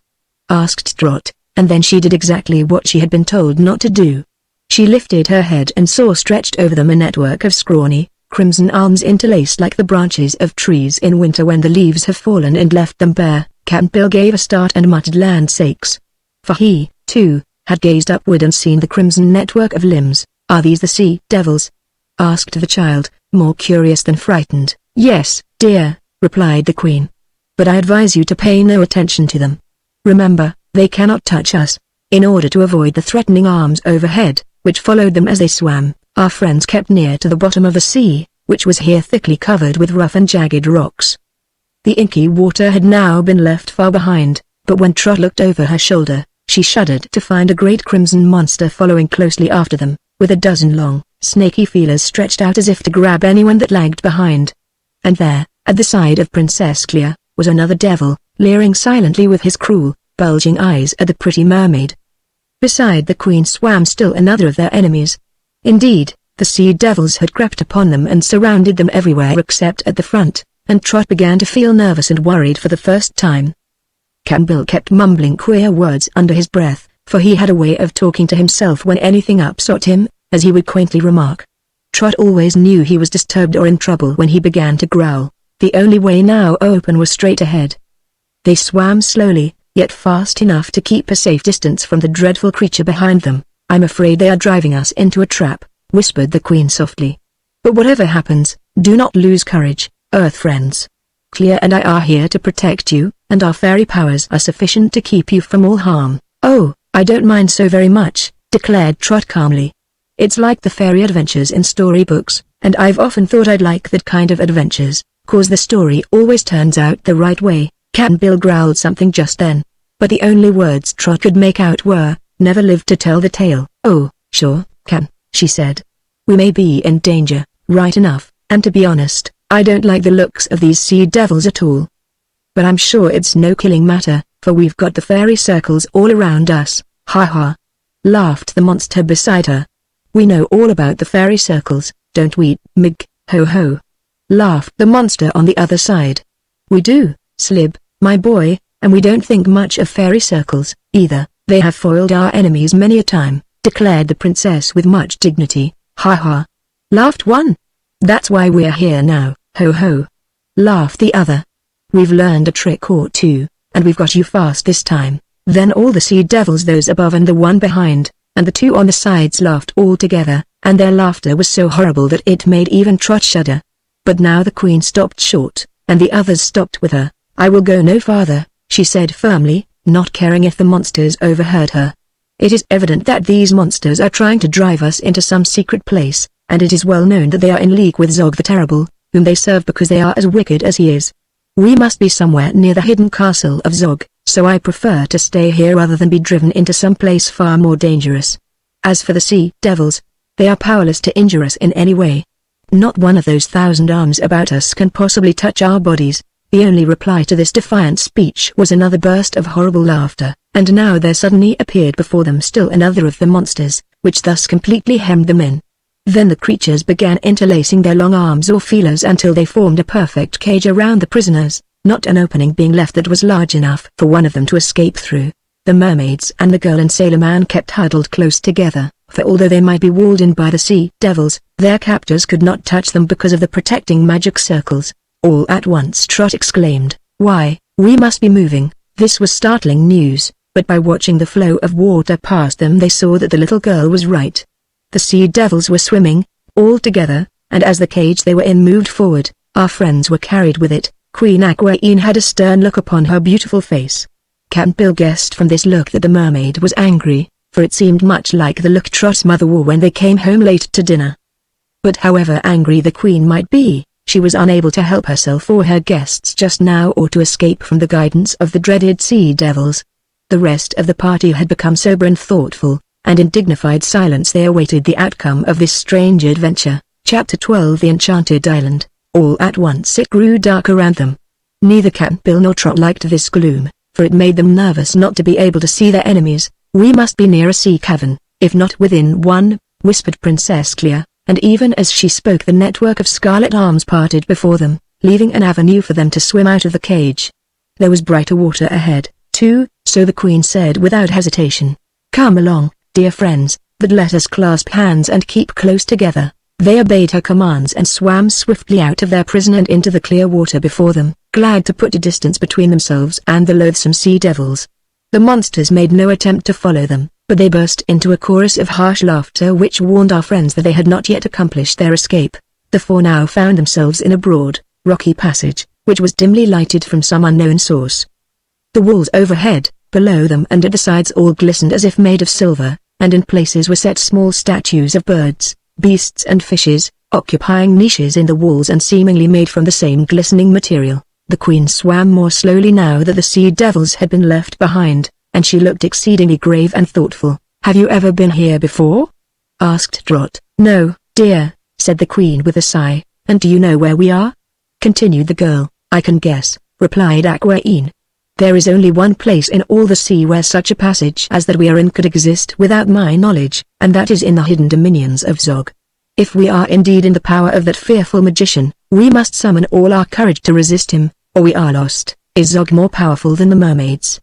asked Trot, and then she did exactly what she had been told not to do. She lifted her head and saw stretched over them a network of scrawny, crimson arms interlaced like the branches of trees in winter when the leaves have fallen and left them bare. Captain Bill gave a start and muttered, "Land sakes." For he, too, had gazed upward and seen the crimson network of limbs. "Are these the sea devils?" asked the child, more curious than frightened. "Yes, dear," replied the queen. "But I advise you to pay no attention to them. Remember, they cannot touch us." In order to avoid the threatening arms overhead, which followed them as they swam, our friends kept near to the bottom of the sea, which was here thickly covered with rough and jagged rocks. The inky water had now been left far behind, but when Trot looked over her shoulder, she shuddered to find a great crimson monster following closely after them, with a dozen long, snaky feelers stretched out as if to grab anyone that lagged behind. And there, at the side of Princess Clea, was another devil, leering silently with his cruel, bulging eyes at the pretty mermaid. Beside the queen swam still another of their enemies. Indeed, the sea devils had crept upon them and surrounded them everywhere except at the front, and Trot began to feel nervous and worried for the first time. Cap'n Bill kept mumbling queer words under his breath, for he had a way of talking to himself when anything upset him, as he would quaintly remark. Trot always knew he was disturbed or in trouble when he began to growl. The only way now open was straight ahead. They swam slowly, yet fast enough to keep a safe distance from the dreadful creature behind them. "I'm afraid they are driving us into a trap," whispered the queen softly. "But whatever happens, do not lose courage, Earth friends. Clea and I are here to protect you, and our fairy powers are sufficient to keep you from all harm." "Oh, I don't mind so very much," declared Trot calmly. "It's like the fairy adventures in storybooks, and I've often thought I'd like that kind of adventures, 'cause the story always turns out the right way." Cap'n Bill growled something just then, but the only words Trot could make out were, "Never lived to tell the tale." "Oh, sure, can," she said. "We may be in danger, right enough, and to be honest, I don't like the looks of these sea devils at all. But I'm sure it's no killing matter, for we've got the fairy circles all around us." "Ha ha!" laughed the monster beside her. "We know all about the fairy circles, don't we, Mig? Ho ho!" laughed the monster on the other side. "We do, Slib, my boy, and we don't think much of fairy circles, either. They have foiled our enemies many a time," declared the princess with much dignity. "Ha ha!" laughed one. "That's why we're here now, ho ho!" laughed the other. "We've learned a trick or two, and we've got you fast this time." Then all the sea devils, those above and the one behind, and the two on the sides, laughed all together, and their laughter was so horrible that it made even Trot shudder. But now the queen stopped short, and the others stopped with her. "I will go no farther," she said firmly, not caring if the monsters overheard her. "It is evident that these monsters are trying to drive us into some secret place, and it is well known that they are in league with Zog the Terrible, whom they serve because they are as wicked as he is. We must be somewhere near the hidden castle of Zog, so I prefer to stay here rather than be driven into some place far more dangerous. As for the sea devils, they are powerless to injure us in any way. Not one of those 1,000 arms about us can possibly touch our bodies." The only reply to this defiant speech was another burst of horrible laughter, and now there suddenly appeared before them still another of the monsters, which thus completely hemmed them in. Then the creatures began interlacing their long arms or feelers until they formed a perfect cage around the prisoners, not an opening being left that was large enough for one of them to escape through. The mermaids and the girl and sailor man kept huddled close together, for although they might be walled in by the sea devils, their captors could not touch them because of the protecting magic circles. All at once Trot exclaimed, "Why, we must be moving!" This was startling news, but by watching the flow of water past them they saw that the little girl was right. The sea devils were swimming, all together, and as the cage they were in moved forward, our friends were carried with it. Queen Aquaine had a stern look upon her beautiful face. Cap'n Bill guessed from this look that the mermaid was angry, for it seemed much like the look Trot's mother wore when they came home late to dinner. But however angry the queen might be, she was unable to help herself or her guests just now or to escape from the guidance of the dreaded sea devils. The rest of the party had become sober and thoughtful, and in dignified silence they awaited the outcome of this strange adventure. Chapter 12 The Enchanted Island. All at once it grew dark around them. Neither Cap'n Bill nor Trot liked this gloom, for it made them nervous not to be able to see their enemies. "We must be near a sea cavern, if not within one," whispered Princess Clea. And even as she spoke the network of scarlet arms parted before them, leaving an avenue for them to swim out of the cage. There was brighter water ahead, too, so the queen said without hesitation, "Come along, dear friends, but let us clasp hands and keep close together." They obeyed her commands and swam swiftly out of their prison and into the clear water before them, glad to put a distance between themselves and the loathsome sea devils. The monsters made no attempt to follow them, but they burst into a chorus of harsh laughter which warned our friends that they had not yet accomplished their escape. The four now found themselves in a broad, rocky passage, which was dimly lighted from some unknown source. The walls overhead, below them and at the sides all glistened as if made of silver, and in places were set small statues of birds, beasts and fishes, occupying niches in the walls and seemingly made from the same glistening material. The queen swam more slowly now that the sea devils had been left behind, and she looked exceedingly grave and thoughtful. "Have you ever been here before?" asked Trot. "No, dear," said the queen with a sigh. "And do you know where we are?" continued the girl. "I can guess," replied Aquaine. "There is only one place in all the sea where such a passage as that we are in could exist without my knowledge, and that is in the hidden dominions of Zog. If we are indeed in the power of that fearful magician, we must summon all our courage to resist him, or we are lost." "Is Zog more powerful than the mermaids?"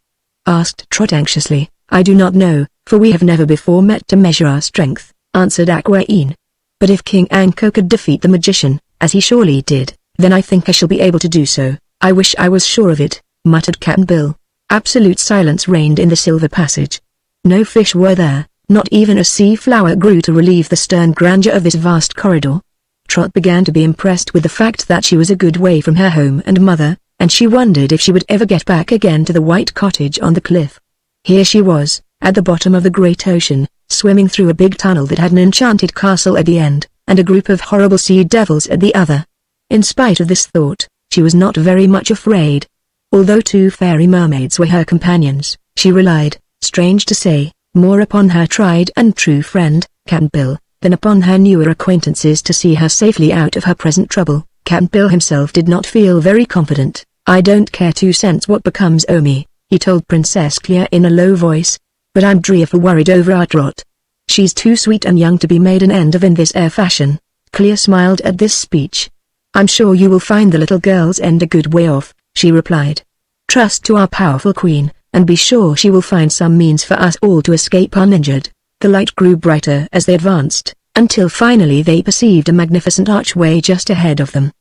asked Trot anxiously. "I do not know, for we have never before met to measure our strength," answered Aquaine. "But if King Anko could defeat the magician, as he surely did, then I think I shall be able to do so." "I wish I was sure of it," muttered Cap'n Bill. Absolute silence reigned in the silver passage. No fish were there, not even a sea flower grew to relieve the stern grandeur of this vast corridor. Trot began to be impressed with the fact that she was a good way from her home and mother, and she wondered if she would ever get back again to the white cottage on the cliff. Here she was, at the bottom of the great ocean, swimming through a big tunnel that had an enchanted castle at the end, and a group of horrible sea devils at the other. In spite of this thought, she was not very much afraid. Although 2 fairy mermaids were her companions, she relied, strange to say, more upon her tried and true friend, Cap'n Bill, than upon her newer acquaintances to see her safely out of her present trouble. Cap'n Bill himself did not feel very confident. "I don't care 2 cents what becomes o' me," he told Princess Clea in a low voice. "But I'm dreadful worried over our Trot. She's too sweet and young to be made an end of in this fashion." Clea smiled at this speech. "I'm sure you will find the little girl's end a good way off," she replied. "Trust to our powerful queen, and be sure she will find some means for us all to escape uninjured." The light grew brighter as they advanced, until finally they perceived a magnificent archway just ahead of them.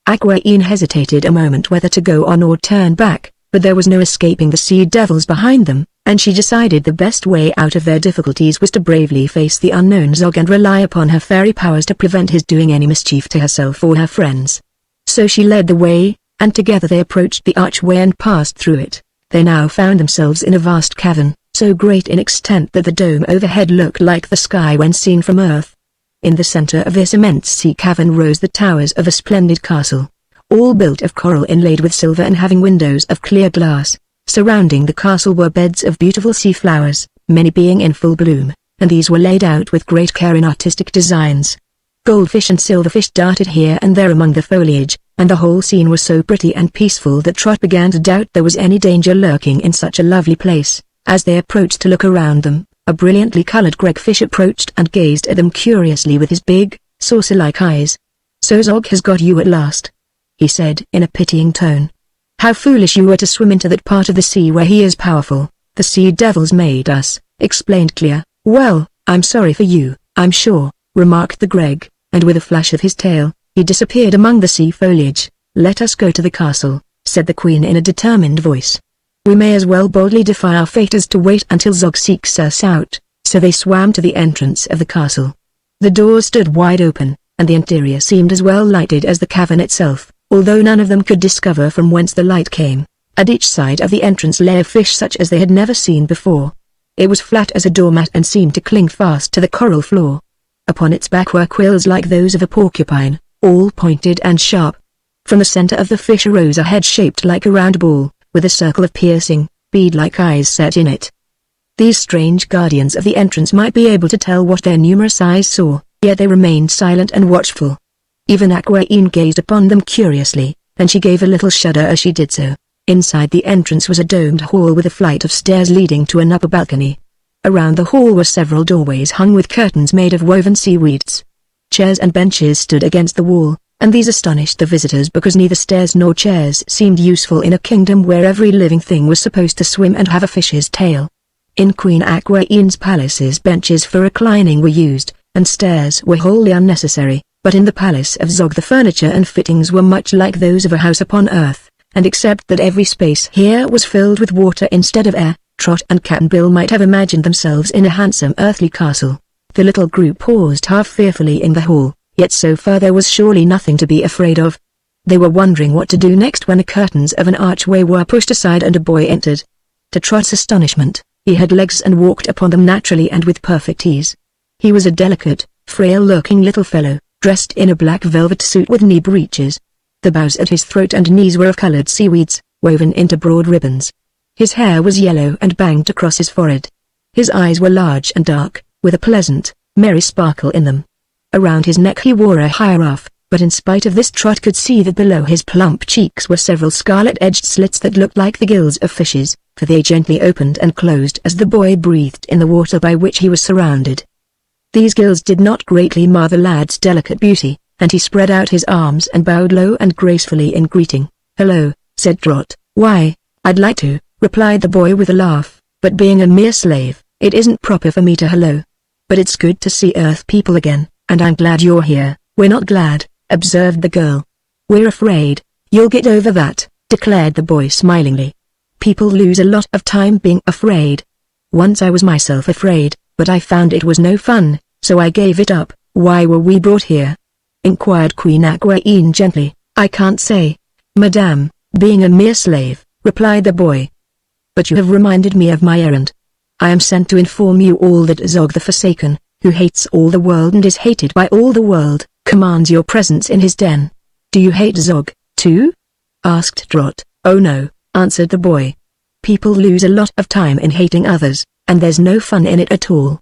Aquaine hesitated a moment whether to go on or turn back, but there was no escaping the sea devils behind them, and she decided the best way out of their difficulties was to bravely face the unknown Zog and rely upon her fairy powers to prevent his doing any mischief to herself or her friends. So she led the way, and together they approached the archway and passed through it. They now found themselves in a vast cavern, so great in extent that the dome overhead looked like the sky when seen from Earth. In the center of this immense sea cavern rose the towers of a splendid castle, all built of coral inlaid with silver and having windows of clear glass. Surrounding the castle were beds of beautiful sea flowers, many being in full bloom, and these were laid out with great care in artistic designs. Goldfish and silverfish darted here and there among the foliage, and the whole scene was so pretty and peaceful that Trot began to doubt there was any danger lurking in such a lovely place. As they approached to look around them, a brilliantly colored Gregfish approached and gazed at them curiously with his big, saucer-like eyes. "So Zog has got you at last," he said in a pitying tone. "How foolish you were to swim into that part of the sea where he is powerful. The sea devils made us," explained Clea. "Well, I'm sorry for you, I'm sure," remarked the Greg, and with a flash of his tail, he disappeared among the sea foliage. "Let us go to the castle," said the Queen in a determined voice. "We may as well boldly defy our fate as to wait until Zog seeks us out." So they swam to the entrance of the castle. The doors stood wide open, and the interior seemed as well lighted as the cavern itself, although none of them could discover from whence the light came. At each side of the entrance lay a fish such as they had never seen before. It was flat as a doormat and seemed to cling fast to the coral floor. Upon its back were quills like those of a porcupine, all pointed and sharp. From the center of the fish arose a head shaped like a round ball, with a circle of piercing, bead-like eyes set in it. These strange guardians of the entrance might be able to tell what their numerous eyes saw, yet they remained silent and watchful. Even Aquaine gazed upon them curiously, and she gave a little shudder as she did so. Inside the entrance was a domed hall with a flight of stairs leading to an upper balcony. Around the hall were several doorways hung with curtains made of woven seaweeds. Chairs and benches stood against the wall, and these astonished the visitors because neither stairs nor chairs seemed useful in a kingdom where every living thing was supposed to swim and have a fish's tail. In Queen Aquaine's palaces benches for reclining were used, and stairs were wholly unnecessary. but in the palace of Zog the furniture and fittings were much like those of a house upon earth, and except that every space here was filled with water instead of air, Trot and Cap'n Bill might have imagined themselves in a handsome earthly castle. The little group paused half fearfully in the hall, yet so far there was surely nothing to be afraid of. They were wondering what to do next when the curtains of an archway were pushed aside and a boy entered. To Trot's astonishment, he had legs and walked upon them naturally and with perfect ease. He was a delicate, frail-looking little fellow, dressed in a black velvet suit with knee breeches. The bows at his throat and knees were of colored seaweeds, woven into broad ribbons. His hair was yellow and banged across his forehead. His eyes were large and dark, with a pleasant, merry sparkle in them. Around his neck he wore a high ruff, but in spite of this Trot could see that below his plump cheeks were several scarlet-edged slits that looked like the gills of fishes, for they gently opened and closed as the boy breathed in the water by which he was surrounded. These gills did not greatly mar the lad's delicate beauty, and he spread out his arms and bowed low and gracefully in greeting. "Hello," said Trot. "Why, I'd like to," replied the boy with a laugh, "but being a mere slave, it isn't proper for me to hello. But it's good to see Earth people again, and I'm glad you're here." "We're not glad," observed the girl. "We're afraid." "You'll get over that," declared the boy smilingly. "People lose a lot of time being afraid. Once I was myself afraid, but I found it was no fun, so I gave it up." "Why were we brought here?" inquired Queen Aquaine gently. "I can't say, Madame, being a mere slave," replied the boy. "But you have reminded me of my errand. I am sent to inform you all that Zog the Forsaken, who hates all the world and is hated by all the world, commands your presence in his den." "Do you hate Zog, too?" asked Trot. "Oh no," answered the boy. "People lose a lot of time in hating others, and there's no fun in it at all.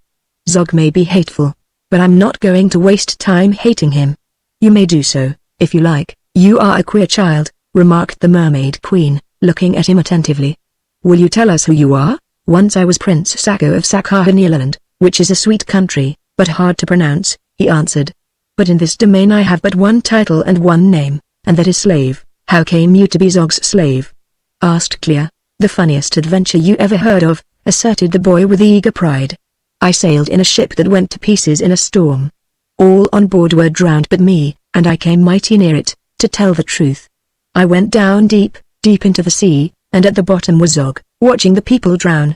Zog may be hateful, but I'm not going to waste time hating him." "You may do so, if you like. You are a queer child," remarked the Mermaid Queen, looking at him attentively. "Will you tell us who you are?" "Once I was Prince Sacco of Sakahaniland, which is a sweet country, but hard to pronounce," he answered. "But in this domain I have but one title and one name, and that is slave." "How came you to be Zog's slave?" asked Clea. "The funniest adventure you ever heard of," asserted the boy with eager pride. "I sailed in a ship that went to pieces in a storm. All on board were drowned but me, and I came mighty near it, to tell the truth. I went down deep, deep into the sea, and at the bottom was Zog, watching the people drown.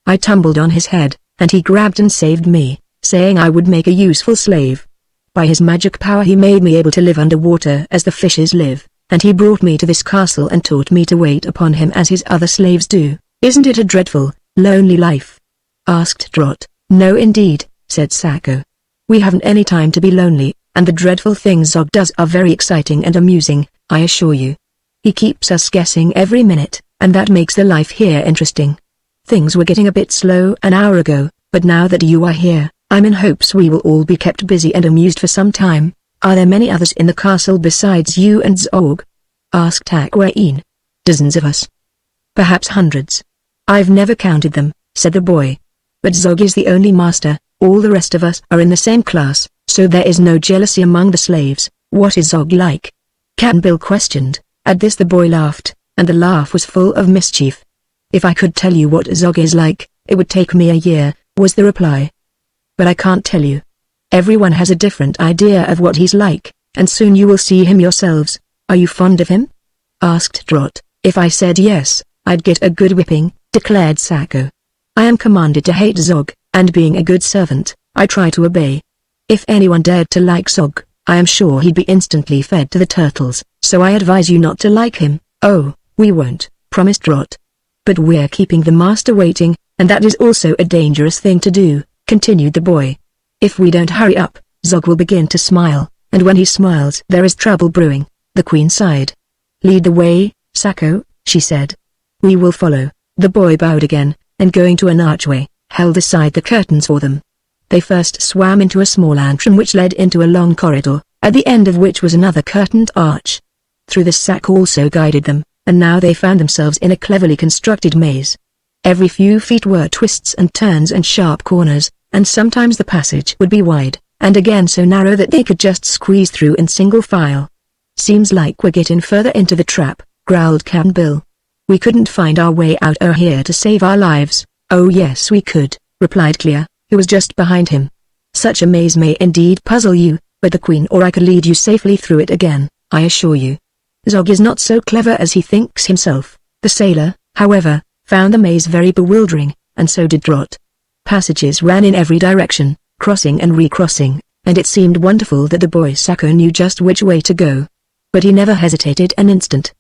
I tumbled on his head, and he grabbed and saved me, saying I would make a useful slave. By his magic power he made me able to live underwater as the fishes live, and he brought me to this castle and taught me to wait upon him as his other slaves do." "Isn't it a dreadful, lonely life?" asked Trot. "No indeed," said Sacco. "We haven't any time to be lonely, and the dreadful things Zog does are very exciting and amusing, I assure you. He keeps us guessing every minute, and that makes the life here interesting. Things were getting a bit slow an hour ago, but now that you are here, I'm in hopes we will all be kept busy and amused for some time." "Are there many others in the castle besides you and Zog?" asked Aquaine. "Dozens of us. Perhaps hundreds. I've never counted them," said the boy. "But Zog is the only master, all the rest of us are in the same class, so there is no jealousy among the slaves." "What is Zog like?" Cap'n Bill questioned. At this the boy laughed, and the laugh was full of mischief. "If I could tell you what Zog is like, it would take me a year," was the reply. "But I can't tell you. Everyone has a different idea of what he's like, and soon you will see him yourselves." "Are you fond of him?" asked Trot. "If I said yes, I'd get a good whipping," declared Sacco. "I am commanded to hate Zog, and being a good servant, I try to obey. If anyone dared to like Zog, I am sure he'd be instantly fed to the turtles, so I advise you not to like him." "Oh, we won't," promised Trot. "But we're keeping the master waiting, and that is also a dangerous thing to do," continued the boy. "If we don't hurry up, Zog will begin to smile, and when he smiles there is trouble brewing." The queen sighed. "Lead the way, Sacco," she said. "We will follow." The boy bowed again, and going to an archway, held aside the curtains for them. They first swam into a small antrum which led into a long corridor, at the end of which was another curtained arch. Through this Sacco also guided them, and now they found themselves in a cleverly constructed maze. Every few feet were twists and turns and sharp corners, and sometimes the passage would be wide, and again so narrow that they could just squeeze through in single file. "Seems like we're getting further into the trap," growled Cap'n Bill. "We couldn't find our way out here to save our lives." "Oh yes we could," replied Clea, who was just behind him. "Such a maze may indeed puzzle you, but the queen or I could lead you safely through it again, I assure you. Zog is not so clever as he thinks himself. The sailor, however, found the maze very bewildering, and so did Trot. Passages ran in every direction, crossing and recrossing, and it seemed wonderful that the boy Sacco knew just which way to go. But he never hesitated an instant.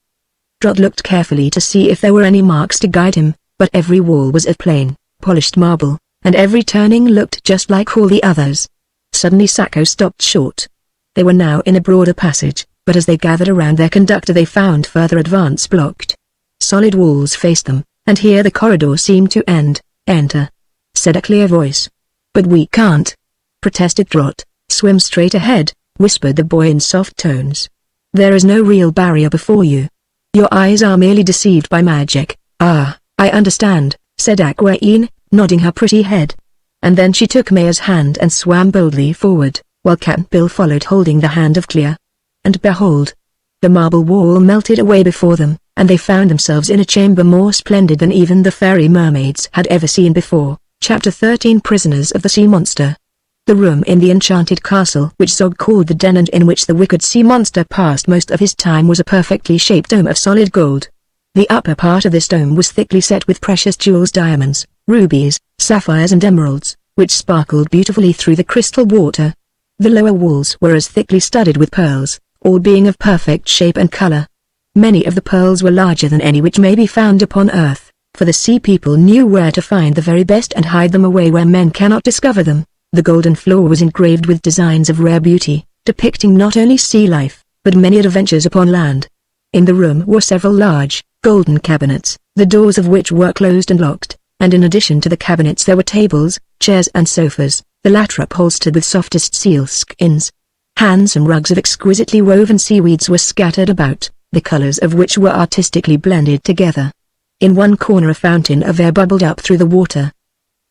Trot looked carefully to see if there were any marks to guide him, but every wall was of plain, polished marble, and every turning looked just like all the others. Suddenly Sacco stopped short. They were now in a broader passage, but as they gathered around their conductor they found further advance blocked. Solid walls faced them, and here the corridor seemed to end. Enter, said a clear voice. But we can't, protested Trot. Swim straight ahead, whispered the boy in soft tones. There is no real barrier before you. Your eyes are merely deceived by magic. Ah, I understand, said Aquaine, nodding her pretty head. And then she took Maya's hand and swam boldly forward, while Cap'n Bill followed holding the hand of Clea. And behold, the marble wall melted away before them, and they found themselves in a chamber more splendid than even the fairy mermaids had ever seen before. Chapter 13 Prisoners of the Sea Monster. The room in the enchanted castle which Zog called the den and in which the wicked sea monster passed most of his time was a perfectly shaped dome of solid gold. The upper part of this dome was thickly set with precious jewels, diamonds, rubies, sapphires and emeralds, which sparkled beautifully through the crystal water. The lower walls were as thickly studded with pearls, all being of perfect shape and color. Many of the pearls were larger than any which may be found upon earth, for the sea people knew where to find the very best and hide them away where men cannot discover them. The golden floor was engraved with designs of rare beauty, depicting not only sea life, but many adventures upon land. In the room were several large, golden cabinets, the doors of which were closed and locked, and in addition to the cabinets there were tables, chairs and sofas, the latter upholstered with softest seal skins. Handsome rugs of exquisitely woven seaweeds were scattered about, the colors of which were artistically blended together. In one corner a fountain of air bubbled up through the water.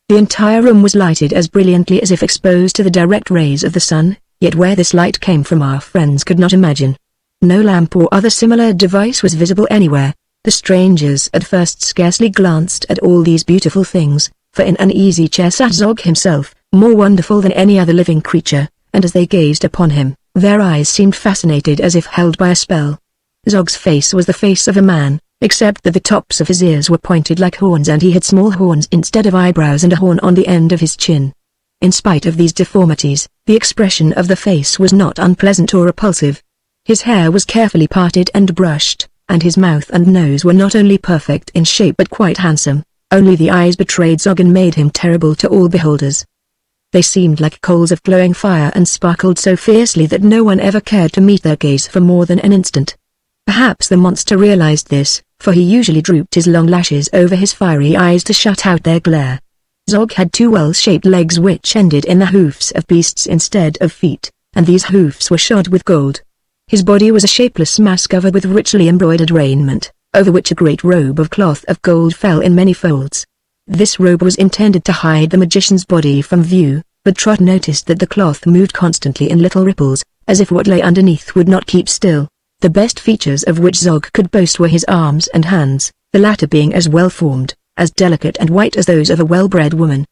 The entire room was lighted as brilliantly as if exposed to the direct rays of the sun, yet where this light came from our friends could not imagine. No lamp or other similar device was visible anywhere. The strangers at first scarcely glanced at all these beautiful things, for in an easy chair sat Zog himself, more wonderful than any other living creature, and as they gazed upon him, their eyes seemed fascinated as if held by a spell. Zog's face was the face of a man, except that the tops of his ears were pointed like horns and he had small horns instead of eyebrows and a horn on the end of his chin. In spite of these deformities, the expression of the face was not unpleasant or repulsive. His hair was carefully parted and brushed, and his mouth and nose were not only perfect in shape but quite handsome. Only the eyes betrayed Zog and made him terrible to all beholders. They seemed like coals of glowing fire and sparkled so fiercely that no one ever cared to meet their gaze for more than an instant. Perhaps the monster realized this, for he usually drooped his long lashes over his fiery eyes to shut out their glare. Zog had two well-shaped legs which ended in the hoofs of beasts instead of feet, and these hoofs were shod with gold. His body was a shapeless mass covered with richly embroidered raiment, over which a great robe of cloth of gold fell in many folds. This robe was intended to hide the magician's body from view, but Trot noticed that the cloth moved constantly in little ripples, as if what lay underneath would not keep still. The best features of which Zog could boast were his arms and hands, the latter being as well-formed, as delicate and white as those of a well-bred woman.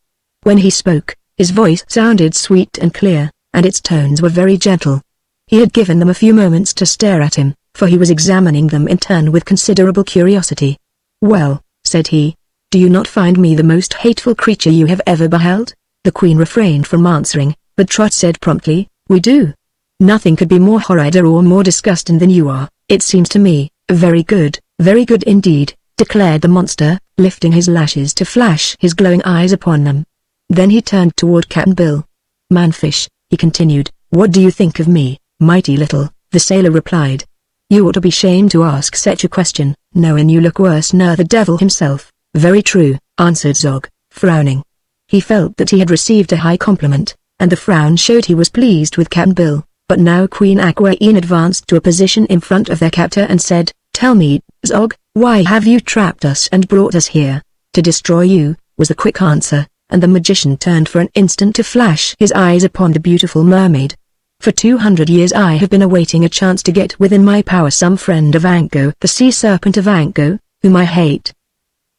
When he spoke, his voice sounded sweet and clear, and its tones were very gentle. He had given them a few moments to stare at him, for he was examining them in turn with considerable curiosity. "Well," said he, "do you not find me the most hateful creature you have ever beheld?" The Queen refrained from answering, but Trot said promptly, "We do. Nothing could be more horrid or more disgusting than you are, it seems to me." very good indeed," declared the monster, lifting his lashes to flash his glowing eyes upon them. Then he turned toward Cap'n Bill. "Manfish," he continued, "what do you think of me, mighty little?" The sailor replied. "You ought to be shamed to ask such a question, knowing you look worse nor the devil himself." "Very true," answered Zog, frowning. He felt that he had received a high compliment, and the frown showed he was pleased with Cap'n Bill. But now Queen Aquaine advanced to a position in front of their captor and said, "Tell me, Zog, why have you trapped us and brought us here?" "To destroy you," was the quick answer, and the magician turned for an instant to flash his eyes upon the beautiful mermaid. "For 200 years I have been awaiting a chance to get within my power some friend of Anko, the sea serpent of Anko, whom I hate,"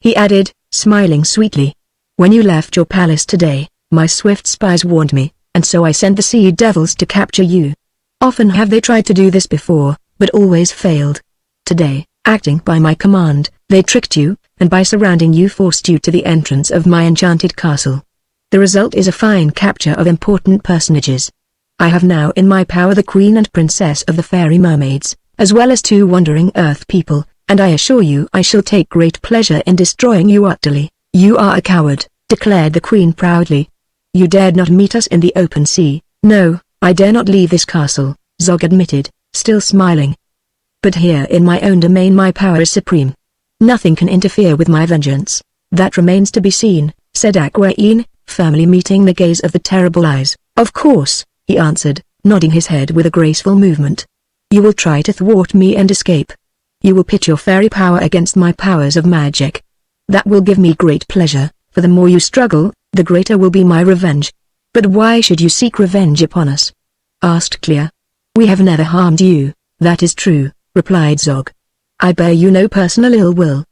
he added, smiling sweetly. "When you left your palace today, my swift spies warned me, and so I sent the sea devils to capture you. Often have they tried to do this before, but always failed. Today, acting by my command, they tricked you, and by surrounding you forced you to the entrance of my enchanted castle. The result is a fine capture of important personages. I have now in my power the queen and princess of the fairy mermaids, as well as 2 wandering earth people, and I assure you I shall take great pleasure in destroying you utterly. You are a coward, declared the queen proudly. You dared not meet us in the open sea. No, I dare not leave this castle, Zog admitted, still smiling. But here in my own domain my power is supreme. Nothing can interfere with my vengeance. That remains to be seen, said Aquaine, firmly meeting the gaze of the terrible eyes. Of course, he answered, nodding his head with a graceful movement. You will try to thwart me and escape. You will pit your fairy power against my powers of magic. That will give me great pleasure, for the more you struggle, the greater will be my revenge. But why should you seek revenge upon us? Asked Clea. We have never harmed you, that is true, replied Zog. I bear you no personal ill will.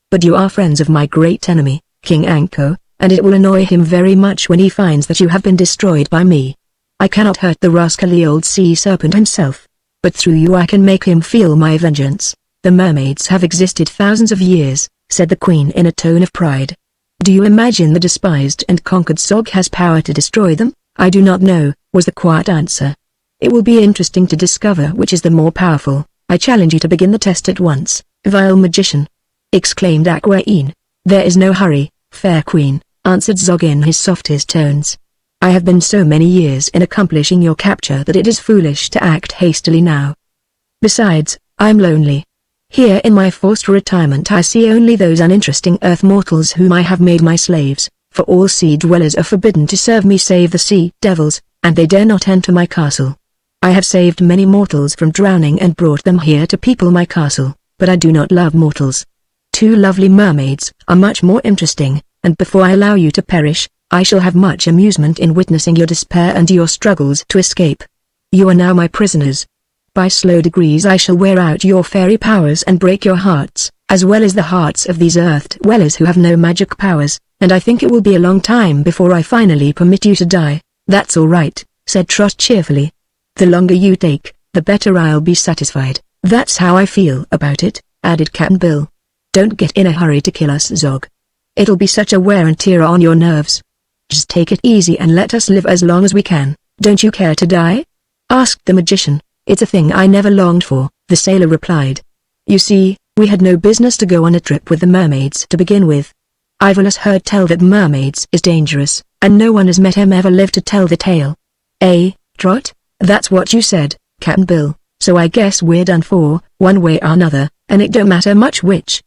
But you are friends of my great enemy, King Anko, and it will annoy him very much when he finds that you have been destroyed by me. I cannot hurt the rascally old sea serpent himself, but through you I can make him feel my vengeance. The mermaids have existed thousands of years, said the queen in a tone of pride. Do you imagine the despised and conquered Zog has power to destroy them? I do not know, was the quiet answer. It will be interesting to discover which is the more powerful. I challenge you to begin the test at once, vile magician, exclaimed Aquaine. There is no hurry, fair queen, answered Zog in his softest tones. I have been so many years in accomplishing your capture that it is foolish to act hastily now. Besides, I'm lonely. Here in my forced retirement I see only those uninteresting earth mortals whom I have made my slaves, for all sea dwellers are forbidden to serve me save the sea devils, and they dare not enter my castle. I have saved many mortals from drowning and brought them here to people my castle, but I do not love mortals. 2 lovely mermaids are much more interesting, and before I allow you to perish, I shall have much amusement in witnessing your despair and your struggles to escape. You are now my prisoners. By slow degrees I shall wear out your fairy powers and break your hearts, as well as the hearts of these earth dwellers who have no magic powers, and I think it will be a long time before I finally permit you to die. That's all right, said Trot cheerfully. The longer you take, the better I'll be satisfied. That's how I feel about it, added Cap'n Bill. Don't get in a hurry to kill us, Zog. It'll be such a wear and tear on your nerves. Just take it easy and let us live as long as we can. Don't you care to die? Asked the magician. It's a thing I never longed for, the sailor replied. You see, we had no business to go on a trip with the mermaids to begin with. I've always heard tell that mermaids is dangerous, and no one has met him ever lived to tell the tale. Eh, Trot? That's what you said, Cap'n Bill, so I guess we're done for, one way or another, and it don't matter much which.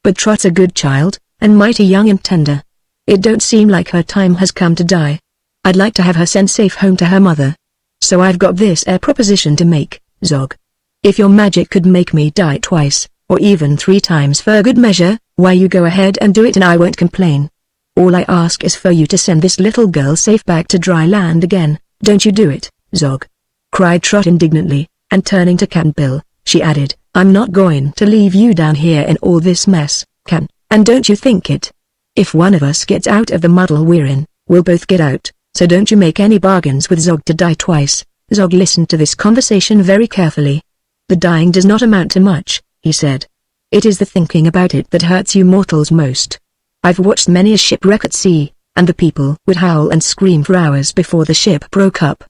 But Trot's a good child, and mighty young and tender. It don't seem like her time has come to die. I'd like to have her sent safe home to her mother. So I've got this proposition to make, Zog. If your magic could make me die twice, or even 3 times for good measure, why you go ahead and do it and I won't complain. All I ask is for you to send this little girl safe back to dry land again. Don't you do it, Zog. Cried Trot indignantly, and turning to Cap'n Bill, she added, I'm not going to leave you down here in all this mess, Can, and don't you think it? If one of us gets out of the muddle we're in, we'll both get out. So don't you make any bargains with Zog to die twice. Zog listened to this conversation very carefully. The dying does not amount to much, he said. It is the thinking about it that hurts you mortals most. I've watched many a shipwreck at sea, and the people would howl and scream for hours before the ship broke up.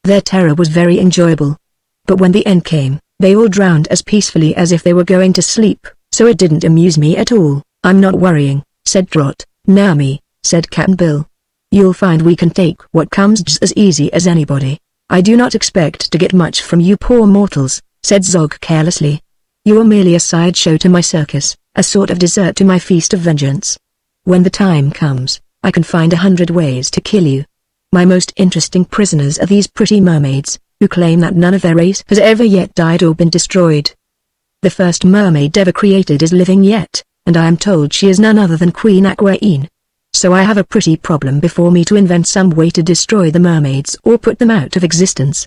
Their terror was very enjoyable. But when the end came, they all drowned as peacefully as if they were going to sleep, so it didn't amuse me at all. I'm not worrying, said Trot. Nami, said Cap'n Bill. You'll find we can take what comes just as easy as anybody. I do not expect to get much from you poor mortals, said Zog carelessly. You are merely a sideshow to my circus, a sort of dessert to my feast of vengeance. When the time comes, I can find 100 ways to kill you. My most interesting prisoners are these pretty mermaids, who claim that none of their race has ever yet died or been destroyed. The first mermaid ever created is living yet, and I am told she is none other than Queen Aquaine. So I have a pretty problem before me to invent some way to destroy the mermaids or put them out of existence.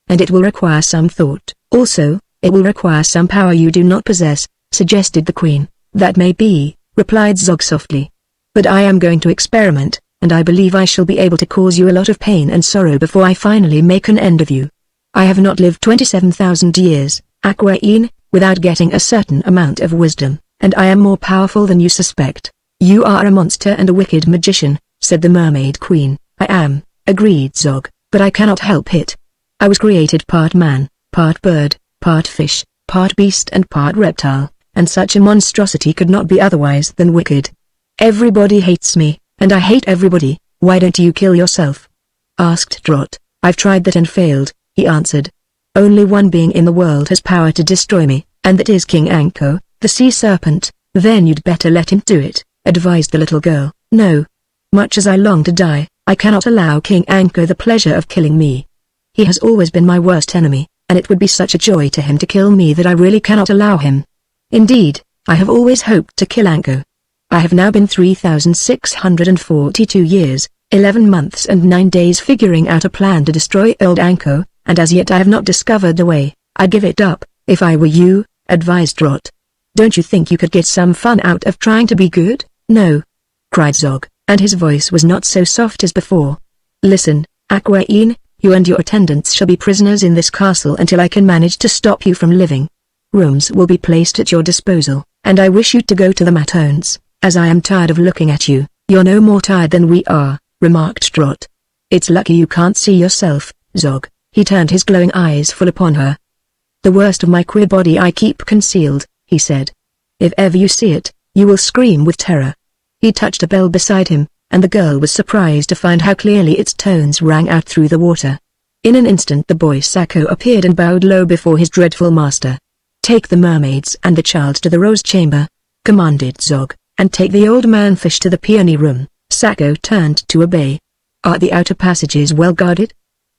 And it will require some thought. Also, it will require some power you do not possess, suggested the queen. That may be, replied Zog softly. But I am going to experiment, and I believe I shall be able to cause you a lot of pain and sorrow before I finally make an end of you. I have not lived 27,000 years, Aquaine, without getting a certain amount of wisdom, and I am more powerful than you suspect. You are a monster and a wicked magician, said the Mermaid Queen. I am, agreed Zog, but I cannot help it. I was created part man, part bird, part fish, part beast and part reptile, and such a monstrosity could not be otherwise than wicked. Everybody hates me, and I hate everybody. Why don't you kill yourself? Asked Trot. I've tried that and failed, he answered. Only one being in the world has power to destroy me, and that is King Anko, the sea serpent. Then you'd better let him do it, advised the little girl. No. Much as I long to die, I cannot allow King Anko the pleasure of killing me. He has always been my worst enemy, and it would be such a joy to him to kill me that I really cannot allow him. Indeed, I have always hoped to kill Anko. I have now been 3,642 years, 11 months and 9 days figuring out a plan to destroy old Anko, and as yet I have not discovered a way. I'd give it up, if I were you, advised Trot. Don't you think you could get some fun out of trying to be good? No, cried Zog, and his voice was not so soft as before. Listen, Aquaine, you and your attendants shall be prisoners in this castle until I can manage to stop you from living. Rooms will be placed at your disposal, and I wish you to go to the Matones, as I am tired of looking at you. You're no more tired than we are, remarked Trot. It's lucky you can't see yourself, Zog. He turned his glowing eyes full upon her. The worst of my queer body I keep concealed, he said. If ever you see it, you will scream with terror. He touched a bell beside him, and the girl was surprised to find how clearly its tones rang out through the water. In an instant the boy Sacco appeared and bowed low before his dreadful master. Take the mermaids and the child to the rose chamber, commanded Zog, and take the old man fish to the peony room. Sacco turned to obey. Are the outer passages well guarded?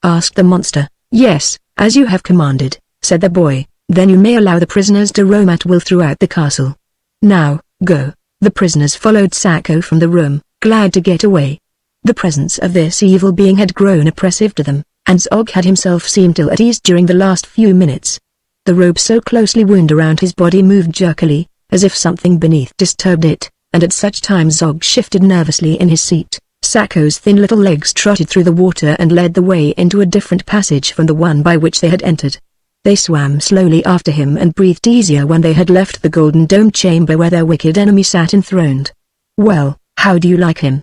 Asked the monster. Yes, as you have commanded, said the boy. Then you may allow the prisoners to roam at will throughout the castle. Now, go. The prisoners followed Sacco from the room, glad to get away. The presence of this evil being had grown oppressive to them, and Zog had himself seemed ill at ease during the last few minutes. The robe so closely wound around his body moved jerkily, as if something beneath disturbed it, and at such times Zog shifted nervously in his seat. Sacco's thin little legs trotted through the water and led the way into a different passage from the one by which they had entered. They swam slowly after him and breathed easier when they had left the golden domed chamber where their wicked enemy sat enthroned. Well, how do you like him?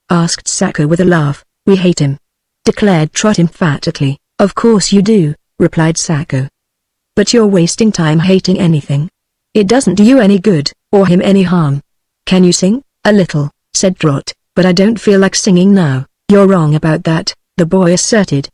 Asked Sacco with a laugh. We hate him, declared Trot emphatically. Of course you do, replied Sacco. But you're wasting time hating anything. It doesn't do you any good, or him any harm. Can you sing? A little, said Trot, but I don't feel like singing now. You're wrong about that, the boy asserted.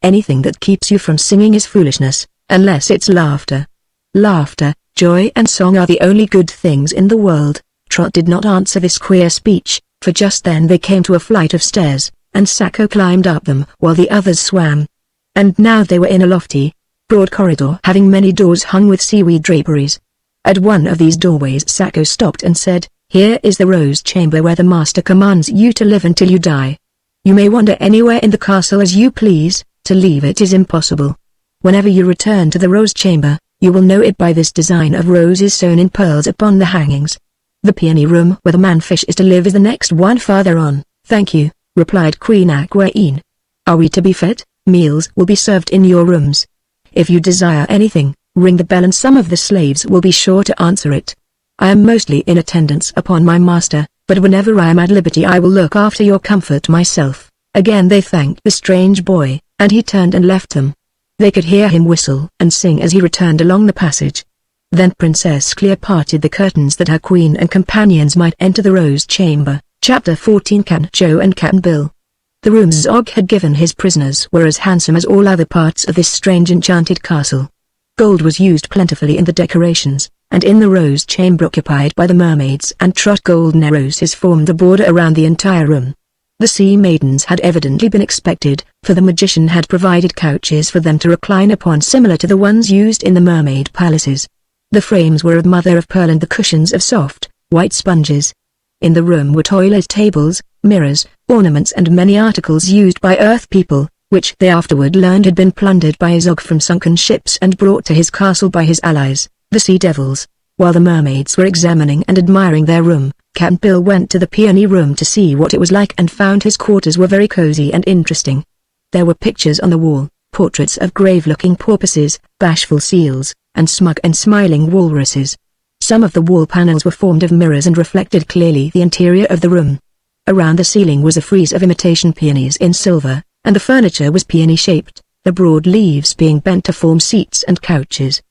Anything that keeps you from singing is foolishness, unless it's laughter. Laughter, joy and song are the only good things in the world. Trot did not answer this queer speech, for just then they came to a flight of stairs, and Sacco climbed up them while the others swam. And now they were in a lofty, broad corridor having many doors hung with seaweed draperies. At one of these doorways Sacco stopped and said, Here is the rose chamber where the master commands you to live until you die. You may wander anywhere in the castle as you please, to leave it is impossible. Whenever you return to the rose chamber, you will know it by this design of roses sewn in pearls upon the hangings. The peony room where the man-fish is to live is the next one farther on. Thank you, replied Queen Aquaine. Are we to be fed? Meals will be served in your rooms. If you desire anything, ring the bell and some of the slaves will be sure to answer it. I am mostly in attendance upon my master, but whenever I am at liberty I will look after your comfort myself. Again they thanked the strange boy, and he turned and left them. They could hear him whistle and sing as he returned along the passage. Then Princess Clear parted the curtains that her queen and companions might enter the rose chamber. Chapter 14 Cap'n Joe and Cap'n Bill. The rooms Zog had given his prisoners were as handsome as all other parts of this strange enchanted castle. Gold was used plentifully in the decorations, and in the rose chamber occupied by the mermaids and Trot golden roses formed the border around the entire room. The sea maidens had evidently been expected, for the magician had provided couches for them to recline upon similar to the ones used in the mermaid palaces. The frames were of mother of pearl and the cushions of soft, white sponges. In the room were toilet tables, mirrors, ornaments and many articles used by Earth people, which they afterward learned had been plundered by Zog from sunken ships and brought to his castle by his allies, the sea devils. While the mermaids were examining and admiring their room, Captain Bill went to the peony room to see what it was like and found his quarters were very cozy and interesting. There were pictures on the wall, portraits of grave-looking porpoises, bashful seals, and smug and smiling walruses. Some of the wall panels were formed of mirrors and reflected clearly the interior of the room. Around the ceiling was a frieze of imitation peonies in silver, and the furniture was peony-shaped, the broad leaves being bent to form seats and couches.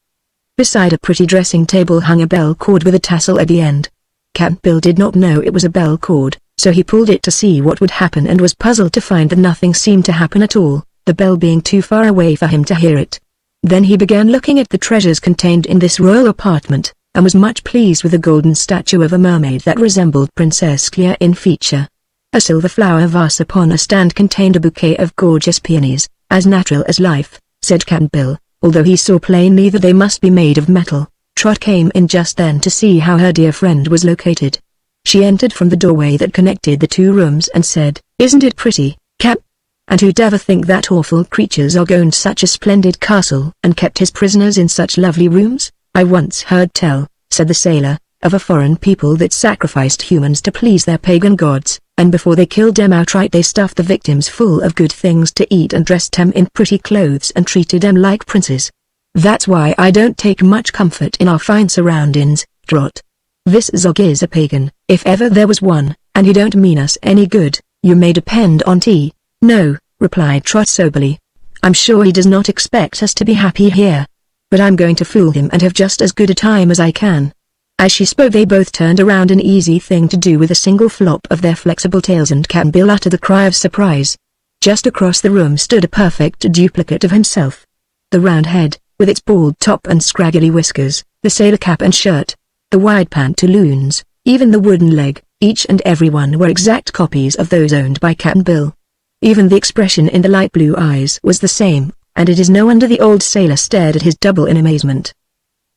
Beside a pretty dressing table hung a bell cord with a tassel at the end. Captain Bill did not know it was a bell cord, so he pulled it to see what would happen and was puzzled to find that nothing seemed to happen at all, the bell being too far away for him to hear it. Then he began looking at the treasures contained in this royal apartment, and was much pleased with a golden statue of a mermaid that resembled Princess Clea in feature. A silver flower vase upon a stand contained a bouquet of gorgeous peonies, as natural as life, said Captain Bill, although he saw plainly that they must be made of metal. Trot came in just then to see how her dear friend was located. She entered from the doorway that connected the two rooms and said, "Isn't it pretty, Cap? And who'd ever think that awful creatures are owned such a splendid castle and kept his prisoners in such lovely rooms? I once heard tell," said the sailor, "of a foreign people that sacrificed humans to please their pagan gods, and before they killed them outright they stuffed the victims full of good things to eat and dressed them in pretty clothes and treated them like princes. That's why I don't take much comfort in our fine surroundings, Trot. This Zog is a pagan, if ever there was one, and he don't mean us any good, you may depend on T." "No," replied Trot soberly. "I'm sure he does not expect us to be happy here. But I'm going to fool him and have just as good a time as I can." As she spoke they both turned around, an easy thing to do with a single flop of their flexible tails, and Captain Bill uttered a cry of surprise. Just across the room stood a perfect duplicate of himself. The round head, with its bald top and scraggly whiskers, the sailor cap and shirt, the wide pantaloons, even the wooden leg, each and every one were exact copies of those owned by Captain Bill. Even the expression in the light blue eyes was the same, and it is no wonder the old sailor stared at his double in amazement.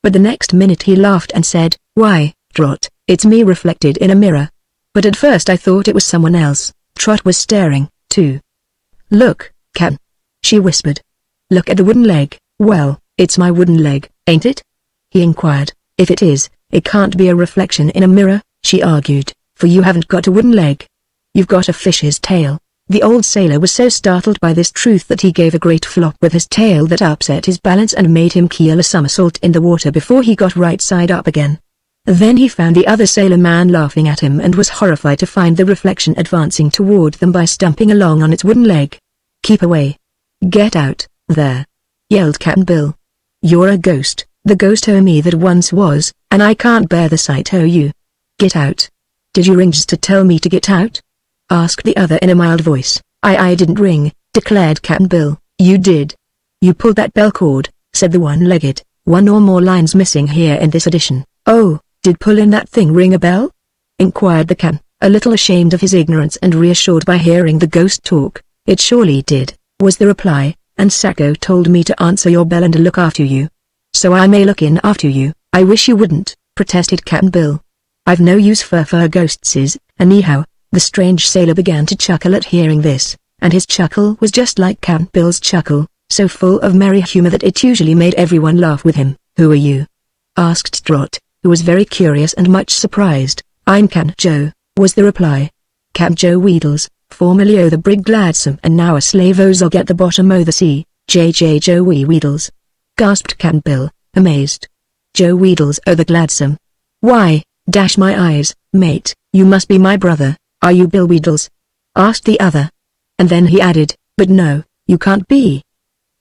But the next minute he laughed and said, "Why, Trot, it's me reflected in a mirror. But at first I thought it was someone else." Trot was staring, too. "Look, Captain," she whispered. "Look at the wooden leg." "Well, it's my wooden leg, ain't it?" he inquired. "If it is, it can't be a reflection in a mirror," she argued, "for you haven't got a wooden leg. You've got a fish's tail." The old sailor was so startled by this truth that he gave a great flop with his tail that upset his balance and made him keel a somersault in the water before he got right side up again. Then he found the other sailor man laughing at him and was horrified to find the reflection advancing toward them by stumping along on its wooden leg. "Keep away. Get out, there," yelled Captain Bill. "You're a ghost, the ghost o' me that once was, and I can't bear the sight o' you. Get out." "Did you ring just to tell me to get out?" asked the other in a mild voice. I didn't ring," declared Captain Bill. "You did. You pulled that bell cord," said the one-legged, one or more lines missing here in this edition. "Oh, did pulling that thing ring a bell?" inquired the Captain, a little ashamed of his ignorance and reassured by hearing the ghost talk. "It surely did," was the reply, "and Sacco told me to answer your bell and to look after you. So I may look in after you." "I wish you wouldn't," protested Captain Bill. "I've no use for ghostses, anyhow." The strange sailor began to chuckle at hearing this, and his chuckle was just like Captain Bill's chuckle, so full of merry humor that it usually made everyone laugh with him. "Who are you?" asked Trot, who was very curious and much surprised. "I'm Captain Joe," was the reply. "Captain Joe Wheedles, formerly o' the brig Gladsome and now a slave o' Zog at the bottom o' the sea, J. Joey Wheedles," gasped Captain Bill, amazed. "Joe Wheedles o' the Gladsome? Why, dash my eyes, mate, you must be my brother. Are you Bill Wheedles?" asked the other. And then he added, "But no, you can't be.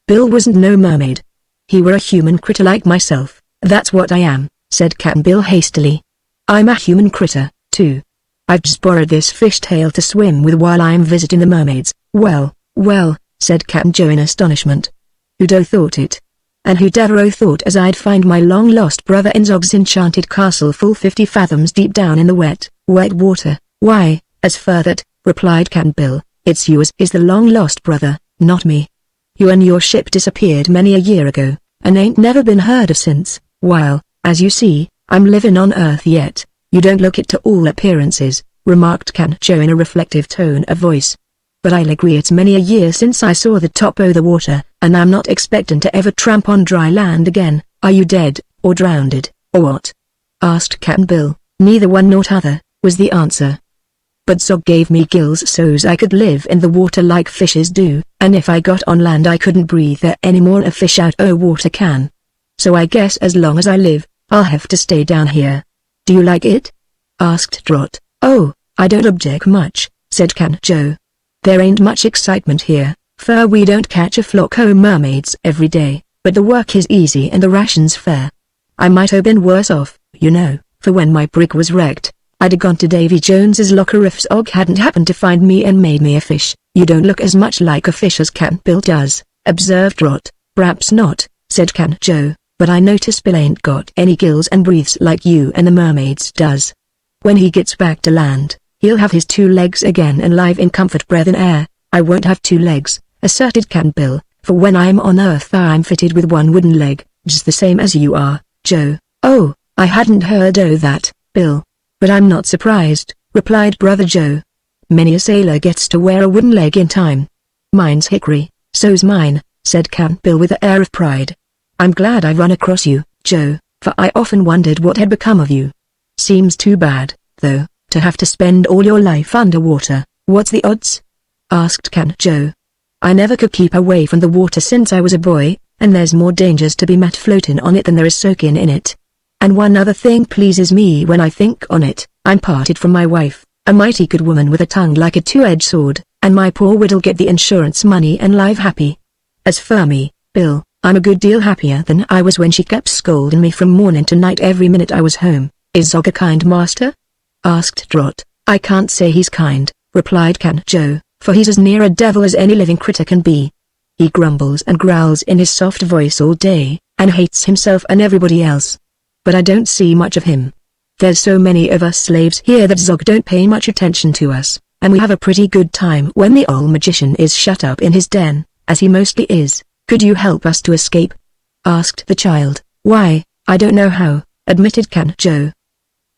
Bill wasn't no mermaid. He were a human critter like myself." "That's what I am," said Captain Bill hastily. "I'm a human critter, too. I've just borrowed this fish tail to swim with while I'm visiting the mermaids." Well, said Captain Joe in astonishment. "Who'd o' thought it? And who'd ever o' thought as I'd find my long-lost brother in Zog's enchanted castle full 50 fathoms deep down in the wet water?" "Why, as for that," replied Captain Bill, "it's you as is the long-lost brother, not me. You and your ship disappeared many a year ago, and ain't never been heard of since, while, as you see, I'm living on Earth yet." "You don't look it to all appearances," remarked Captain Joe in a reflective tone of voice. "But I'll agree it's many a year since I saw the top o' the water, and I'm not expecting to ever tramp on dry land again." "Are you dead, or drowned, or what?" asked Captain Bill. "Neither one nor t'other," was the answer. But Zog gave me gills so's I could live in the water like fishes do, and if I got on land I couldn't breathe there anymore. A fish out o' water can. So I guess as long as I live, I'll have to stay down here. Do you like it? Asked Trot. Oh, I don't object much, said Can Joe. There ain't much excitement here, for we don't catch a flock o' mermaids every day, but the work is easy and the rations fair. I might have been worse off, you know, for when my brig was wrecked, I'd have gone to Davy Jones's locker if Zog hadn't happened to find me and made me a fish. You don't look as much like a fish as Can Bill does, observed Trot. Perhaps not, said Can Joe, but I notice Bill ain't got any gills and breathes like you and the mermaids does. When he gets back to land, he'll have his 2 legs again and live in comfort breath and air. I won't have 2 legs, asserted Can Bill, for when I'm on Earth I'm fitted with 1 wooden leg, just the same as you are, Joe. Oh, I hadn't heard o' that, Bill. But I'm not surprised, replied Brother Joe. Many a sailor gets to wear a wooden leg in time. Mine's hickory, so's mine, said Can Bill with an air of pride. I'm glad I run across you, Joe, for I often wondered what had become of you. Seems too bad, though, to have to spend all your life underwater. What's the odds? Asked Can Joe. I never could keep away from the water since I was a boy, and there's more dangers to be met floating on it than there is soaking in it. And one other thing pleases me when I think on it. I'm parted from my wife, a mighty good woman with a tongue like a 2-edged sword, and my poor widow'll get the insurance money and live happy. As for me, Bill, I'm a good deal happier than I was when she kept scolding me from morning to night every minute I was home. Is Zog a kind master? Asked Trot. I can't say he's kind, replied Can Joe, for he's as near a devil as any living critter can be. He grumbles and growls in his soft voice all day, and hates himself and everybody else. But I don't see much of him. There's so many of us slaves here that Zog don't pay much attention to us, and we have a pretty good time when the old magician is shut up in his den, as he mostly is. Could you help us to escape? Asked the child. Why, I don't know how, admitted Can Joe.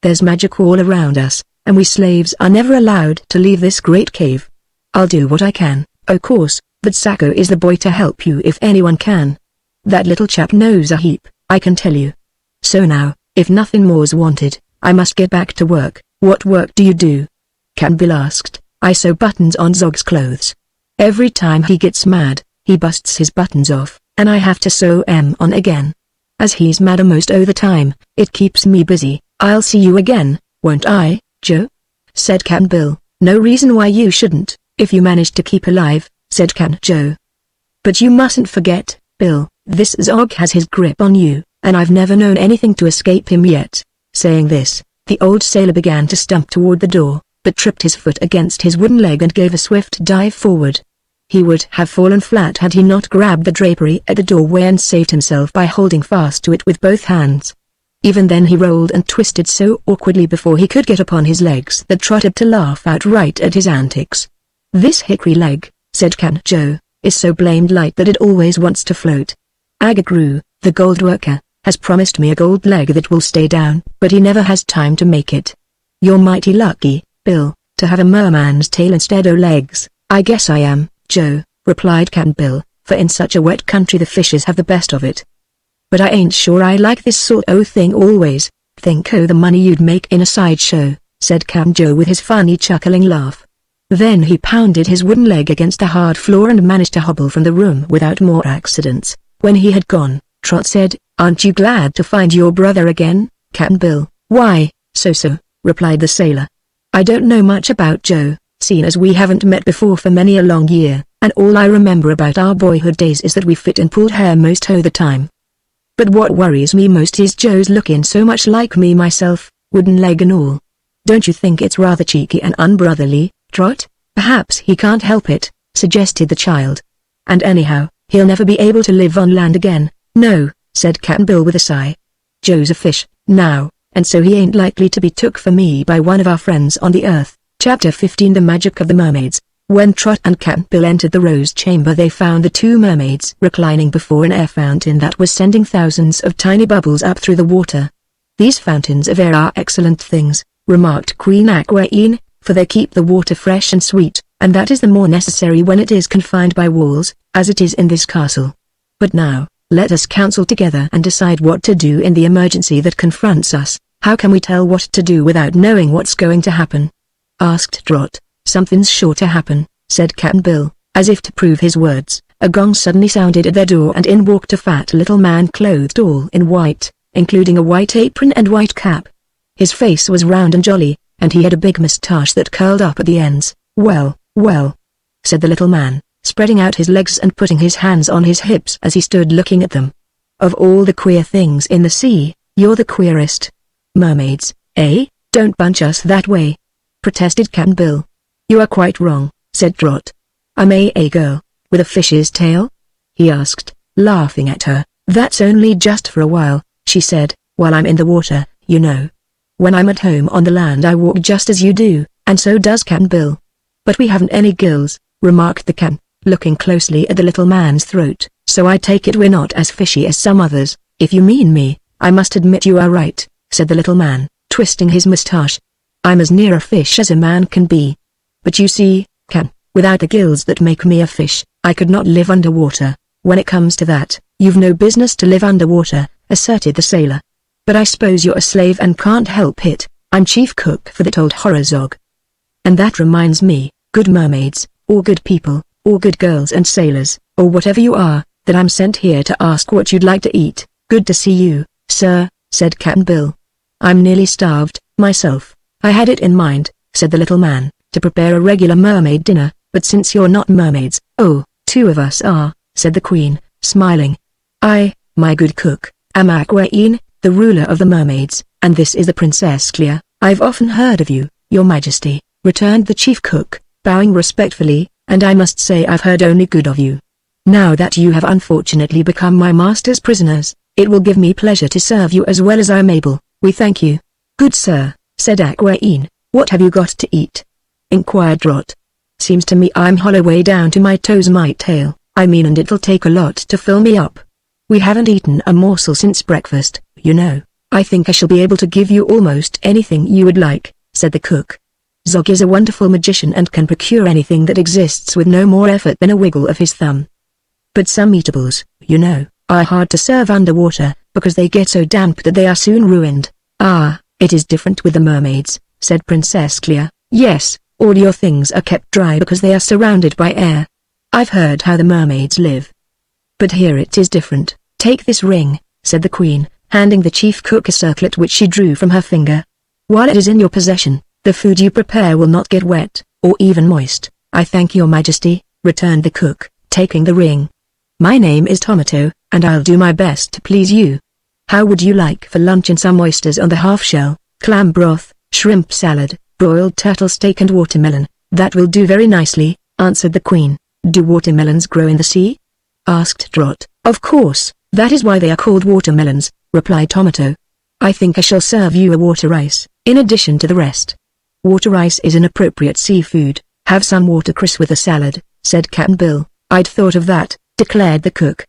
There's magic all around us, and we slaves are never allowed to leave this great cave. I'll do what I can, of course, but Sacco is the boy to help you if anyone can. That little chap knows a heap, I can tell you. So now, if nothing more's wanted, I must get back to work. What work do you do? Can Bill asked. I sew buttons on Zog's clothes. Every time he gets mad, he busts his buttons off, and I have to sew 'em on again. As he's mad most o' the time, it keeps me busy. I'll see you again, won't I, Joe? Said Can Bill. No reason why you shouldn't, if you manage to keep alive, said Can Joe. But you mustn't forget, Bill, this Zog has his grip on you, and I've never known anything to escape him yet. Saying this, the old sailor began to stump toward the door, but tripped his foot against his wooden leg and gave a swift dive forward. He would have fallen flat had he not grabbed the drapery at the doorway and saved himself by holding fast to it with both hands. Even then he rolled and twisted so awkwardly before he could get upon his legs that Trot had to laugh outright at his antics. This hickory leg, said Can Joe, is so blamed light that it always wants to float. Agagru, the gold worker, has promised me a gold leg that will stay down, but he never has time to make it. You're mighty lucky, Bill, to have a merman's tail instead o' legs. I guess I am, Joe, replied Can Bill, for in such a wet country the fishes have the best of it. But I ain't sure I like this sort o' thing always. Think o' the money you'd make in a sideshow, said Can Joe with his funny chuckling laugh. Then he pounded his wooden leg against the hard floor and managed to hobble from the room without more accidents. When he had gone, Trot said, Aren't you glad to find your brother again, Can Bill? Why, so, replied the sailor. I don't know much about Joe, seeing as we haven't met before for many a long year, and all I remember about our boyhood days is that we fit and pulled hair most o' the time. But what worries me most is Joe's looking so much like me myself, wooden leg and all. Don't you think it's rather cheeky and unbrotherly, Trot? Perhaps he can't help it, suggested the child. And anyhow, he'll never be able to live on land again. No, said Can Bill with a sigh. Joe's a fish, now, and so he ain't likely to be took for me by one of our friends on the earth. Chapter 15 The Magic of the Mermaids. When Trot and Can Bill entered the rose chamber they found the 2 mermaids reclining before an air fountain that was sending thousands of tiny bubbles up through the water. These fountains of air are excellent things, remarked Queen Aquaine, for they keep the water fresh and sweet, and that is the more necessary when it is confined by walls, as it is in this castle. But now, let us counsel together and decide what to do in the emergency that confronts us. How can we tell what to do without knowing what's going to happen? Asked Trot. Something's sure to happen, said Cap'n Bill, as if to prove his words. A gong suddenly sounded at their door and in walked a fat little man clothed all in white, including a white apron and white cap. His face was round and jolly, and he had a big moustache that curled up at the ends. Well, said the little man, spreading out his legs and putting his hands on his hips as he stood looking at them. Of all the queer things in the sea, you're the queerest. Mermaids, eh? Don't bunch us that way, protested Cap'n Bill. You are quite wrong, said Trot. I'm a girl, with a fish's tail? He asked, laughing at her. That's only just for a while, she said, while I'm in the water, you know. When I'm at home on the land I walk just as you do, and so does Cap'n Bill. But we haven't any gills, remarked the Cap'n, looking closely at the little man's throat, so I take it we're not as fishy as some others. If you mean me, I must admit you are right, said the little man, twisting his moustache. I'm as near a fish as a man can be. But you see, Cap'n, without the gills that make me a fish, I could not live underwater. When it comes to that, you've no business to live underwater, asserted the sailor. But I suppose you're a slave and can't help it. I'm chief cook for that old horror Zog. And that reminds me, good mermaids, or good people, or good girls and sailors, or whatever you are, that I'm sent here to ask what you'd like to eat. Good to see you, sir, said Cap'n Bill. I'm nearly starved, myself. I had it in mind, said the little man, to prepare a regular mermaid dinner, but since you're not mermaids, oh, two of us are, said the Queen, smiling. I, my good cook, am Aquaine, the ruler of the mermaids, and this is the Princess Clea. I've often heard of you, your majesty, returned the chief cook, bowing respectfully, and I must say I've heard only good of you. Now that you have unfortunately become my master's prisoners, it will give me pleasure to serve you as well as I'm able. We thank you. Good sir, said Aquaine. What have you got to eat? Inquired Trot. Seems to me I'm hollow way down to my toes, my tail, I mean, and it'll take a lot to fill me up. We haven't eaten a morsel since breakfast, you know. I think I shall be able to give you almost anything you would like, said the cook. Zog is a wonderful magician and can procure anything that exists with no more effort than a wiggle of his thumb. But some eatables, you know, are hard to serve underwater, because they get so damp that they are soon ruined. Ah, it is different with the mermaids, said Princess Clea. Yes, all your things are kept dry because they are surrounded by air. I've heard how the mermaids live. But here it is different. Take this ring, said the Queen, handing the chief cook a circlet which she drew from her finger. While it is in your possession, the food you prepare will not get wet, or even moist. I thank your majesty, returned the cook, taking the ring. My name is Tomato, and I'll do my best to please you. How would you like for luncheon some oysters on the half-shell, clam broth, shrimp salad, broiled turtle steak and watermelon? That will do very nicely, answered the Queen. Do watermelons grow in the sea? Asked Trot. Of course, that is why they are called watermelons, replied Tomato. I think I shall serve you a water rice, in addition to the rest. Water rice is an appropriate seafood. Have some watercress with the salad, said Cap'n Bill. I'd thought of that, declared the cook.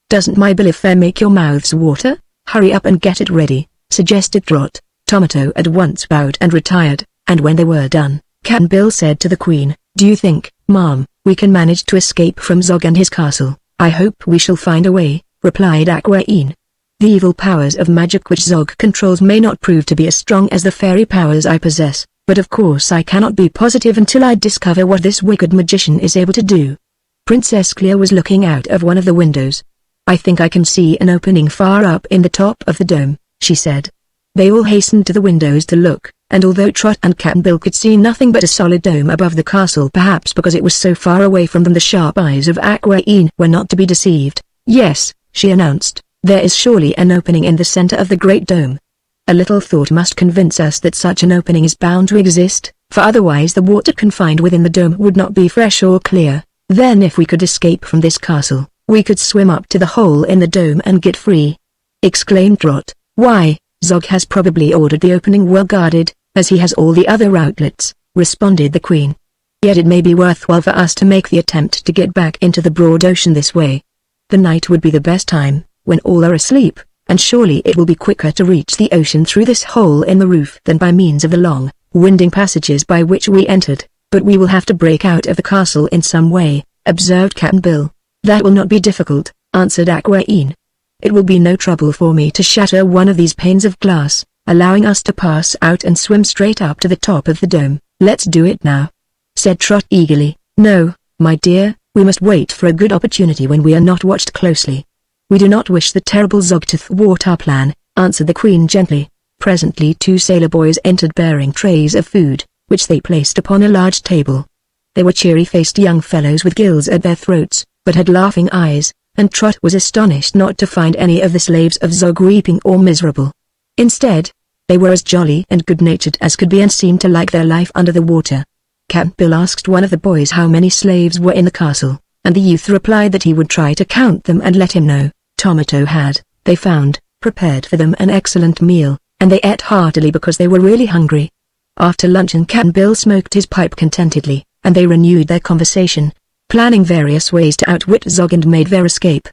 Doesn't my bill of fare make your mouths water? Hurry up and get it ready, suggested Trot. Tomato at once bowed and retired, and when they were done, Cap'n Bill said to the Queen, Do you think, ma'am, we can manage to escape from Zog and his castle? I hope we shall find a way, replied Aquaine. The evil powers of magic which Zog controls may not prove to be as strong as the fairy powers I possess, but of course I cannot be positive until I discover what this wicked magician is able to do. Princess Clea was looking out of one of the windows. I think I can see an opening far up in the top of the dome, she said. They all hastened to the windows to look, and although Trot and Cap'n Bill could see nothing but a solid dome above the castle, perhaps because it was so far away from them, the sharp eyes of Aquaine were not to be deceived. Yes, she announced, there is surely an opening in the center of the great dome. A little thought must convince us that such an opening is bound to exist, for otherwise the water confined within the dome would not be fresh or clear. Then if we could escape from this castle, we could swim up to the hole in the dome and get free. Exclaimed Trot. Why, Zog has probably ordered the opening well guarded, as he has all the other outlets, responded the Queen. Yet it may be worthwhile for us to make the attempt to get back into the broad ocean this way. The night would be the best time, when all are asleep, and surely it will be quicker to reach the ocean through this hole in the roof than by means of the long, winding passages by which we entered. But we will have to break out of the castle in some way, observed Cap'n Bill. That will not be difficult, answered Aquaine. It will be no trouble for me to shatter one of these panes of glass. allowing us to pass out and swim straight up to the top of the dome. "Let's do it now," said Trot eagerly. "No, my dear, we must wait for a good opportunity when we are not watched closely. We do not wish the terrible Zog to thwart our plan," answered the Queen gently. Presently 2 sailor boys entered bearing trays of food, which they placed upon a large table. They were cheery-faced young fellows with gills at their throats, but had laughing eyes, and Trot was astonished not to find any of the slaves of Zog weeping or miserable. Instead, they were as jolly and good-natured as could be and seemed to like their life under the water. Captain Bill asked one of the boys how many slaves were in the castle, and the youth replied that he would try to count them and let him know. Tomato had, they found, prepared for them an excellent meal, and they ate heartily because they were really hungry. After luncheon Captain Bill smoked his pipe contentedly, and they renewed their conversation, planning various ways to outwit Zog and make their escape.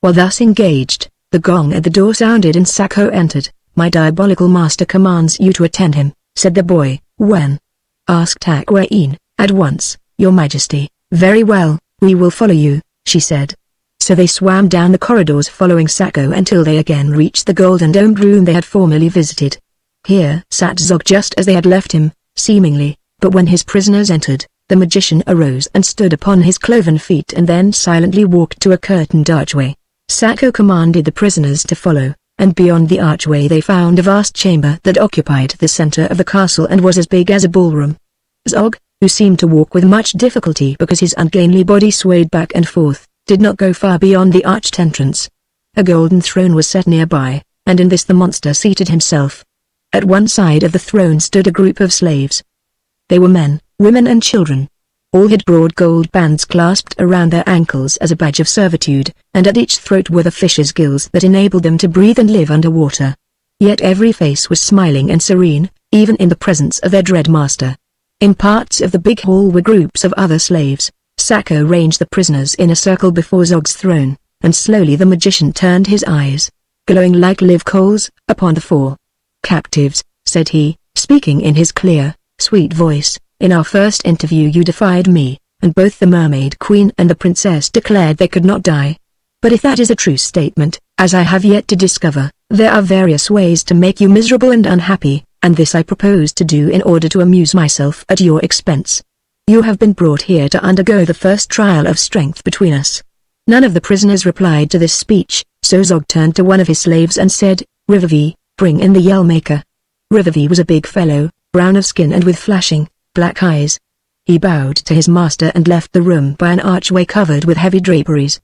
While thus engaged, the gong at the door sounded and Sacco entered. "My diabolical master commands you to attend him," said the boy. "When?" asked Aquaine. "At once, your majesty." "Very well, we will follow you," she said. So they swam down the corridors following Sacco until they again reached the golden domed room they had formerly visited. Here sat Zog just as they had left him, seemingly, but when his prisoners entered, the magician arose and stood upon his cloven feet and then silently walked to a curtained archway. Sacco commanded the prisoners to follow, and beyond the archway they found a vast chamber that occupied the center of the castle and was as big as a ballroom. Zog, who seemed to walk with much difficulty because his ungainly body swayed back and forth, did not go far beyond the arched entrance. A golden throne was set nearby, and in this the monster seated himself. At one side of the throne stood a group of slaves. They were men, women and children. All had broad gold bands clasped around their ankles as a badge of servitude, and at each throat were the fish's gills that enabled them to breathe and live underwater. Yet every face was smiling and serene, even in the presence of their dread master. In parts of the big hall were groups of other slaves. Sacco ranged the prisoners in a circle before Zog's throne, and slowly the magician turned his eyes, glowing like live coals, upon the 4 captives, said he, speaking in his clear, sweet voice. "In our first interview you defied me, and both the Mermaid Queen and the Princess declared they could not die. But if that is a true statement, as I have yet to discover, there are various ways to make you miserable and unhappy, and this I propose to do in order to amuse myself at your expense. You have been brought here to undergo the first trial of strength between us." None of the prisoners replied to this speech, so Zog turned to one of his slaves and said, "Rivavee, bring in the Yell Maker." Rivavee was a big fellow, brown of skin and with flashing, black eyes. He bowed to his master and left the room by an archway covered with heavy draperies.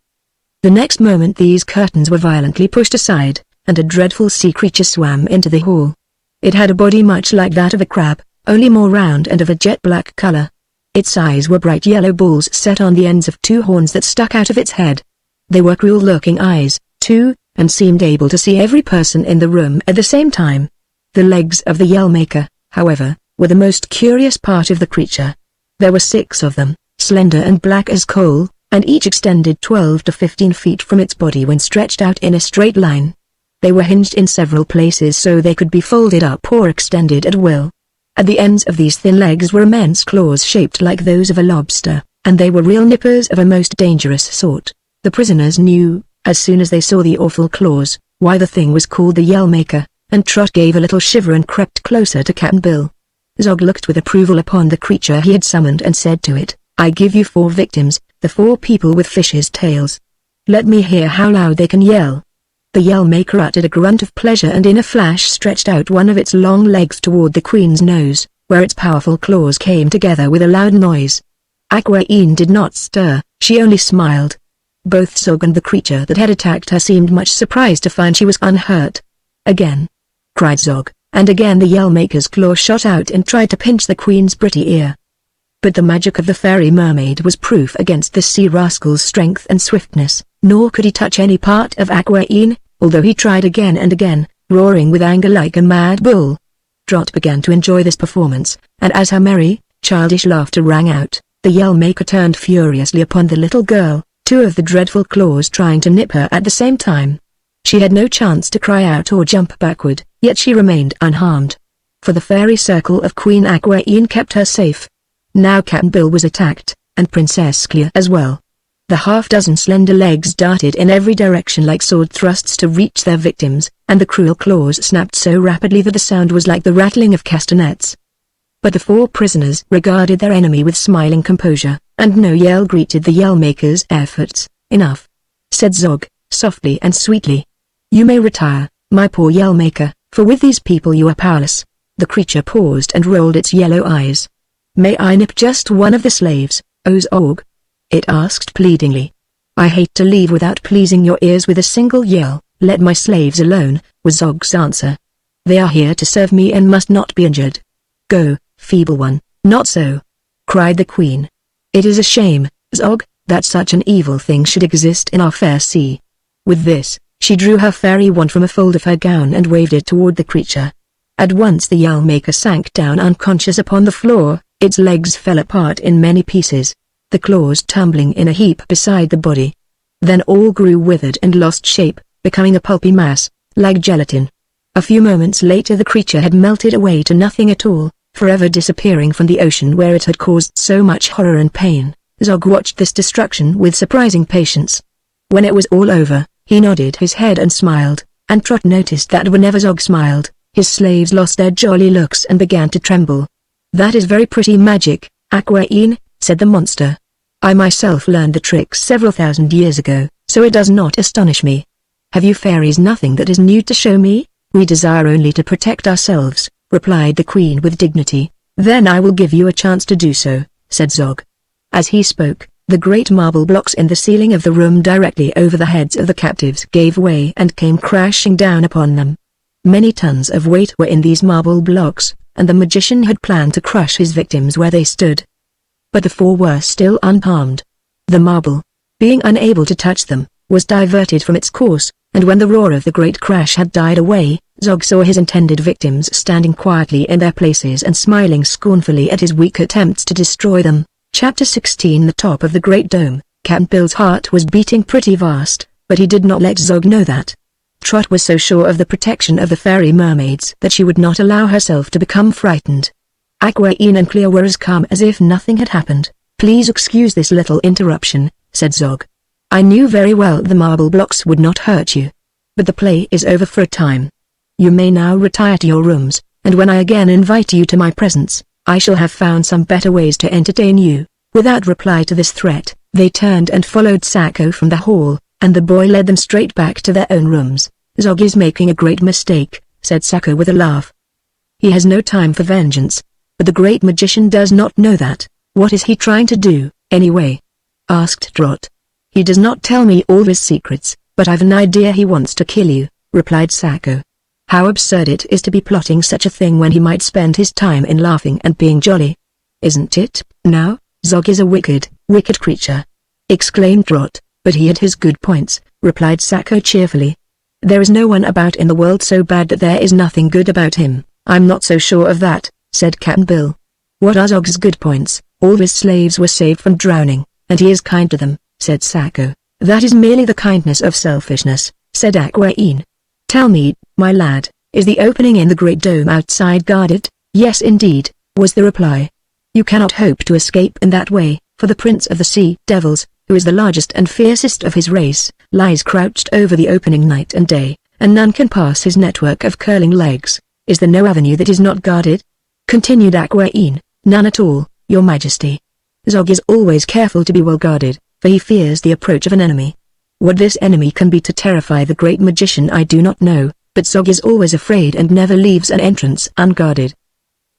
The next moment these curtains were violently pushed aside, and a dreadful sea creature swam into the hall. It had a body much like that of a crab, only more round and of a jet-black color. Its eyes were bright yellow balls set on the ends of 2 horns that stuck out of its head. They were cruel-looking eyes, too, and seemed able to see every person in the room at the same time. The legs of the Yell Maker, however, were the most curious part of the creature. There were 6 of them, slender and black as coal, and each extended 12 to 15 feet from its body when stretched out in a straight line. They were hinged in several places so they could be folded up or extended at will. At the ends of these thin legs were immense claws shaped like those of a lobster, and they were real nippers of a most dangerous sort. The prisoners knew, as soon as they saw the awful claws, why the thing was called the Yell Maker, and Trot gave a little shiver and crept closer to Captain Bill. Zog looked with approval upon the creature he had summoned and said to it, "I give you 4 victims, the 4 people with fishes' tails. Let me hear how loud they can yell." The Yell Maker uttered a grunt of pleasure and in a flash stretched out one of its long legs toward the Queen's nose, where its powerful claws came together with a loud noise. Aquaine did not stir, she only smiled. Both Zog and the creature that had attacked her seemed much surprised to find she was unhurt. "Again!" cried Zog, and again the Yell Maker's claw shot out and tried to pinch the Queen's pretty ear. But the magic of the fairy mermaid was proof against the sea rascal's strength and swiftness, nor could he touch any part of Aquaine, although he tried again and again, roaring with anger like a mad bull. Trot began to enjoy this performance, and as her merry, childish laughter rang out, the Yell Maker turned furiously upon the little girl, 2 of the dreadful claws trying to nip her at the same time. She had no chance to cry out or jump backward, yet she remained unharmed. For the fairy circle of Queen Aquaine kept her safe. Now Captain Bill was attacked, and Princess Clea as well. The half-dozen slender legs darted in every direction like sword thrusts to reach their victims, and the cruel claws snapped so rapidly that the sound was like the rattling of castanets. But the 4 prisoners regarded their enemy with smiling composure, and no yell greeted the yell-maker's efforts. "Enough," said Zog, softly and sweetly. "You may retire, my poor yell-maker, for with these people you are powerless." The creature paused and rolled its yellow eyes. "May I nip just one of the slaves, O Zog?" it asked pleadingly. "I hate to leave without pleasing your ears with a single yell." "Let my slaves alone," was Zog's answer. "They are here to serve me and must not be injured." "Go, feeble one." "Not so," cried the queen. "It is a shame, Zog, that such an evil thing should exist in our fair sea." With this, she drew her fairy wand from a fold of her gown and waved it toward the creature. At once the yell-maker sank down unconscious upon the floor, its legs fell apart in many pieces, the claws tumbling in a heap beside the body. Then all grew withered and lost shape, becoming a pulpy mass, like gelatin. A few moments later the creature had melted away to nothing at all, forever disappearing from the ocean where it had caused so much horror and pain. Zog watched this destruction with surprising patience. When it was all over, he nodded his head and smiled, and Trot noticed that whenever Zog smiled, his slaves lost their jolly looks and began to tremble. "That is very pretty magic, Aquaine," said the monster. "I myself learned the trick several thousand years ago, so it does not astonish me. Have you fairies nothing that is new to show me?" "We desire only to protect ourselves," replied the queen with dignity. "Then I will give you a chance to do so," said Zog. As he spoke, the great marble blocks in the ceiling of the room directly over the heads of the captives gave way and came crashing down upon them. Many tons of weight were in these marble blocks, and the magician had planned to crush his victims where they stood. But the 4 were still unharmed. The marble, being unable to touch them, was diverted from its course, and when the roar of the great crash had died away, Zog saw his intended victims standing quietly in their places and smiling scornfully at his weak attempts to destroy them. Chapter 16. The top of the Great Dome. Cap'n Bill's heart was beating pretty fast, but he did not let Zog know that. Trot was so sure of the protection of the fairy mermaids that she would not allow herself to become frightened. Aquaine and Clea were as calm as if nothing had happened. "Please excuse this little interruption," said Zog. "I knew very well the marble blocks would not hurt you. But the play is over for a time. You may now retire to your rooms, and when I again invite you to my presence, I shall have found some better ways to entertain you." Without reply to this threat, they turned and followed Sacco from the hall, and the boy led them straight back to their own rooms. "Zog is making a great mistake," said Sacco with a laugh. "He has no time for vengeance. But the great magician does not know that." "What is he trying to do, anyway?" asked Trot. "He does not tell me all his secrets, but I've an idea he wants to kill you," replied Sacco. "How absurd it is to be plotting such a thing when he might spend his time in laughing and being jolly. Isn't it, now?" "Zog is a wicked, wicked creature," exclaimed Trot, "but he had his good points," replied Sacco cheerfully. "There is no one about in the world so bad that there is nothing good about him." "I'm not so sure of that," said Cap'n Bill. "What are Zog's good points?" "All his slaves were saved from drowning, and he is kind to them," said Sacco. "That is merely the kindness of selfishness," said Aquaine. "Tell me, my lad, is the opening in the Great Dome outside guarded?" "Yes indeed," was the reply. "You cannot hope to escape in that way, for the Prince of the Sea Devils, who is the largest and fiercest of his race, lies crouched over the opening night and day, and none can pass his network of curling legs. Is there no avenue that is not guarded?" continued Aquaine. "None at all, your majesty. Zog is always careful to be well guarded, for he fears the approach of an enemy. What this enemy can be to terrify the great magician I do not know, but Zog is always afraid and never leaves an entrance unguarded.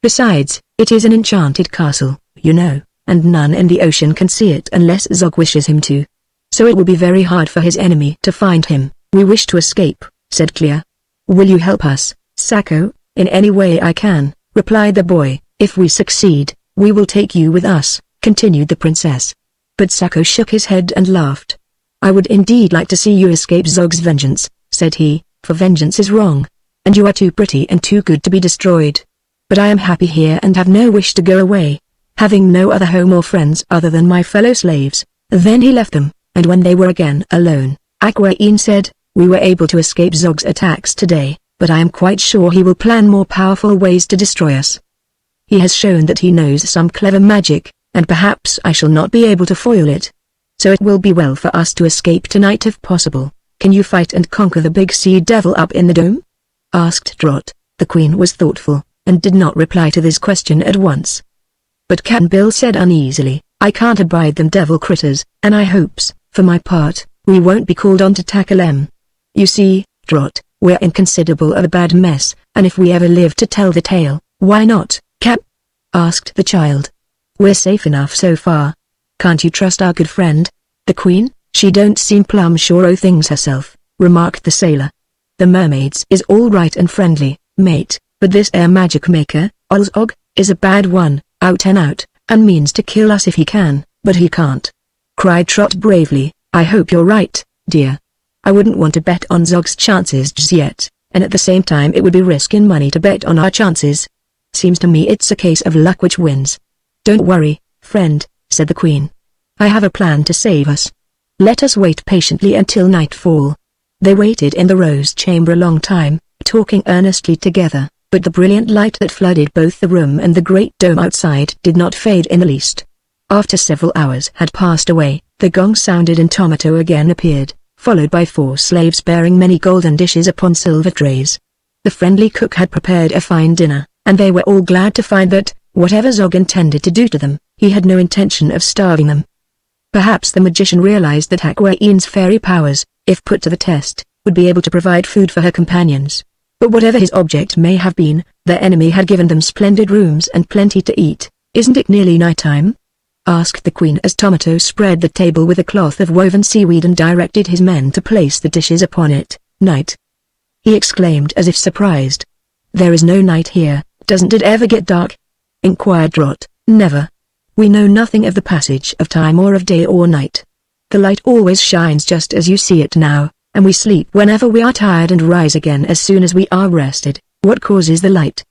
Besides, it is an enchanted castle, you know, and none in the ocean can see it unless Zog wishes him to. So it will be very hard for his enemy to find him." "We wish to escape," said Clea. "Will you help us, Sacco?" "In any way I can," replied the boy. "If we succeed, we will take you with us," continued the princess. But Sacco shook his head and laughed. "I would indeed like to see you escape Zog's vengeance," said he, "for vengeance is wrong. And you are too pretty and too good to be destroyed. But I am happy here and have no wish to go away, having no other home or friends other than my fellow slaves." Then he left them, and when they were again alone, Aquaine said, "We were able to escape Zog's attacks today, but I am quite sure he will plan more powerful ways to destroy us. He has shown that he knows some clever magic, and perhaps I shall not be able to foil it. so it will be well for us to escape tonight if possible. Can you fight and conquer the big sea devil up in the dome? Asked Trot. The Queen was thoughtful, and did not reply to this question at once. But Cap'n Bill said uneasily, I can't abide them devil critters, and I hopes, for my part, we won't be called on to tackle 'em. You see, Trot, we're in considerable of a bad mess, and if we ever live to tell the tale, why not, Cap? Asked the child. We're safe enough so far. Can't you trust our good friend, the Queen? She don't seem plumb sure o' things herself, remarked the sailor. The mermaids is all right and friendly, mate, but this air magic maker, Ozog, is a bad one, out and out, and means to kill us if he can, but he can't. Cried Trot bravely, I hope you're right, dear. I wouldn't want to bet on Zog's chances just yet, and at the same time it would be risking money to bet on our chances. Seems to me it's a case of luck which wins. Don't worry, friend, said the Queen. I have a plan to save us. Let us wait patiently until nightfall. They waited in the rose chamber a long time, talking earnestly together, but the brilliant light that flooded both the room and the great dome outside did not fade in the least. After several hours had passed away, the gong sounded and Tomato again appeared, followed by 4 slaves bearing many golden dishes upon silver trays. The friendly cook had prepared a fine dinner, and they were all glad to find that, whatever Zog intended to do to them, he had no intention of starving them. Perhaps the magician realized that Aquaine's fairy powers, if put to the test, would be able to provide food for her companions. But whatever his object may have been, their enemy had given them splendid rooms and plenty to eat. Isn't it nearly night time? Asked the Queen as Tomato spread the table with a cloth of woven seaweed and directed his men to place the dishes upon it. Night? He exclaimed as if surprised. There is no night here, doesn't it ever get dark? Inquired Trot. Never. We know nothing of the passage of time or of day or night. The light always shines just as you see it now, and we sleep whenever we are tired and rise again as soon as we are rested. What causes the light?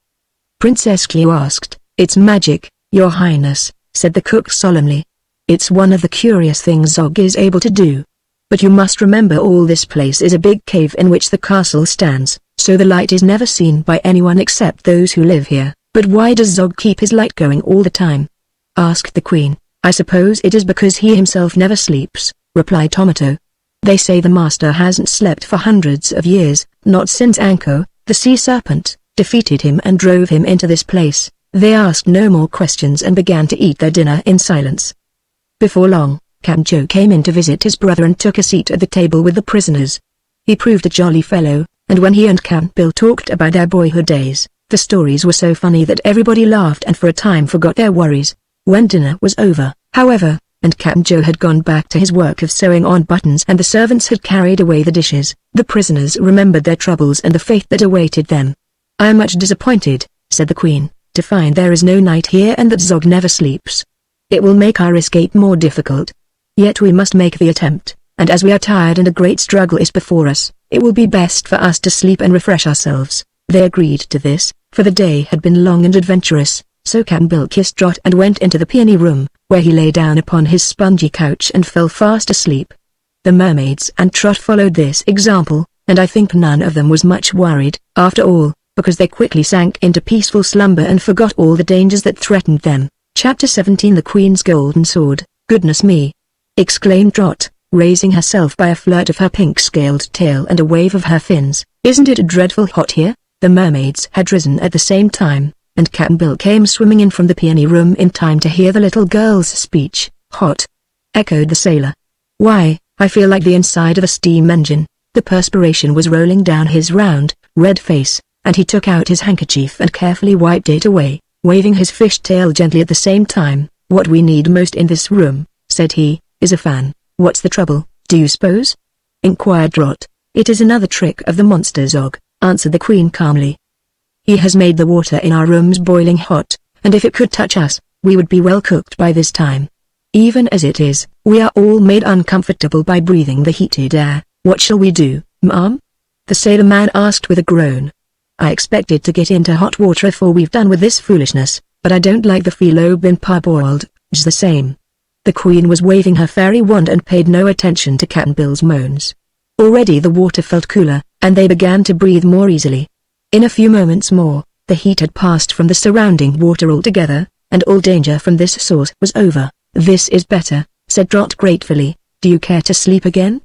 Princess Cleo asked. It's magic, your highness, said the cook solemnly. It's one of the curious things Zog is able to do. But you must remember all this place is a big cave in which the castle stands, so the light is never seen by anyone except those who live here. But why does Zog keep his light going all the time? Asked the Queen. I suppose it is because he himself never sleeps, replied Tomato. They say the master hasn't slept for hundreds of years, not since Anko, the sea serpent, defeated him and drove him into this place. They asked no more questions and began to eat their dinner in silence. Before long, Cap'n Joe came in to visit his brother and took a seat at the table with the prisoners. He proved a jolly fellow, and when he and Cap'n Bill talked about their boyhood days, the stories were so funny that everybody laughed and for a time forgot their worries. When dinner was over, however, and Cap'n Joe had gone back to his work of sewing on buttons and the servants had carried away the dishes, the prisoners remembered their troubles and the fate that awaited them. I am much disappointed, said the Queen, to find there is no night here and that Zog never sleeps. It will make our escape more difficult. Yet we must make the attempt, and as we are tired and a great struggle is before us, it will be best for us to sleep and refresh ourselves. They agreed to this, for the day had been long and adventurous. So Cap'n Bill kissed Trot and went into the peony room, where he lay down upon his spongy couch and fell fast asleep. The mermaids and Trot followed this example, and I think none of them was much worried, after all, because they quickly sank into peaceful slumber and forgot all the dangers that threatened them. Chapter 17 The Queen's Golden Sword. Goodness me! Exclaimed Trot, raising herself by a flirt of her pink-scaled tail and a wave of her fins. Isn't it dreadful hot here? The mermaids had risen at the same time, and Cap'n Bill came swimming in from the peony room in time to hear the little girl's speech. Hot? Echoed the sailor. Why, I feel like the inside of a steam engine. The perspiration was rolling down his round, red face, and he took out his handkerchief and carefully wiped it away, waving his fishtail gently at the same time. What we need most in this room, said he, is a fan. What's the trouble, do you suppose? Inquired Trot. It is another trick of the monster Zog, answered the Queen calmly. He has made the water in our rooms boiling hot, and if it could touch us, we would be well cooked by this time. Even as it is, we are all made uncomfortable by breathing the heated air. What shall we do, ma'am? The sailor man asked with a groan. I expected to get into hot water before we've done with this foolishness, but I don't like the feel o' being parboiled, just the same. The Queen was waving her fairy wand and paid no attention to Cap'n Bill's moans. Already the water felt cooler, and they began to breathe more easily. In a few moments more, the heat had passed from the surrounding water altogether, and all danger from this source was over. This is better, said Trot gratefully. Do you care to sleep again?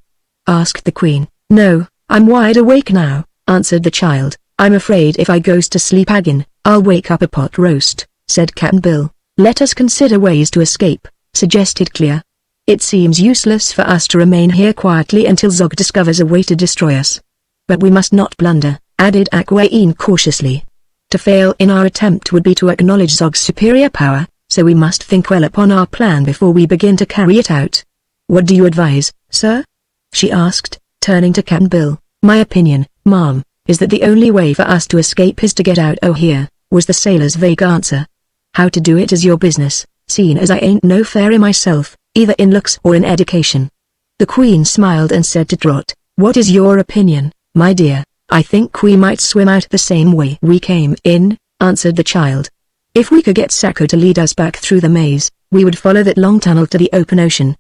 Asked the queen. No, I'm wide awake now, answered the child. I'm afraid if I goes to sleep again, I'll wake up a pot roast, said Cap'n Bill. Let us consider ways to escape, suggested Clea. It seems useless for us to remain here quietly until Zog discovers a way to destroy us. But we must not blunder, added Aquaine cautiously. To fail in our attempt would be to acknowledge Zog's superior power, so we must think well upon our plan before we begin to carry it out. What do you advise, sir? She asked, turning to Cap'n Bill. My opinion, ma'am, is that the only way for us to escape is to get out o' here, was the sailor's vague answer. How to do it is your business, seeing as I ain't no fairy myself, either in looks or in education. The queen smiled and said to Trot, what is your opinion, my dear? I think we might swim out the same way we came in, answered the child. If we could get Sacco to lead us back through the maze, we would follow that long tunnel to the open ocean,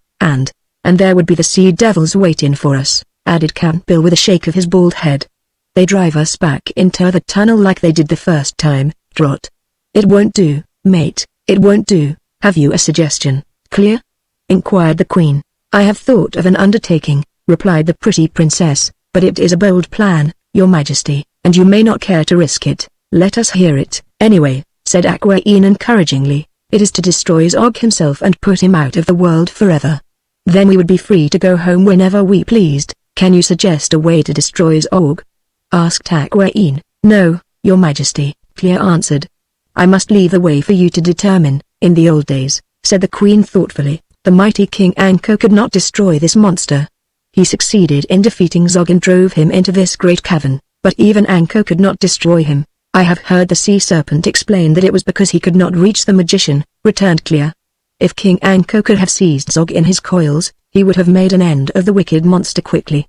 and there would be the sea devils waiting for us, added Cap'n Bill with a shake of his bald head. They drive us back into the tunnel like they did the first time, Trot. It won't do, mate, it won't do. Have you a suggestion, Clea? Inquired the queen. I have thought of an undertaking, replied the pretty princess, but it is a bold plan, your majesty, and you may not care to risk it. Let us hear it, anyway, said Aquaine encouragingly. It is to destroy Zog himself and put him out of the world forever. Then we would be free to go home whenever we pleased. Can you suggest a way to destroy Zog? Asked Aquaine. No, your majesty, Clea answered. I must leave the way for you to determine. In the old days, said the queen thoughtfully, the mighty King Anko could not destroy this monster. He succeeded in defeating Zog and drove him into this great cavern, but even Anko could not destroy him. I have heard the sea serpent explain that it was because he could not reach the magician, returned Clea. If King Anko could have seized Zog in his coils, he would have made an end of the wicked monster quickly.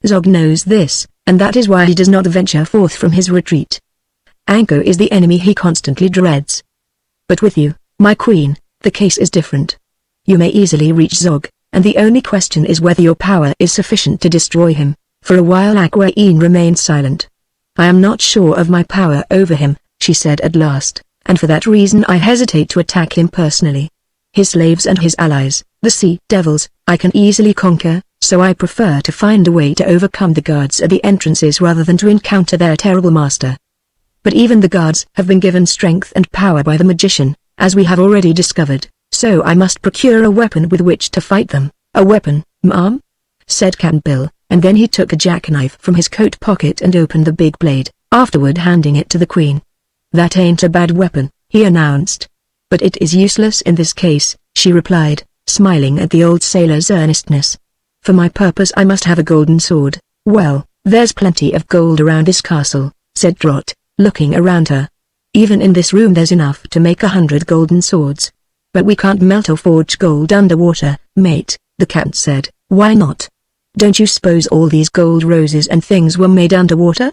Zog knows this, and that is why he does not venture forth from his retreat. Anko is the enemy he constantly dreads. But with you, my queen, the case is different. You may easily reach Zog, and the only question is whether your power is sufficient to destroy him. For a while Aquaine remained silent. I am not sure of my power over him, she said at last, and for that reason I hesitate to attack him personally. His slaves and his allies, the sea devils, I can easily conquer, so I prefer to find a way to overcome the guards at the entrances rather than to encounter their terrible master. But even the guards have been given strength and power by the magician, as we have already discovered, so I must procure a weapon with which to fight them. A weapon, ma'am? Said Cap'n Bill, and then he took a jackknife from his coat pocket and opened the big blade, afterward handing it to the queen. That ain't a bad weapon, he announced. But it is useless in this case, she replied, smiling at the old sailor's earnestness. For my purpose I must have a golden sword. Well, there's plenty of gold around this castle, said Trot, looking around her. Even in this room there's enough to make 100 golden swords. But we can't melt or forge gold underwater, mate, the captain said. Why not? Don't you suppose all these gold roses and things were made underwater?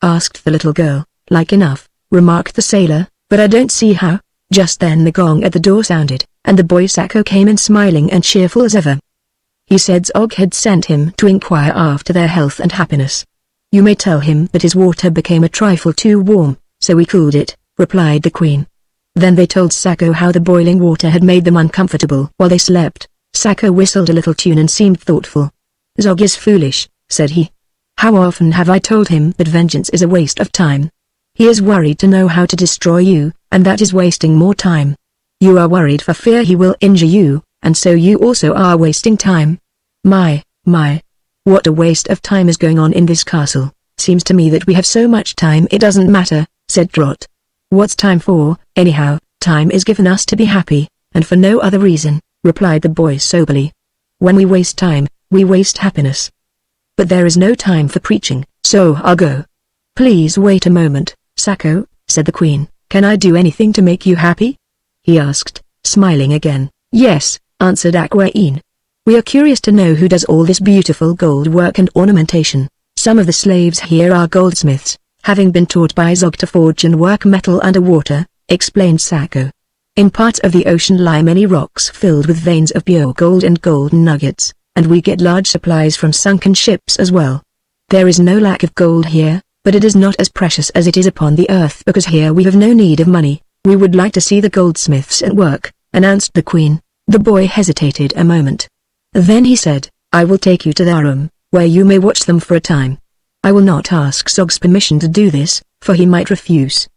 Asked the little girl. Like enough, remarked the sailor, but I don't see how. Just then the gong at the door sounded, and the boy Sacco came in smiling and cheerful as ever. He said Zog had sent him to inquire after their health and happiness. You may tell him that his water became a trifle too warm, so we cooled it, replied the queen. Then they told Sacco how the boiling water had made them uncomfortable while they slept. Sacco whistled a little tune and seemed thoughtful. Zog is foolish, said he. How often have I told him that vengeance is a waste of time? He is worried to know how to destroy you, and that is wasting more time. You are worried for fear he will injure you, and so you also are wasting time. My, what a waste of time is going on in this castle. Seems to me that we have so much time it doesn't matter, said Trot. What's time for, anyhow? Time is given us to be happy, and for no other reason, replied the boy soberly. When we waste time, we waste happiness. But there is no time for preaching, so I'll go. Please wait a moment, Sacco, said the queen. Can I do anything to make you happy? He asked, smiling again. Yes, answered Aquaine. We are curious to know who does all this beautiful gold work and ornamentation. Some of the slaves here are goldsmiths, having been taught by Zog to forge and work metal underwater, explained Sacco. In parts of the ocean lie many rocks filled with veins of pure gold and golden nuggets, and we get large supplies from sunken ships as well. There is no lack of gold here, but it is not as precious as it is upon the earth because here we have no need of money. We would like to see the goldsmiths at work, announced the queen. The boy hesitated a moment. Then he said, I will take you to their room, where you may watch them for a time. I will not ask Zog's permission to do this, for he might refuse.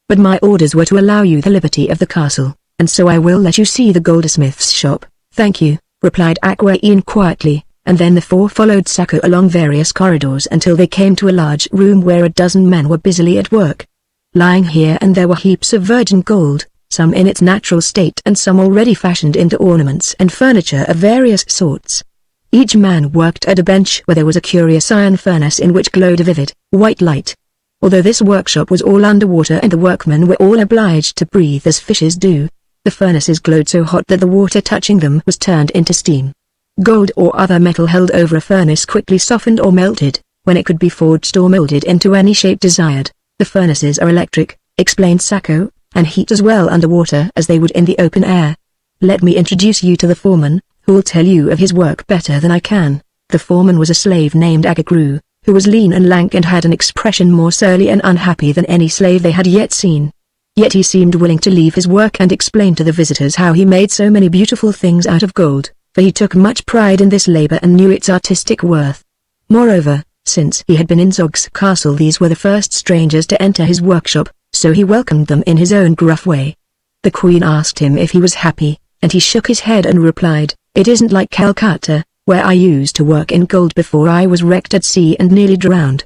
But my orders were to allow you the liberty of the castle, and so I will let you see the goldsmith's shop. Thank you, replied Aquaine quietly, and then the four followed Sako along various corridors until they came to a large room where a dozen men were busily at work. Lying here and there were heaps of virgin gold, some in its natural state and some already fashioned into ornaments and furniture of various sorts. Each man worked at a bench where there was a curious iron furnace in which glowed a vivid, white light. Although this workshop was all underwater and the workmen were all obliged to breathe as fishes do, the furnaces glowed so hot that the water touching them was turned into steam. Gold or other metal held over a furnace quickly softened or melted, when it could be forged or molded into any shape desired. The furnaces are electric, explained Sako, and heat as well underwater as they would in the open air. Let me introduce you to the foreman, who will tell you of his work better than I can. The foreman was a slave named Agagru, who was lean and lank and had an expression more surly and unhappy than any slave they had yet seen. Yet he seemed willing to leave his work and explain to the visitors how he made so many beautiful things out of gold, for he took much pride in this labor and knew its artistic worth. Moreover, since he had been in Zog's castle, these were the first strangers to enter his workshop, so he welcomed them in his own gruff way. The queen asked him if he was happy, and he shook his head and replied, "It isn't like Calcutta, where I used to work in gold before I was wrecked at sea and nearly drowned.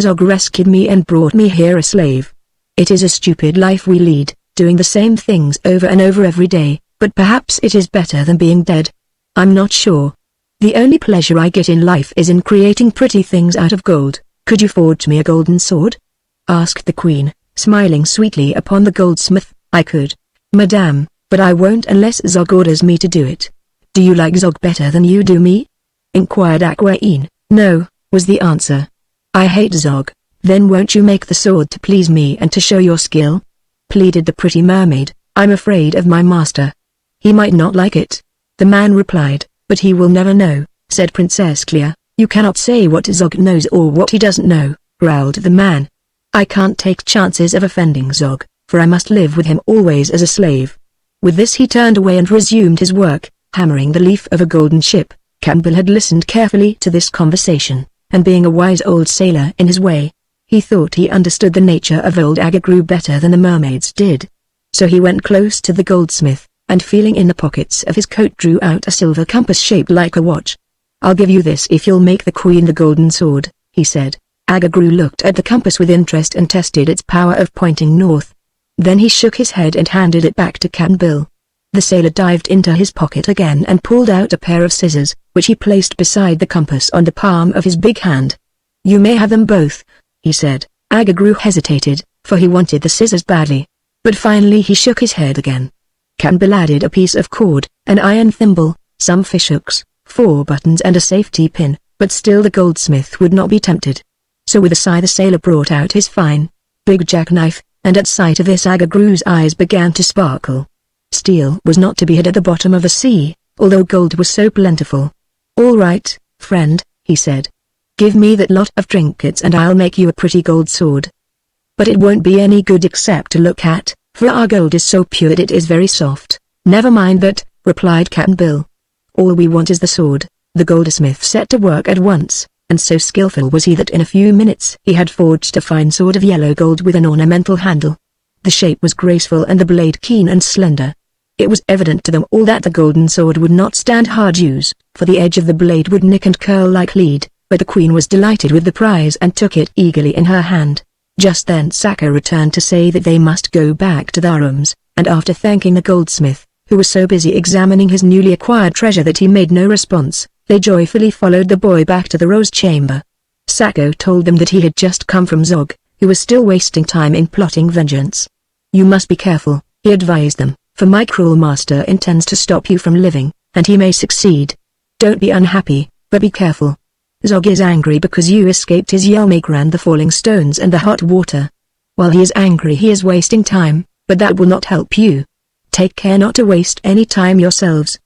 Zog rescued me and brought me here a slave. It is a stupid life we lead, doing the same things over and over every day, but perhaps it is better than being dead. I'm not sure. The only pleasure I get in life is in creating pretty things out of gold. Could you forge me a golden sword?" asked the queen, smiling sweetly upon the goldsmith. "I could, madame, but I won't unless Zog orders me to do it." "Do you like Zog better than you do me?" inquired Aquaine. "No," was the answer. "I hate Zog." "Then won't you make the sword to please me and to show your skill?" pleaded the pretty mermaid. "I'm afraid of my master. He might not like it." The man replied, "But he will never know," said Princess Clea. "You cannot say what Zog knows or what he doesn't know," growled the man. "I can't take chances of offending Zog, for I must live with him always as a slave." With this he turned away and resumed his work, hammering the leaf of a golden ship. Campbell had listened carefully to this conversation, and being a wise old sailor in his way, he thought he understood the nature of old Agagru better than the mermaids did. So he went close to the goldsmith, and feeling in the pockets of his coat drew out a silver compass shaped like a watch. "I'll give you this if you'll make the queen the golden sword," he said. Agagru looked at the compass with interest and tested its power of pointing north. Then he shook his head and handed it back to Campbell. The sailor dived into his pocket again and pulled out a pair of scissors, which he placed beside the compass on the palm of his big hand. "You may have them both," he said. Agagru hesitated, for he wanted the scissors badly. But finally he shook his head again. Campbell added a piece of cord, an iron thimble, some fishhooks, 4 buttons and a safety pin, but still the goldsmith would not be tempted. So with a sigh the sailor brought out his fine, big jackknife, and at sight of this Agagru's eyes began to sparkle. Steel was not to be had at the bottom of the sea, although gold was so plentiful. "All right, friend," he said. "Give me that lot of trinkets and I'll make you a pretty gold sword. But it won't be any good except to look at, for our gold is so pure that it is very soft." "Never mind that," replied Campbell. "All we want is the sword." The goldsmith set to work at once, and so skillful was he that in a few minutes he had forged a fine sword of yellow gold with an ornamental handle. The shape was graceful and the blade keen and slender. It was evident to them all that the golden sword would not stand hard use, for the edge of the blade would nick and curl like lead, but the queen was delighted with the prize and took it eagerly in her hand. Just then Sako returned to say that they must go back to their rooms, and after thanking the goldsmith, who was so busy examining his newly acquired treasure that he made no response, they joyfully followed the boy back to the rose chamber. Sako told them that he had just come from Zog, who was still wasting time in plotting vengeance. "You must be careful," he advised them, "for my cruel master intends to stop you from living, and he may succeed. Don't be unhappy, but be careful. Zog is angry because you escaped his Yelmaker and the falling stones and the hot water. While he is angry he is wasting time, but that will not help you. Take care not to waste any time yourselves."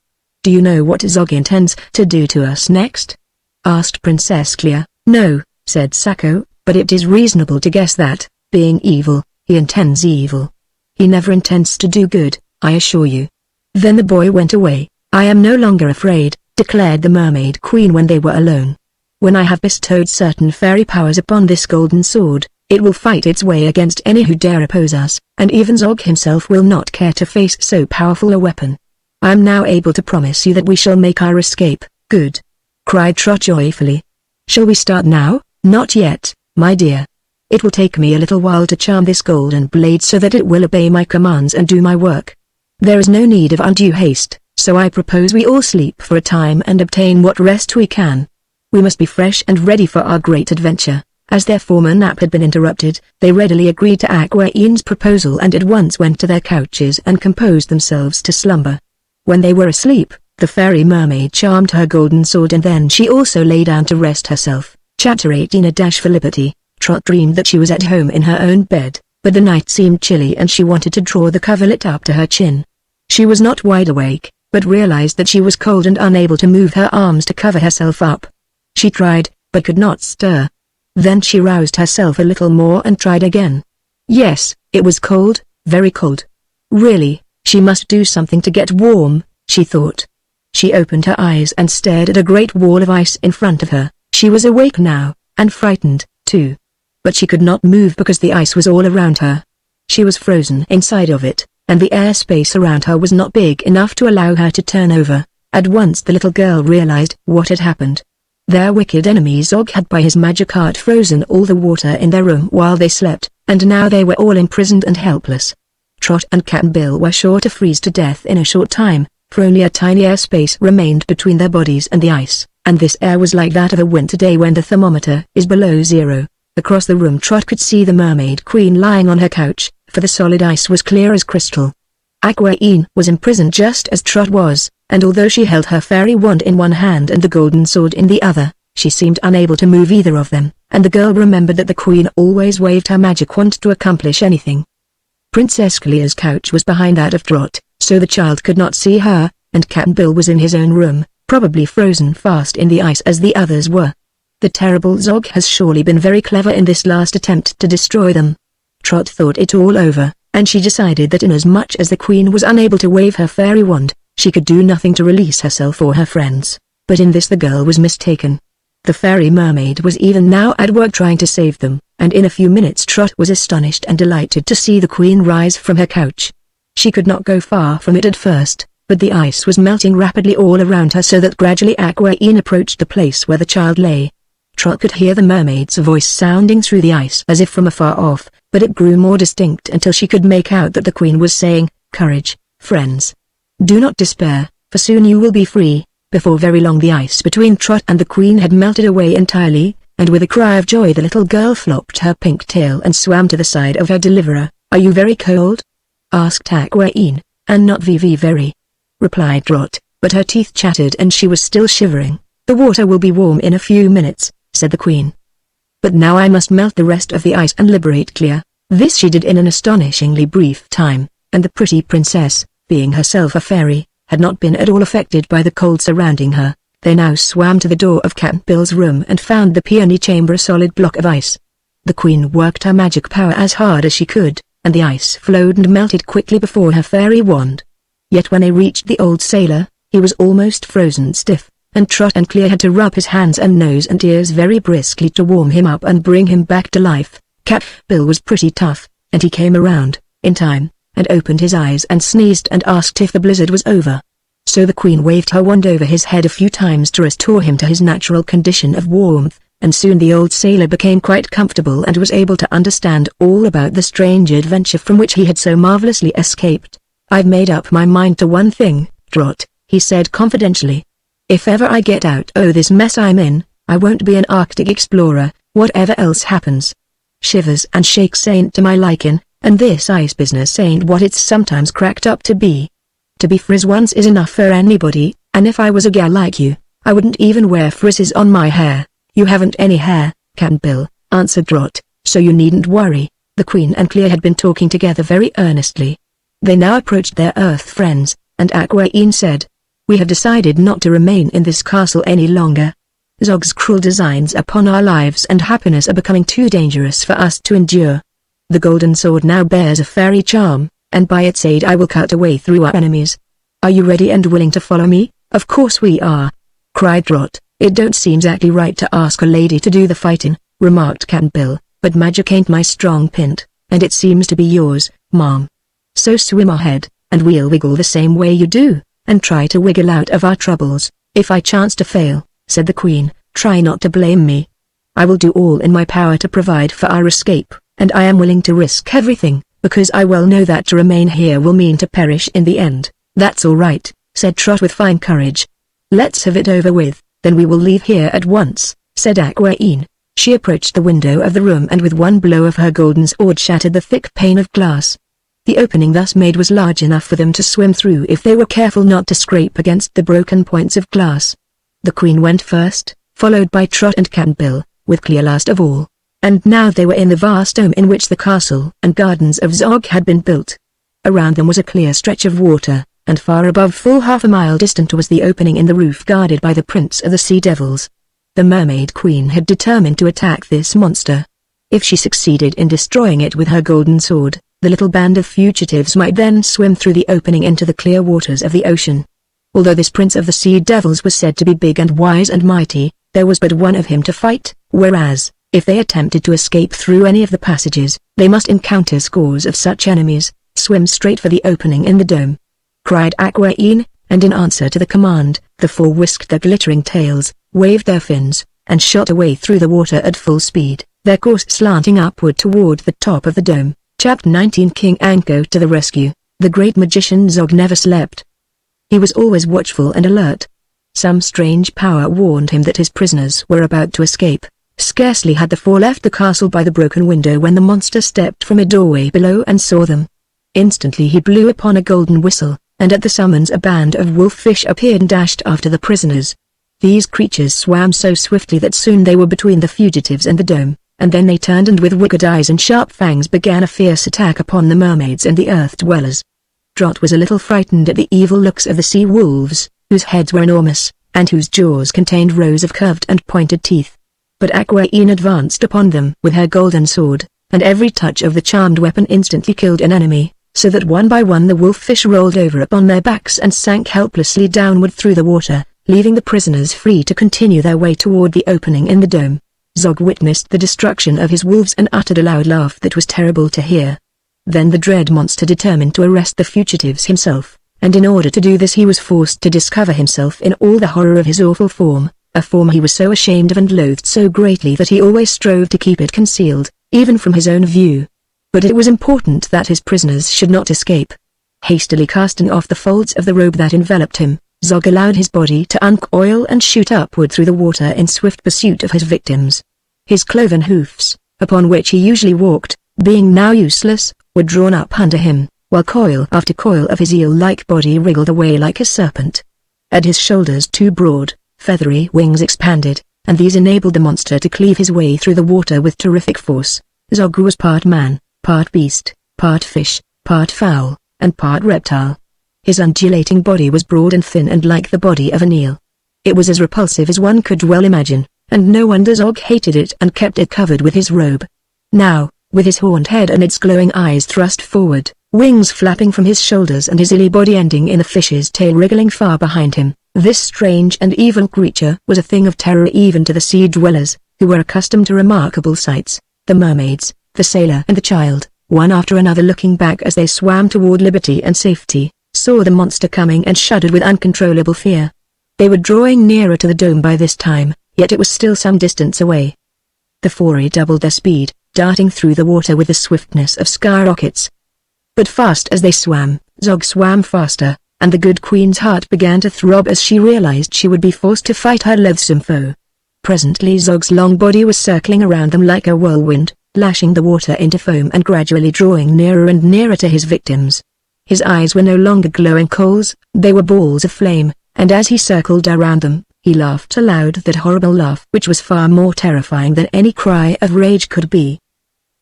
"Do you know what Zog intends to do to us next?" asked Princess Clea. "No," said Sako, "but it is reasonable to guess that, being evil, he intends evil. He never intends to do good, I assure you." Then the boy went away. "I am no longer afraid," declared the Mermaid Queen when they were alone. "When I have bestowed certain fairy powers upon this golden sword, it will fight its way against any who dare oppose us, and even Zog himself will not care to face so powerful a weapon. I am now able to promise you that we shall make our escape." "Good!" cried Trot joyfully. "Shall we start now?" "Not yet, my dear. It will take me a little while to charm this golden blade so that it will obey my commands and do my work. There is no need of undue haste, so I propose we all sleep for a time and obtain what rest we can. We must be fresh and ready for our great adventure." As their former nap had been interrupted, they readily agreed to Aquaine's proposal and at once went to their couches and composed themselves to slumber. When they were asleep, the fairy mermaid charmed her golden sword and then she also lay down to rest herself. Chapter 18 – For Liberty. Trot dreamed that she was at home in her own bed, but the night seemed chilly and she wanted to draw the coverlet up to her chin. She was not wide awake, but realized that she was cold and unable to move her arms to cover herself up. She tried, but could not stir. Then she roused herself a little more and tried again. Yes, it was cold, very cold. Really, she must do something to get warm, she thought. She opened her eyes and stared at a great wall of ice in front of her. She was awake now, and frightened, too. But she could not move because the ice was all around her. She was frozen inside of it, and the airspace around her was not big enough to allow her to turn over. At once the little girl realized what had happened. Their wicked enemy Zog had by his magic art frozen all the water in their room while they slept, and now they were all imprisoned and helpless. Trot and Cap'n Bill were sure to freeze to death in a short time, for only a tiny airspace remained between their bodies and the ice, and this air was like that of a winter day when the thermometer is below zero. Across the room Trot could see the Mermaid Queen lying on her couch, for the solid ice was clear as crystal. Aquaine was imprisoned just as Trot was, and although she held her fairy wand in one hand and the golden sword in the other, she seemed unable to move either of them, and the girl remembered that the Queen always waved her magic wand to accomplish anything. Princess Clea's couch was behind that of Trot, so the child could not see her, and Cap'n Bill was in his own room, probably frozen fast in the ice as the others were. The terrible Zog has surely been very clever in this last attempt to destroy them. Trot thought it all over, and she decided that inasmuch as the Queen was unable to wave her fairy wand, she could do nothing to release herself or her friends. But in this the girl was mistaken. The fairy mermaid was even now at work trying to save them, and in a few minutes Trot was astonished and delighted to see the Queen rise from her couch. She could not go far from it at first, but the ice was melting rapidly all around her so that gradually Aquaine approached the place where the child lay. Trot could hear the mermaid's voice sounding through the ice as if from afar off, but it grew more distinct until she could make out that the Queen was saying, "Courage, friends. Do not despair, for soon you will be free." Before very long the ice between Trot and the Queen had melted away entirely, and with a cry of joy the little girl flopped her pink tail and swam to the side of her deliverer. "Are you very cold?" asked Aquaine. "And not very," replied Trot, but her teeth chattered and she was still shivering. "The water will be warm in a few minutes," said the Queen. "But now I must melt the rest of the ice and liberate Clea." This she did in an astonishingly brief time, and the pretty princess, being herself a fairy, had not been at all affected by the cold surrounding her. They now swam to the door of Cap'n Bill's room and found the peony chamber a solid block of ice. The Queen worked her magic power as hard as she could, and the ice flowed and melted quickly before her fairy wand. Yet when they reached the old sailor, he was almost frozen stiff, and Trot and Clea had to rub his hands and nose and ears very briskly to warm him up and bring him back to life. Cap'n Bill was pretty tough, and he came around, in time, and opened his eyes and sneezed and asked if the blizzard was over. So the Queen waved her wand over his head a few times to restore him to his natural condition of warmth, and soon the old sailor became quite comfortable and was able to understand all about the strange adventure from which he had so marvelously escaped. "I've made up my mind to one thing, Trot," he said confidentially. "If ever I get out of this mess I'm in, I won't be an Arctic explorer, whatever else happens. Shivers and shakes ain't to my liking, and this ice business ain't what it's sometimes cracked up to be. To be frizz once is enough for anybody, and if I was a gal like you, I wouldn't even wear frizzes on my hair." "You haven't any hair, Cap'n Bill," answered Trot, "so you needn't worry." The Queen and Clea had been talking together very earnestly. They now approached their Earth friends, and Aquaine said, "We have decided not to remain in this castle any longer. Zog's cruel designs upon our lives and happiness are becoming too dangerous for us to endure. The golden sword now bears a fairy charm, and by its aid I will cut a way through our enemies. Are you ready and willing to follow me?" "Of course we are," cried Trot. "It don't seem exactly right to ask a lady to do the fighting," remarked Cap'n Bill, "but magic ain't my strong point, and it seems to be yours, Mom. So swim ahead, and we'll wiggle the same way you do, and try to wiggle out of our troubles. If I chance to fail," said the Queen, "try not to blame me. I will do all in my power to provide for our escape, and I am willing to risk everything, because I well know that to remain here will mean to perish in the end." "That's all right," said Trot with fine courage. "Let's have it over with, then we will leave here at once," said Aquaine. She approached the window of the room and with one blow of her golden sword shattered the thick pane of glass. The opening thus made was large enough for them to swim through if they were careful not to scrape against the broken points of glass. The Queen went first, followed by Trot and Cap'n Bill, with Clea last of all. And now they were in the vast dome in which the castle and gardens of Zog had been built. Around them was a clear stretch of water, and far above, full half a mile distant, was the opening in the roof guarded by the Prince of the Sea Devils. The Mermaid Queen had determined to attack this monster. If she succeeded in destroying it with her golden sword, the little band of fugitives might then swim through the opening into the clear waters of the ocean. Although this Prince of the Sea Devils was said to be big and wise and mighty, there was but one of him to fight, whereas, if they attempted to escape through any of the passages, they must encounter scores of such enemies. "Swim straight for the opening in the dome," cried Aquaine, and in answer to the command, the four whisked their glittering tails, waved their fins, and shot away through the water at full speed, their course slanting upward toward the top of the dome. Chapter 19 King Anko to the rescue. The great magician Zog never slept. He was always watchful and alert. Some strange power warned him that his prisoners were about to escape. Scarcely had the four left the castle by the broken window when the monster stepped from a doorway below and saw them. Instantly he blew upon a golden whistle, and at the summons a band of wolf-fish appeared and dashed after the prisoners. These creatures swam so swiftly that soon they were between the fugitives and the dome, and then they turned and with wicked eyes and sharp fangs began a fierce attack upon the mermaids and the earth dwellers. Trot was a little frightened at the evil looks of the sea wolves, whose heads were enormous, and whose jaws contained rows of curved and pointed teeth. But Aquaine advanced upon them with her golden sword, and every touch of the charmed weapon instantly killed an enemy, so that one by one the wolf-fish rolled over upon their backs and sank helplessly downward through the water, leaving the prisoners free to continue their way toward the opening in the dome. Zog witnessed the destruction of his wolves and uttered a loud laugh that was terrible to hear. Then the dread monster determined to arrest the fugitives himself, and in order to do this he was forced to discover himself in all the horror of his awful form, a form he was so ashamed of and loathed so greatly that he always strove to keep it concealed, even from his own view. But it was important that his prisoners should not escape. Hastily casting off the folds of the robe that enveloped him, Zog allowed his body to uncoil and shoot upward through the water in swift pursuit of his victims. His cloven hoofs, upon which he usually walked, being now useless, were drawn up under him, while coil after coil of his eel-like body wriggled away like a serpent. At his shoulders two broad, feathery wings expanded, and these enabled the monster to cleave his way through the water with terrific force. Zog was part man, part beast, part fish, part fowl, and part reptile. His undulating body was broad and thin and like the body of an eel. It was as repulsive as one could well imagine, and no wonder Zog hated it and kept it covered with his robe. Now, with his horned head and its glowing eyes thrust forward, wings flapping from his shoulders and his illy body ending in a fish's tail wriggling far behind him, this strange and evil creature was a thing of terror even to the sea dwellers, who were accustomed to remarkable sights. The mermaids, the sailor and the child, one after another looking back as they swam toward liberty and safety, saw the monster coming and shuddered with uncontrollable fear. They were drawing nearer to the dome by this time, yet it was still some distance away. The four redoubled their speed, darting through the water with the swiftness of skyrockets. But fast as they swam, Zog swam faster, and the good queen's heart began to throb as she realized she would be forced to fight her loathsome foe. Presently Zog's long body was circling around them like a whirlwind, lashing the water into foam and gradually drawing nearer and nearer to his victims. His eyes were no longer glowing coals, they were balls of flame, and as he circled around them, he laughed aloud, that horrible laugh which was far more terrifying than any cry of rage could be.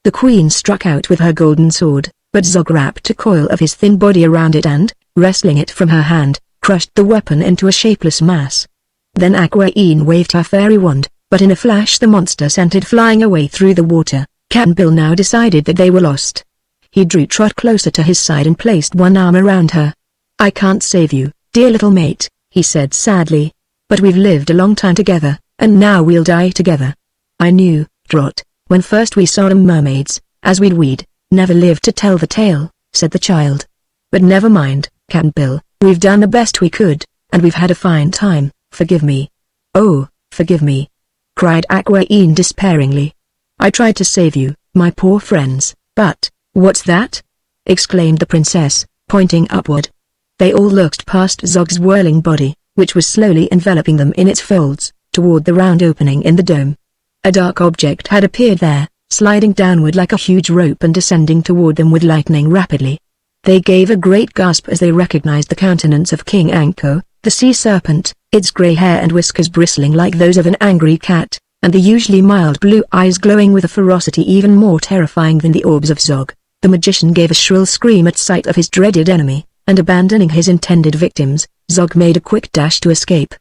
The queen struck out with her golden sword, but Zog wrapped a coil of his thin body around it and, wresting it from her hand, crushed the weapon into a shapeless mass. Then Aquaine waved her fairy wand, but in a flash the monster sent it flying away through the water. Cap'n Bill now decided that they were lost. He drew Trot closer to his side and placed one arm around her. "I can't save you, dear little mate," he said sadly. But we've lived a long time together, and now we'll die together. I knew, Trot, when first we saw them mermaids, as we'd never lived to tell the tale, said the child. But never mind, Cap'n Bill, we've done the best we could, and we've had a fine time, forgive me. Oh, forgive me, cried Aquaine despairingly. I tried to save you, my poor friends, but, what's that? Exclaimed the princess, pointing upward. They all looked past Zog's whirling body, which was slowly enveloping them in its folds, toward the round opening in the dome. A dark object had appeared there, sliding downward like a huge rope and descending toward them with lightning rapidly. They gave a great gasp as they recognized the countenance of King Anko, the sea serpent, its grey hair and whiskers bristling like those of an angry cat, and the usually mild blue eyes glowing with a ferocity even more terrifying than the orbs of Zog. The magician gave a shrill scream at sight of his dreaded enemy, and abandoning his intended victims, Zog made a quick dash to escape.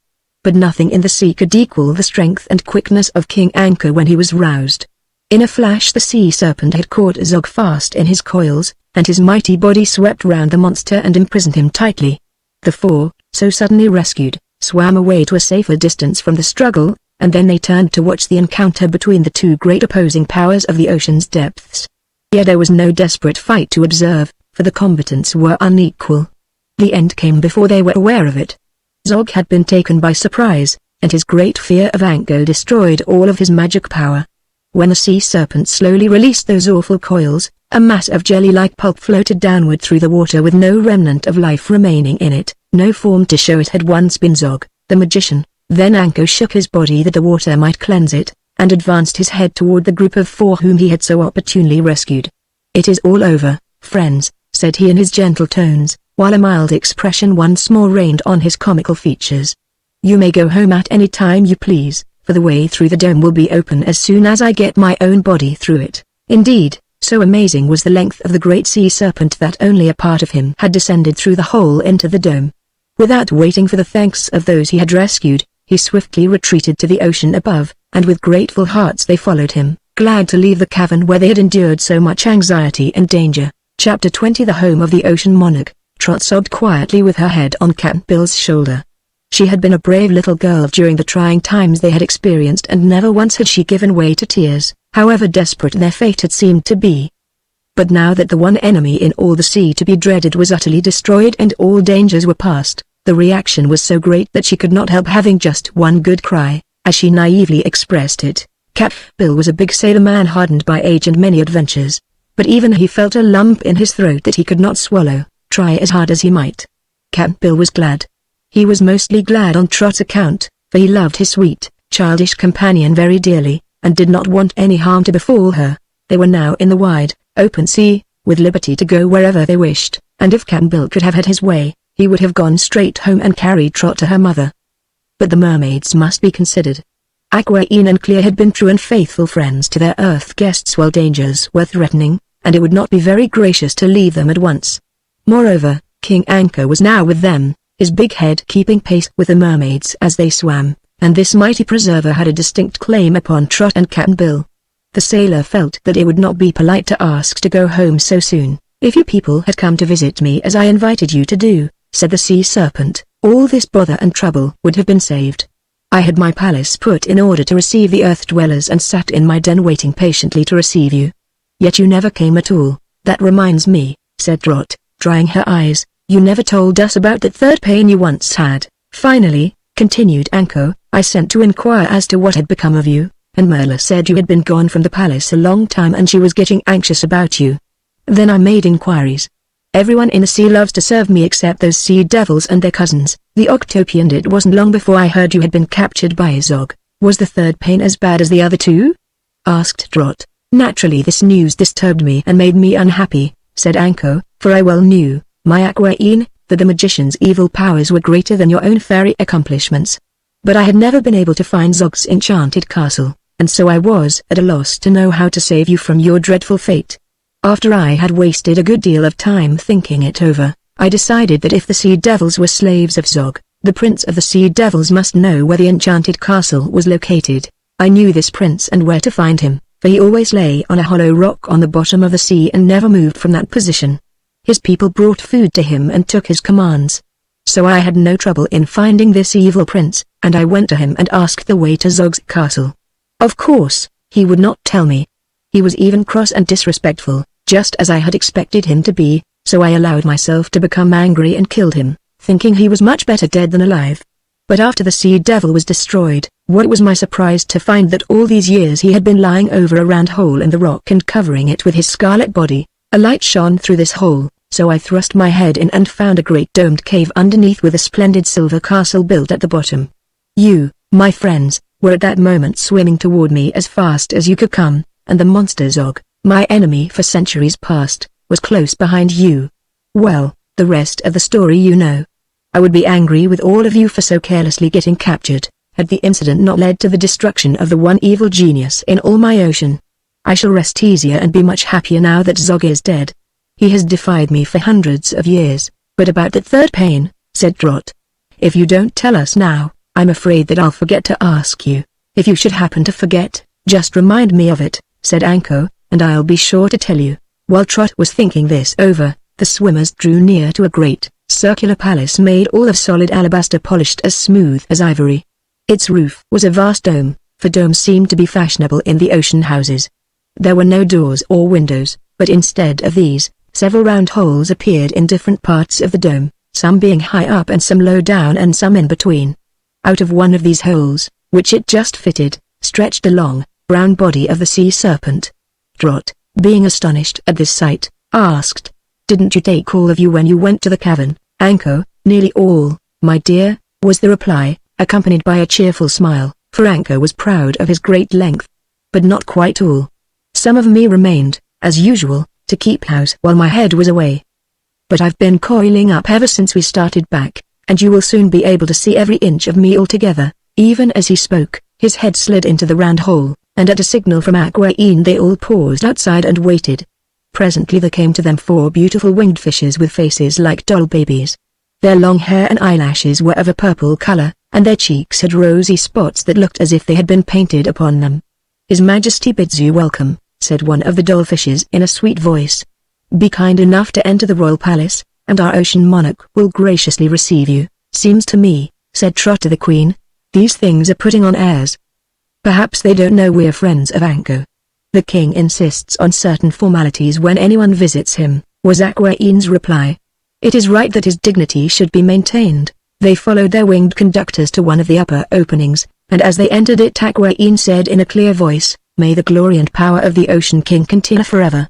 But nothing in the sea could equal the strength and quickness of King Anko when he was roused. In a flash the sea serpent had caught Zog fast in his coils, and his mighty body swept round the monster and imprisoned him tightly. The four, so suddenly rescued, swam away to a safer distance from the struggle, and then they turned to watch the encounter between the two great opposing powers of the ocean's depths. Yet there was no desperate fight to observe, for the combatants were unequal. The end came before they were aware of it. Zog had been taken by surprise, and his great fear of Anko destroyed all of his magic power. When the sea serpent slowly released those awful coils, a mass of jelly-like pulp floated downward through the water with no remnant of life remaining in it, no form to show it had once been Zog, the magician. Then Anko shook his body that the water might cleanse it, and advanced his head toward the group of four whom he had so opportunely rescued. It is all over, friends, said he in his gentle tones, while a mild expression once more reigned on his comical features. You may go home at any time you please, for the way through the dome will be open as soon as I get my own body through it. Indeed, so amazing was the length of the great sea serpent that only a part of him had descended through the hole into the dome. Without waiting for the thanks of those he had rescued, he swiftly retreated to the ocean above, and with grateful hearts they followed him, glad to leave the cavern where they had endured so much anxiety and danger. Chapter 20 The Home of the Ocean Monarch. Trot sobbed quietly with her head on Cap'n Bill's shoulder. She had been a brave little girl during the trying times they had experienced, and never once had she given way to tears, however desperate their fate had seemed to be. But now that the one enemy in all the sea to be dreaded was utterly destroyed and all dangers were past, the reaction was so great that she could not help having just one good cry, as she naively expressed it. Cap'n Bill was a big sailor man hardened by age and many adventures, but even he felt a lump in his throat that he could not swallow, try as hard as he might. Cap'n Bill was glad. He was mostly glad on Trot's account, for he loved his sweet, childish companion very dearly, and did not want any harm to befall her. They were now in the wide, open sea, with liberty to go wherever they wished, and if Cap'n Bill could have had his way, he would have gone straight home and carried Trot to her mother. But the mermaids must be considered. Aquaine and Clear had been true and faithful friends to their earth guests while dangers were threatening, and it would not be very gracious to leave them at once. Moreover, King Anko was now with them, his big head keeping pace with the mermaids as they swam, and this mighty preserver had a distinct claim upon Trot and Cap'n Bill. The sailor felt that it would not be polite to ask to go home so soon. If you people had come to visit me as I invited you to do, said the sea serpent, all this bother and trouble would have been saved. I had my palace put in order to receive the earth dwellers and sat in my den waiting patiently to receive you. Yet you never came at all. That reminds me, said Trot, drying her eyes, you never told us about that third pain you once had. Finally, continued Anko, I sent to inquire as to what had become of you, and Merla said you had been gone from the palace a long time and she was getting anxious about you. Then I made inquiries. Everyone in the sea loves to serve me except those sea devils and their cousins, the Octopi, and it wasn't long before I heard you had been captured by Zog. Was the third pain as bad as the other two? Asked Trot. Naturally this news disturbed me and made me unhappy, said Anko, for I well knew, my Aquaine, that the magician's evil powers were greater than your own fairy accomplishments. But I had never been able to find Zog's enchanted castle, and so I was at a loss to know how to save you from your dreadful fate. After I had wasted a good deal of time thinking it over, I decided that if the sea devils were slaves of Zog, the prince of the sea devils must know where the enchanted castle was located. I knew this prince and where to find him, for he always lay on a hollow rock on the bottom of the sea and never moved from that position. His people brought food to him and took his commands. so I had no trouble in finding this evil prince, and I went to him and asked the way to Zog's castle. Of course, he would not tell me. He was even cross and disrespectful, just as I had expected him to be, so I allowed myself to become angry and killed him, thinking he was much better dead than alive. But after the sea devil was destroyed, what was my surprise to find that all these years he had been lying over a round hole in the rock and covering it with his scarlet body. A light shone through this hole, so I thrust my head in and found a great domed cave underneath with a splendid silver castle built at the bottom. You, my friends, were at that moment swimming toward me as fast as you could come, and the monster Zog, my enemy for centuries past, was close behind you. Well, the rest of the story you know. I would be angry with all of you for so carelessly getting captured, had the incident not led to the destruction of the one evil genius in all my ocean. I shall rest easier and be much happier now that Zog is dead. He has defied me for hundreds of years, but about that third pain, said Trot. If you don't tell us now, I'm afraid that I'll forget to ask you. If you should happen to forget, just remind me of it, said Anko, and I'll be sure to tell you. While Trot was thinking this over, the swimmers drew near to a great, circular palace made all of solid alabaster polished as smooth as ivory. Its roof was a vast dome, for domes seemed to be fashionable in the ocean houses. There were no doors or windows, but instead of these, several round holes appeared in different parts of the dome, some being high up and some low down and some in between. Out of one of these holes, which it just fitted, stretched the long, brown body of the sea serpent. Trot, being astonished at this sight, asked, "Didn't you take all of you when you went to the cavern, Anko?" "Nearly all, my dear," was the reply, accompanied by a cheerful smile, for Anko was proud of his great length. "But not quite all. Some of me remained, as usual, to keep house while my head was away. But I've been coiling up ever since we started back, and you will soon be able to see every inch of me altogether." Even as he spoke, his head slid into the round hole, and at a signal from Aquaine they all paused outside and waited. Presently there came to them 4 beautiful winged fishes with faces like doll babies. Their long hair and eyelashes were of a purple color, and their cheeks had rosy spots that looked as if they had been painted upon them. "His Majesty bids you welcome," said one of the dollfishes in a sweet voice. "Be kind enough to enter the royal palace, and our ocean monarch will graciously receive you." "Seems to me," said Trot to the queen, "these things are putting on airs. Perhaps they don't know we're friends of Anko. The king insists on certain formalities when anyone visits him," was Aquaine's reply. "It is right that his dignity should be maintained." They followed their winged conductors to one of the upper openings, and as they entered it Aquaine said in a clear voice, "May the glory and power of the Ocean King continue forever."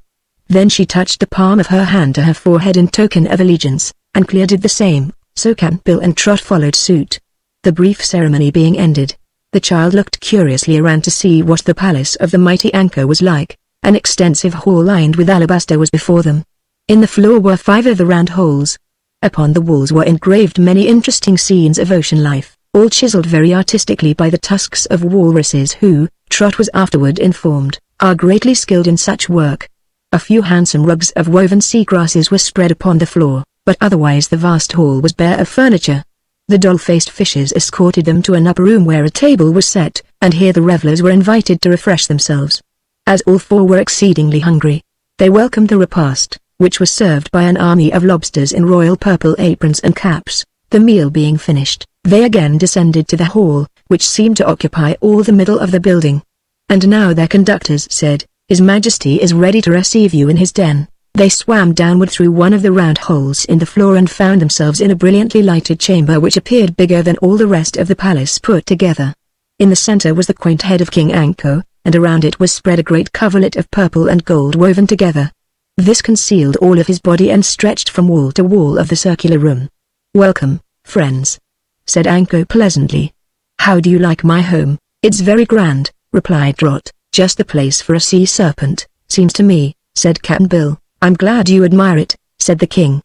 Then she touched the palm of her hand to her forehead in token of allegiance, and Clea did the same, so Cap'n Bill and Trot followed suit. The brief ceremony being ended, the child looked curiously around to see what the palace of the mighty Anko was like. An extensive hall lined with alabaster was before them. In the floor were 5 of the round holes. Upon the walls were engraved many interesting scenes of ocean life, all chiseled very artistically by the tusks of walruses who, Trot was afterward informed, are greatly skilled in such work. A few handsome rugs of woven seagrasses were spread upon the floor, but otherwise the vast hall was bare of furniture. The doll-faced fishes escorted them to an upper room where a table was set, and here the revelers were invited to refresh themselves. As all 4 were exceedingly hungry, they welcomed the repast, which was served by an army of lobsters in royal purple aprons and caps. The meal being finished, they again descended to the hall, which seemed to occupy all the middle of the building. And now their conductors said, "His Majesty is ready to receive you in his den." They swam downward through one of the round holes in the floor and found themselves in a brilliantly lighted chamber which appeared bigger than all the rest of the palace put together. In the center was the quaint head of King Anko, and around it was spread a great coverlet of purple and gold woven together. This concealed all of his body and stretched from wall to wall of the circular room. "Welcome, friends," said Anko pleasantly. "How do you like my home?" "It's very grand," replied Trot. "Just the place for a sea serpent, seems to me," said Cap'n Bill. "I'm glad you admire it," said the king.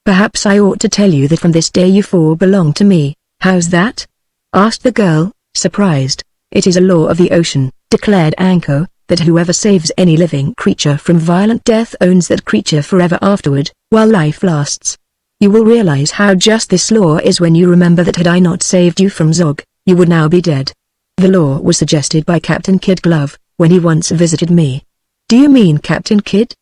"Perhaps I ought to tell you that from this day you 4 belong to me." "How's that?" asked the girl, surprised. "It is a law of the ocean," declared Anko, "that whoever saves any living creature from violent death owns that creature forever afterward, while life lasts. You will realize how just this law is when you remember that had I not saved you from Zog, you would now be dead. The law was suggested by Captain Kid Glove, when he once visited me." "Do you mean Captain Kid?"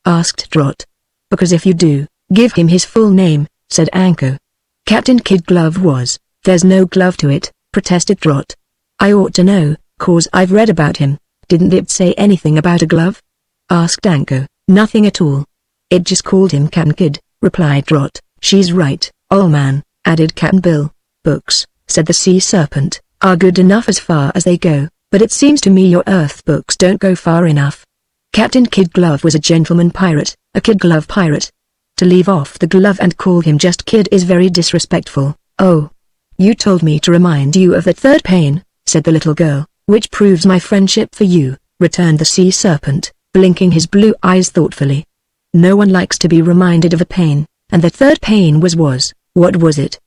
asked Trot. "Because if you do, give him his full name," said Anko. Captain Kid Glove was. There's no glove to it, protested Trot. I ought to know, 'cause I've read about him. Didn't it say anything about a glove? Asked Anko. Nothing at all. It just called him Captain Kid, replied Trot. She's right, old man, added Captain Bill. Books, said the sea serpent, are good enough as far as they go, but it seems to me your earth books don't go far enough. Captain Kid Glove was a gentleman pirate, a kid glove pirate. To leave off the glove and call him just Kid is very disrespectful. Oh. You told me to remind you of that third pain, said the little girl, which proves my friendship for you, returned the sea serpent, blinking his blue eyes thoughtfully. No one likes to be reminded of a pain, and the third pain was. What was it?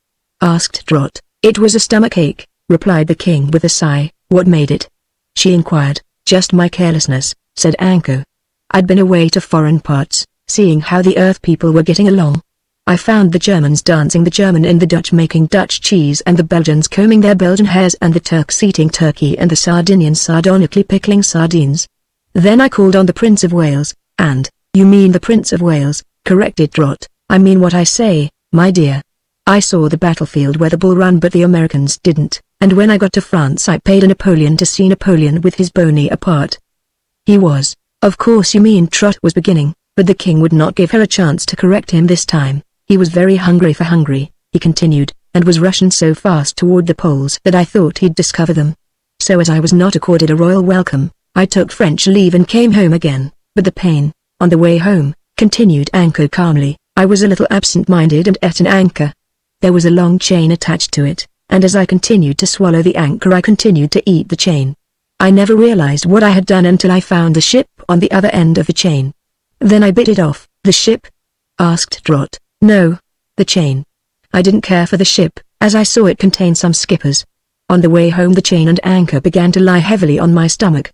Asked Trot. It was a stomachache, replied the king with a sigh. What made it? She inquired. Just my carelessness, said Anko. I'd been away to foreign parts, seeing how the earth people were getting along. I found the Germans dancing the German and the Dutch making Dutch cheese and the Belgians combing their Belgian hairs and the Turks eating turkey and the Sardinians sardonically pickling sardines. Then I called on the Prince of Wales, and, you mean the Prince of Wales, corrected Trot. I mean what I say, my dear. I saw the battlefield where the Bull Run but the Americans didn't, and when I got to France I paid a Napoleon to see Napoleon with his bony apart. He was, of course you mean Trot was beginning, but the king would not give her a chance to correct him this time. He was very hungry for hungry, he continued, and was rushing so fast toward the poles that I thought he'd discover them. So as I was not accorded a royal welcome, I took French leave and came home again, but the pain, on the way home, continued Anko calmly, I was a little absent-minded and ate an anchor. There was a long chain attached to it, and as I continued to swallow the anchor I continued to eat the chain. I never realized what I had done until I found the ship on the other end of the chain. Then I bit it off. The ship? Asked Trot. No, the chain. I didn't care for the ship, as I saw it contain some skippers. On the way home the chain and anchor began to lie heavily on my stomach.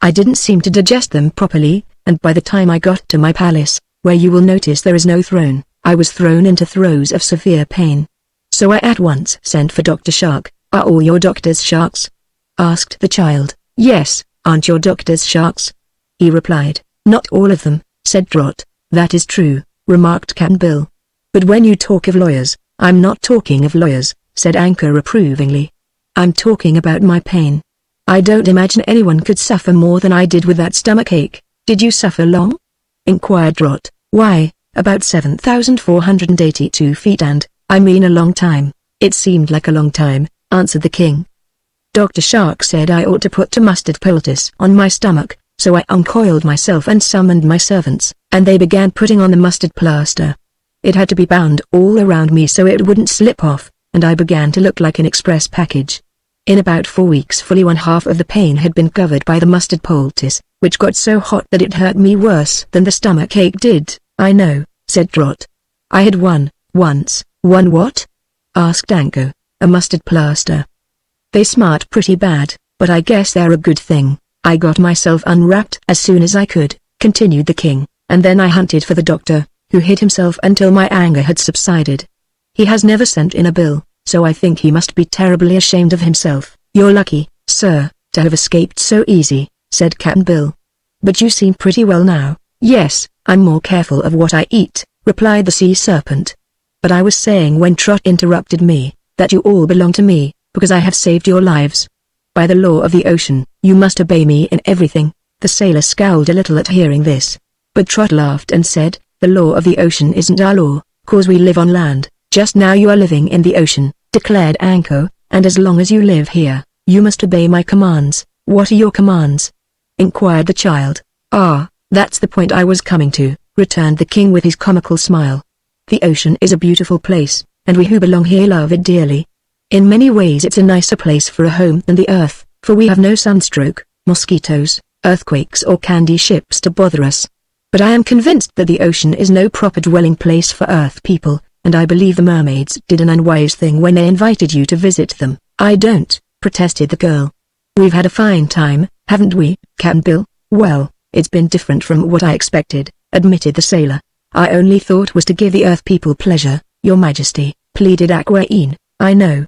I didn't seem to digest them properly, and by the time I got to my palace, where you will notice there is no throne, I was thrown into throes of severe pain. So I at once sent for Dr. Shark. Are all your doctors sharks? Asked the child. Yes, aren't your doctors sharks? He replied. Not all of them, said Trot. That is true, remarked Captain Bill. But when you talk of lawyers, I'm not talking of lawyers, said Anko reprovingly. I'm talking about my pain. I don't imagine anyone could suffer more than I did with that stomachache. Did you suffer long? Inquired Trot. Why, about 7,482 feet and, I mean a long time. It seemed like a long time, answered the king. Dr. Shark said I ought to put a mustard poultice on my stomach, so I uncoiled myself and summoned my servants, and they began putting on the mustard plaster. It had to be bound all around me so it wouldn't slip off, and I began to look like an express package. In about 4 weeks fully one half of the pain had been covered by the mustard poultice, which got so hot that it hurt me worse than the stomachache did. I know, said Trot. I had one what? Asked Anko. A mustard plaster. They smart pretty bad, but I guess they're a good thing. I got myself unwrapped as soon as I could, continued the king, and then I hunted for the doctor, who hid himself until my anger had subsided. He has never sent in a bill, so I think he must be terribly ashamed of himself. You're lucky, sir, to have escaped so easy, said Captain Bill. But you seem pretty well now. Yes, I'm more careful of what I eat, replied the sea serpent. But I was saying when Trot interrupted me, that you all belong to me, because I have saved your lives. By the law of the ocean, you must obey me in everything. The sailor scowled a little at hearing this. But Trot laughed and said, the law of the ocean isn't our law, 'cause we live on land. Just now you are living in the ocean, declared Anko, and as long as you live here, you must obey my commands. What are your commands? Inquired the child. Ah, that's the point I was coming to, returned the king with his comical smile. The ocean is a beautiful place, and we who belong here love it dearly. In many ways it's a nicer place for a home than the earth, for we have no sunstroke, mosquitoes, earthquakes or candy ships to bother us. But I am convinced that the ocean is no proper dwelling place for earth people, and I believe the mermaids did an unwise thing when they invited you to visit them. I don't, protested the girl. We've had a fine time, haven't we, Captain Bill? Well, it's been different from what I expected, admitted the sailor. I only thought was to give the earth people pleasure, your majesty, pleaded Aquaine. I know,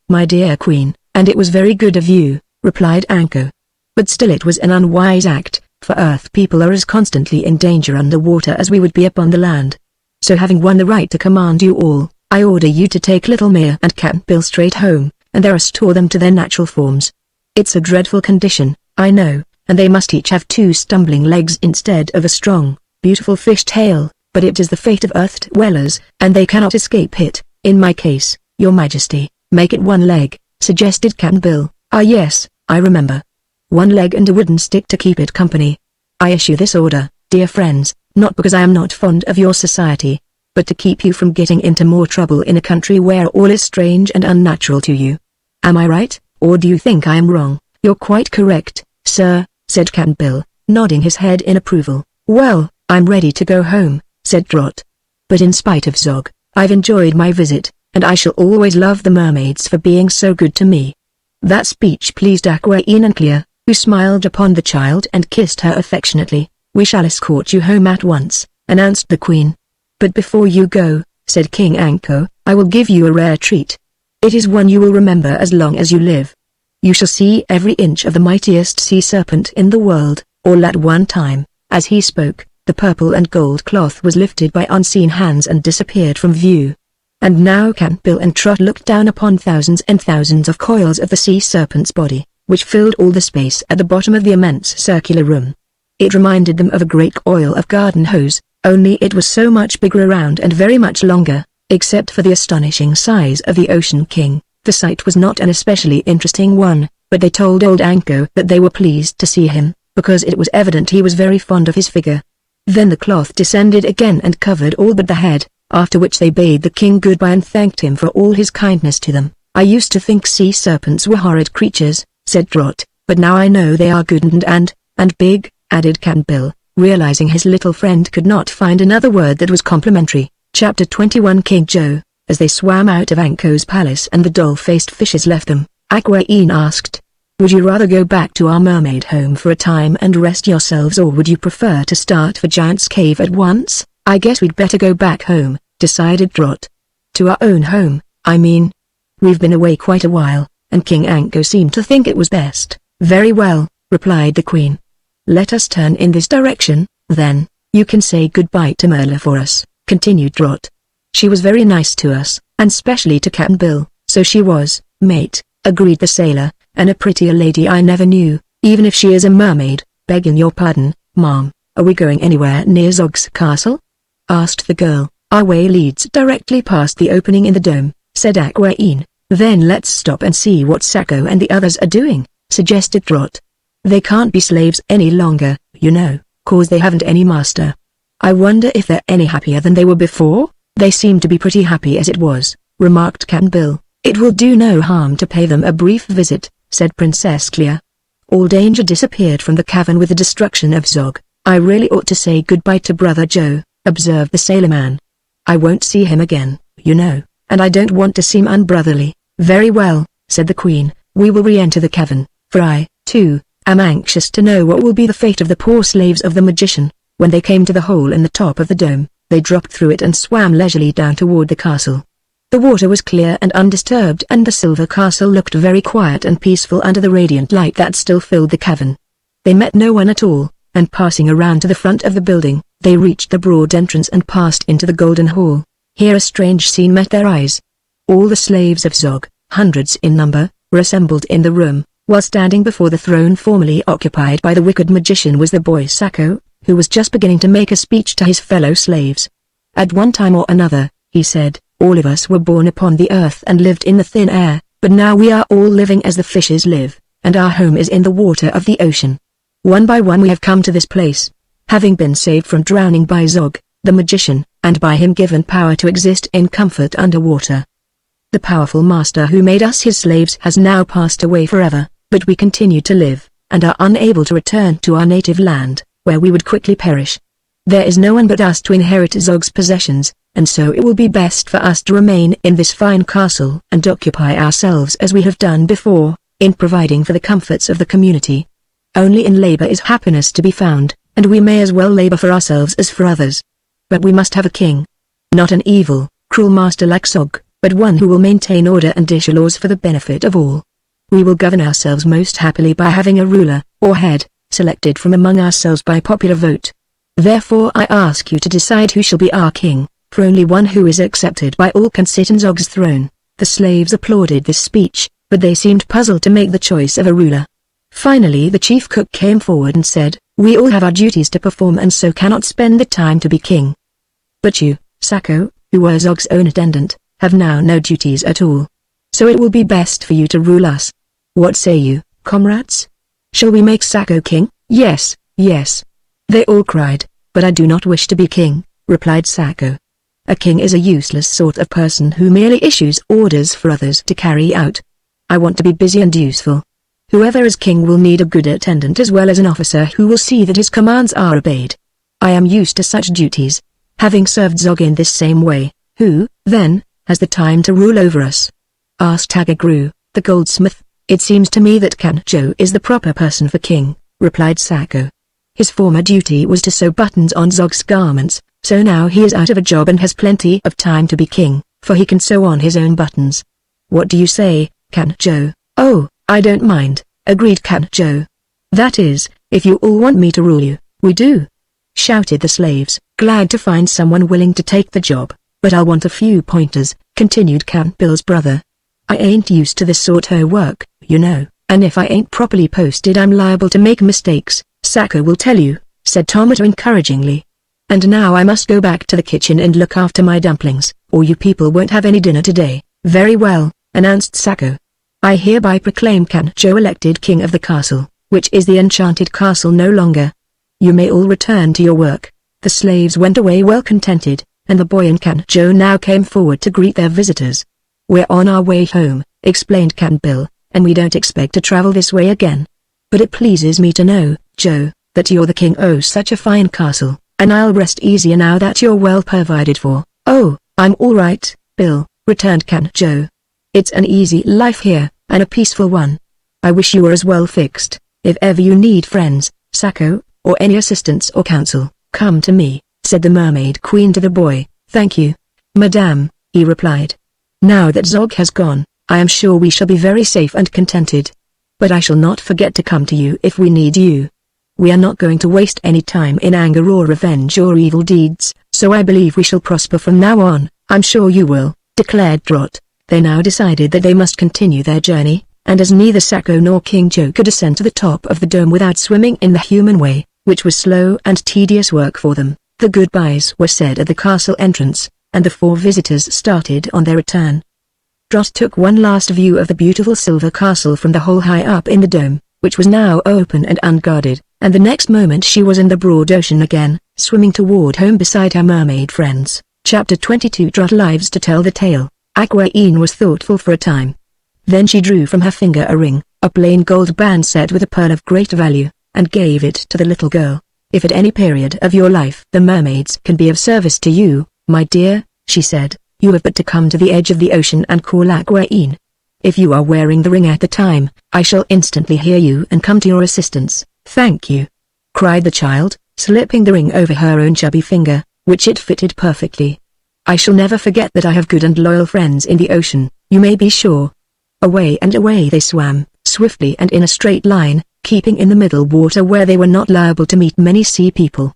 my dear queen, and it was very good of you, replied Anko. But still it was an unwise act, for earth people are as constantly in danger underwater as we would be upon the land. So having won the right to command you all, I order you to take Little Mia and Cap'n Bill straight home, and there restore them to their natural forms. It's a dreadful condition, I know, and they must each have 2 stumbling legs instead of a strong, beautiful fish tail, but it is the fate of earth dwellers, and they cannot escape it. In my case, your majesty, make it 1 leg, suggested Cap'n Bill. Ah yes, I remember. 1 leg and a wooden stick to keep it company. I issue this order, dear friends, not because I am not fond of your society, but to keep you from getting into more trouble in a country where all is strange and unnatural to you. Am I right, or do you think I am wrong? You're quite correct, sir, said Cap'n Bill, nodding his head in approval. Well, I'm ready to go home, said Trot. But in spite of Zog, I've enjoyed my visit, and I shall always love the mermaids for being so good to me. That speech pleased Aquaine and Clea, who smiled upon the child and kissed her affectionately. We shall escort you home at once, announced the Queen. But before you go, said King Anko, I will give you a rare treat. It is one you will remember as long as you live. You shall see every inch of the mightiest sea serpent in the world, all at one time. As he spoke, the purple and gold cloth was lifted by unseen hands and disappeared from view. And now Cap'n Bill and Trot looked down upon thousands and thousands of coils of the sea serpent's body, which filled all the space at the bottom of the immense circular room. It reminded them of a great coil of garden hose, only it was so much bigger around and very much longer, except for the astonishing size of the Ocean King. The sight was not an especially interesting one, but they told old Anko that they were pleased to see him, because it was evident he was very fond of his figure. Then the cloth descended again and covered all but the head, after which they bade the king goodbye and thanked him for all his kindness to them. I used to think sea serpents were horrid creatures, said Trot, but now I know they are good and big, added Cap'n Bill, realizing his little friend could not find another word that was complimentary. Chapter 21 King Joe. As they swam out of Anko's palace and the doll-faced fishes left them, Aquaine asked, would you rather go back to our mermaid home for a time and rest yourselves, or would you prefer to start for Giant's Cave at once? I guess we'd better go back home, decided Trot. To our own home, I mean. We've been away quite a while, and King Anko seemed to think it was best. Very well, replied the Queen. Let us turn in this direction, then. You can say goodbye to Merla for us, continued Trot. She was very nice to us, and specially to Cap'n Bill. So she was, mate, agreed the sailor, and a prettier lady I never knew, even if she is a mermaid. Begging your pardon, Mom, are we going anywhere near Zog's castle? Asked the girl. Our way leads directly past the opening in the dome, said Aquaine. Then let's stop and see what Sacco and the others are doing, suggested Trot. They can't be slaves any longer, you know, 'cause they haven't any master. I wonder if they're any happier than they were before? They seem to be pretty happy as it was, remarked Cap'n Bill. It will do no harm to pay them a brief visit, said Princess Clea. All danger disappeared from the cavern with the destruction of Zog. I really ought to say goodbye to Brother Joe, observed the sailorman. I won't see him again, you know, and I don't want to seem unbrotherly. Very well, said the Queen, we will re-enter the cavern, for I, too, am anxious to know what will be the fate of the poor slaves of the magician. When they came to the hole in the top of the dome, they dropped through it and swam leisurely down toward the castle. The water was clear and undisturbed, and the silver castle looked very quiet and peaceful under the radiant light that still filled the cavern. They met no one at all, and passing around to the front of the building, they reached the broad entrance and passed into the golden hall. Here a strange scene met their eyes. All the slaves of Zog, hundreds in number, were assembled in the room, while standing before the throne formerly occupied by the wicked magician was the boy Sacco, who was just beginning to make a speech to his fellow slaves. At one time or another, he said, all of us were born upon the earth and lived in the thin air, but now we are all living as the fishes live, and our home is in the water of the ocean. One by one we have come to this place, having been saved from drowning by Zog, the magician, and by him given power to exist in comfort underwater. The powerful master who made us his slaves has now passed away forever, but we continue to live, and are unable to return to our native land, where we would quickly perish. There is no one but us to inherit Zog's possessions, and so it will be best for us to remain in this fine castle and occupy ourselves as we have done before, in providing for the comforts of the community. Only in labor is happiness to be found, and we may as well labor for ourselves as for others. But we must have a king. Not an evil, cruel master like Zog, but one who will maintain order and issue laws for the benefit of all. We will govern ourselves most happily by having a ruler, or head, selected from among ourselves by popular vote. Therefore I ask you to decide who shall be our king. for only one who is accepted by all can sit in Zog's throne. The slaves applauded this speech, but they seemed puzzled to make the choice of a ruler. Finally the chief cook came forward and said, "We all have our duties to perform and so cannot spend the time to be king. But you, Sako, who were Zog's own attendant, have now no duties at all. So it will be best for you to rule us. What say you, comrades? Shall we make Sako king?" "Yes, yes," they all cried. "But I do not wish to be king," replied Sako. "A king is a useless sort of person who merely issues orders for others to carry out. I want to be busy and useful. Whoever is king will need a good attendant as well as an officer who will see that his commands are obeyed. I am used to such duties, having served Zog in this same way." "Who, then, has the time to rule over us?" asked Tagagru, the goldsmith. "It seems to me that Kanjo is the proper person for king," replied Sako. "His former duty was to sew buttons on Zog's garments, so now he is out of a job and has plenty of time to be king, for he can sew on his own buttons. What do you say, Kanjo?" "Oh, I don't mind," agreed Kanjo. "That is, if you all want me to rule you." "We do," shouted the slaves, glad to find someone willing to take the job. "But I'll want a few pointers," continued Campbell's brother. "I ain't used to this sort of work, you know, and if I ain't properly posted I'm liable to make mistakes." "Sako will tell you," said Tomato encouragingly. "And now I must go back to the kitchen and look after my dumplings, or you people won't have any dinner today." "Very well," announced Sako. "I hereby proclaim Kanjo elected king of the castle, which is the enchanted castle no longer. You may all return to your work." The slaves went away well contented, and the boy and Kanjo now came forward to greet their visitors. "We're on our way home," explained Campbell, "and we don't expect to travel this way again. But it pleases me to know, Joe, that you're the king of such a fine castle, and I'll rest easier now that you're well provided for." "Oh, I'm all right, Bill," returned Kanjo. "It's an easy life here, and a peaceful one. I wish you were as well fixed. If ever you need friends, Sako, or any assistance or counsel, come to me," said the mermaid queen to the boy. "Thank you, madame," he replied. "Now that Zog has gone, I am sure we shall be very safe and contented. But I shall not forget to come to you if we need you. We are not going to waste any time in anger or revenge or evil deeds, so I believe we shall prosper from now on." "I'm sure you will," declared Trot. They now decided that they must continue their journey, and as neither Sako nor King Joe could ascend to the top of the dome without swimming in the human way, which was slow and tedious work for them, the goodbyes were said at the castle entrance, and the four visitors started on their return. Trot took one last view of the beautiful silver castle from the hole high up in the dome, which was now open and unguarded, and the next moment she was in the broad ocean again, swimming toward home beside her mermaid friends. Chapter 22 Trot lives to tell the tale. Aquaine was thoughtful for a time. Then she drew from her finger a ring, a plain gold band set with a pearl of great value, and gave it to the little girl. "If at any period of your life the mermaids can be of service to you, my dear," she said, "you have but to come to the edge of the ocean and call Aquaine. If you are wearing the ring at the time, I shall instantly hear you and come to your assistance." "Thank you," cried the child, slipping the ring over her own chubby finger, which it fitted perfectly. "I shall never forget that I have good and loyal friends in the ocean, you may be sure." Away and away they swam, swiftly and in a straight line, keeping in the middle water where they were not liable to meet many sea people.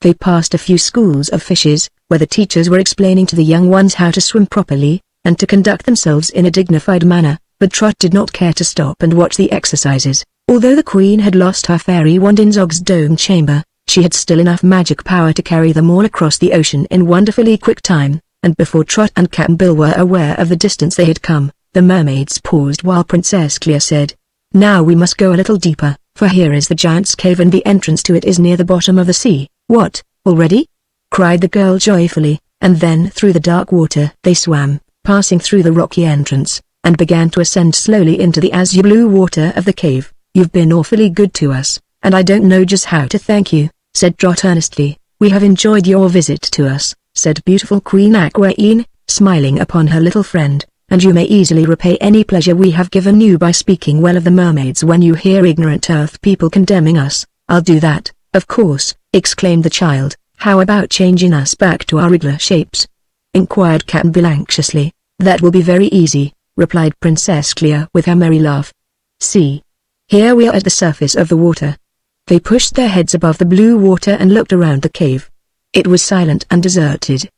They passed a few schools of fishes, where the teachers were explaining to the young ones how to swim properly, and to conduct themselves in a dignified manner, but Trot did not care to stop and watch the exercises. Although the queen had lost her fairy wand in Zog's dome chamber, she had still enough magic power to carry them all across the ocean in wonderfully quick time, and before Trot and Cap'n Bill were aware of the distance they had come, the mermaids paused while Princess Clea said, "Now we must go a little deeper, for here is the giant's cave and the entrance to it is near the bottom of the sea." "What, already?" cried the girl joyfully, and then through the dark water they swam, passing through the rocky entrance, and began to ascend slowly into the azure blue water of the cave. "You've been awfully good to us, and I don't know just how to thank you," said Trot earnestly. "We have enjoyed your visit to us," said beautiful Queen Aquaine, smiling upon her little friend, "and you may easily repay any pleasure we have given you by speaking well of the mermaids when you hear ignorant earth people condemning us." "I'll do that, of course," exclaimed the child. "How about changing us back to our regular shapes?" inquired Cap'n Bill anxiously. "That will be very easy," replied Princess Clea with her merry laugh. "See. Here we are at the surface of the water." They pushed their heads above the blue water and looked around the cave. It was silent and deserted.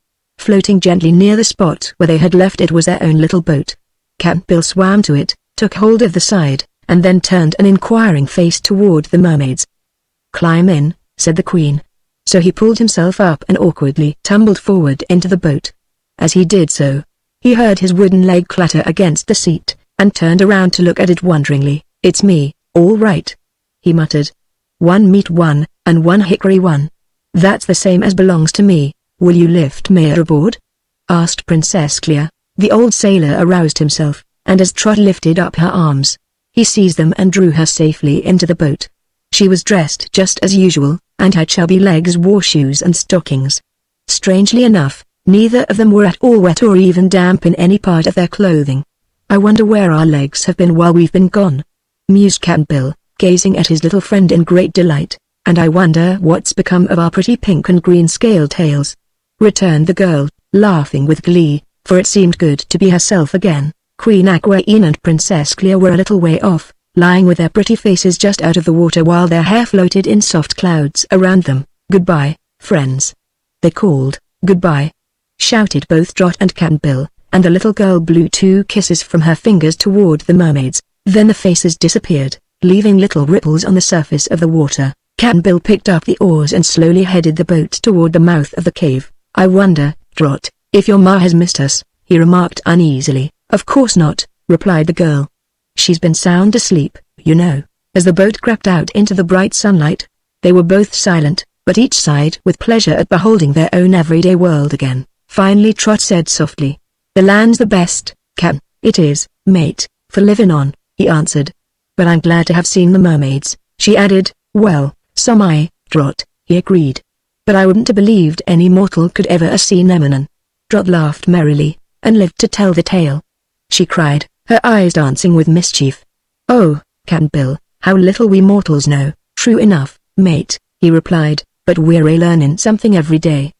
Floating gently near the spot where they had left it was their own little boat. Cap'n Bill swam to it, took hold of the side, and then turned an inquiring face toward the mermaids. "Climb in," said the Queen. So he pulled himself up and awkwardly tumbled forward into the boat. As he did so, he heard his wooden leg clatter against the seat, and turned around to look at it wonderingly. "It's me, all right," he muttered. "One meat one, and one hickory one. That's the same as belongs to me. Will you lift me aboard?" asked Princess Clea. The old sailor aroused himself, and as Trot lifted up her arms, he seized them and drew her safely into the boat. She was dressed just as usual, and her chubby legs wore shoes and stockings. Strangely enough, neither of them were at all wet or even damp in any part of their clothing. "I wonder where our legs have been while we've been gone," mused Cap'n Bill, gazing at his little friend in great delight. "And I wonder what's become of our pretty pink and green scale tails," returned the girl, laughing with glee, for it seemed good to be herself again. Queen Aquaine and Princess Clea were a little way off, lying with their pretty faces just out of the water while their hair floated in soft clouds around them. "Goodbye, friends," they called. "Goodbye," shouted both Trot and Cap'n Bill, and the little girl blew 2 kisses from her fingers toward the mermaids. Then the faces disappeared, leaving little ripples on the surface of the water. Cap'n Bill picked up the oars and slowly headed the boat toward the mouth of the cave. "I wonder, Trot, if your ma has missed us," he remarked uneasily. "Of course not," replied the girl. "She's been sound asleep, you know." As the boat crept out into the bright sunlight, they were both silent, but each sighed with pleasure at beholding their own everyday world again. Finally Trot said softly, "The land's the best, Cap'n." "It is, mate, for living on," he answered. "But I'm glad to have seen the mermaids," she added. "Well, so am I, Trot," he agreed. "But I wouldn't have believed any mortal could ever have seen them." And Trot laughed merrily, and lived to tell the tale. She cried, her eyes dancing with mischief. "Oh, Cap'n Bill, how little we mortals know." "True enough, mate," he replied, "but we're a learnin' something every day."